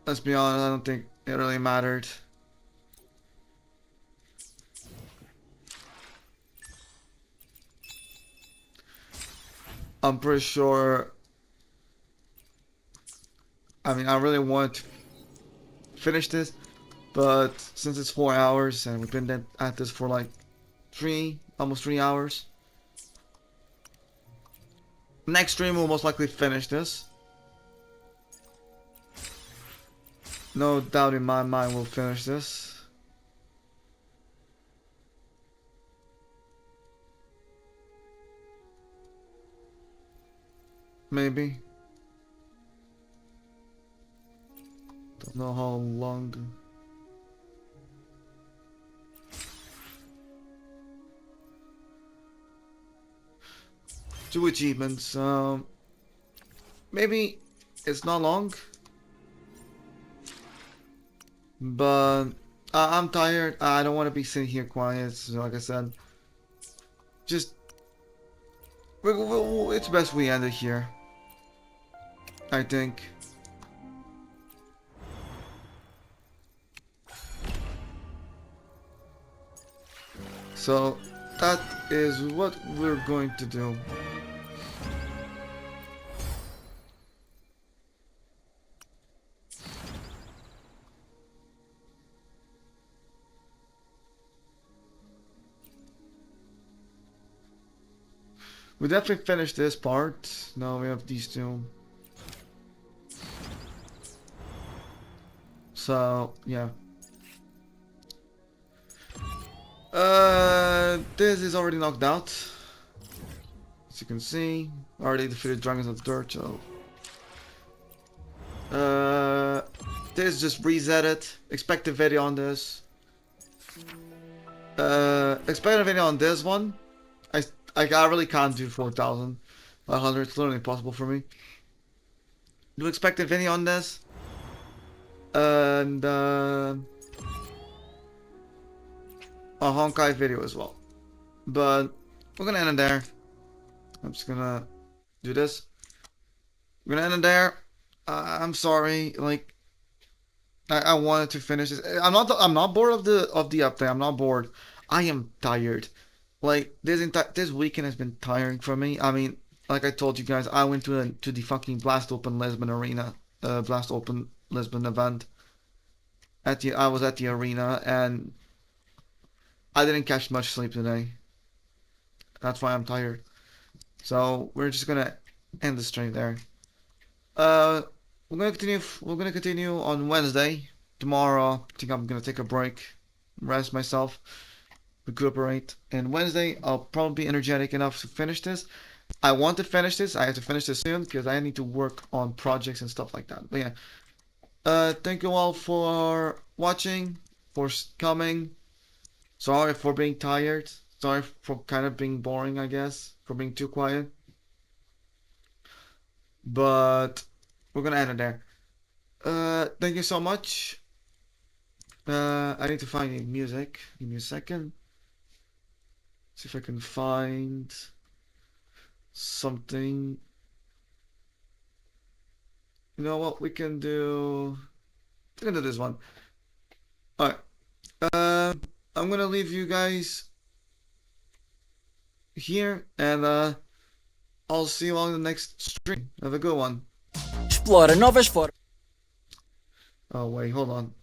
let's be honest, I don't think it really mattered. I'm pretty sure. I mean, I really want to finish this, but since it's 4 hours and we've been at this for like almost 3 hours. Next stream we'll most likely finish this. No doubt in my mind we'll finish this. Maybe. Don't know how long. Two achievements. Maybe it's not long, but I'm tired. I don't want to be sitting here quiet. So like I said, just it's best we end it here. I think. So that is what we're going to do. We definitely finished this part. Now we have these two. So yeah. This is already knocked out. As you can see, already defeated dragons of the dirt. So this just reset it. Expect a video on this. Expect a video on this one. I really can't do 4,500. It's literally impossible for me. Do expect a video on this. And a Honkai video as well. But we're gonna end it there. I'm just gonna do this. We're gonna end it there. I'm sorry. Like I wanted to finish this. I'm not bored of the update. I'm not bored. I am tired. Like this weekend has been tiring for me. I mean, like I told you guys, I went to the fucking Blast Open Lisbon arena, Blast Open Lisbon event. I was at the arena and I didn't catch much sleep today. That's why I'm tired. So we're just gonna end the stream there. We're gonna continue on Wednesday. Tomorrow, I think I'm gonna take a break. rest myself, recuperate. And Wednesday, I'll probably be energetic enough to finish this. I want to finish this. I have to finish this soon because I need to work on projects and stuff like that. But yeah, thank you all for watching, for coming. Sorry for being tired. Sorry for kind of being boring, I guess, for being too quiet. But we're gonna end it there. Thank you so much. I need to find the music. Give me a second. See if I can find something. You know what? We can do this one. Alright. I'm gonna leave you guys here, and I'll see you on the next stream. Have a good one. Explora novas formas. Oh wait, hold on.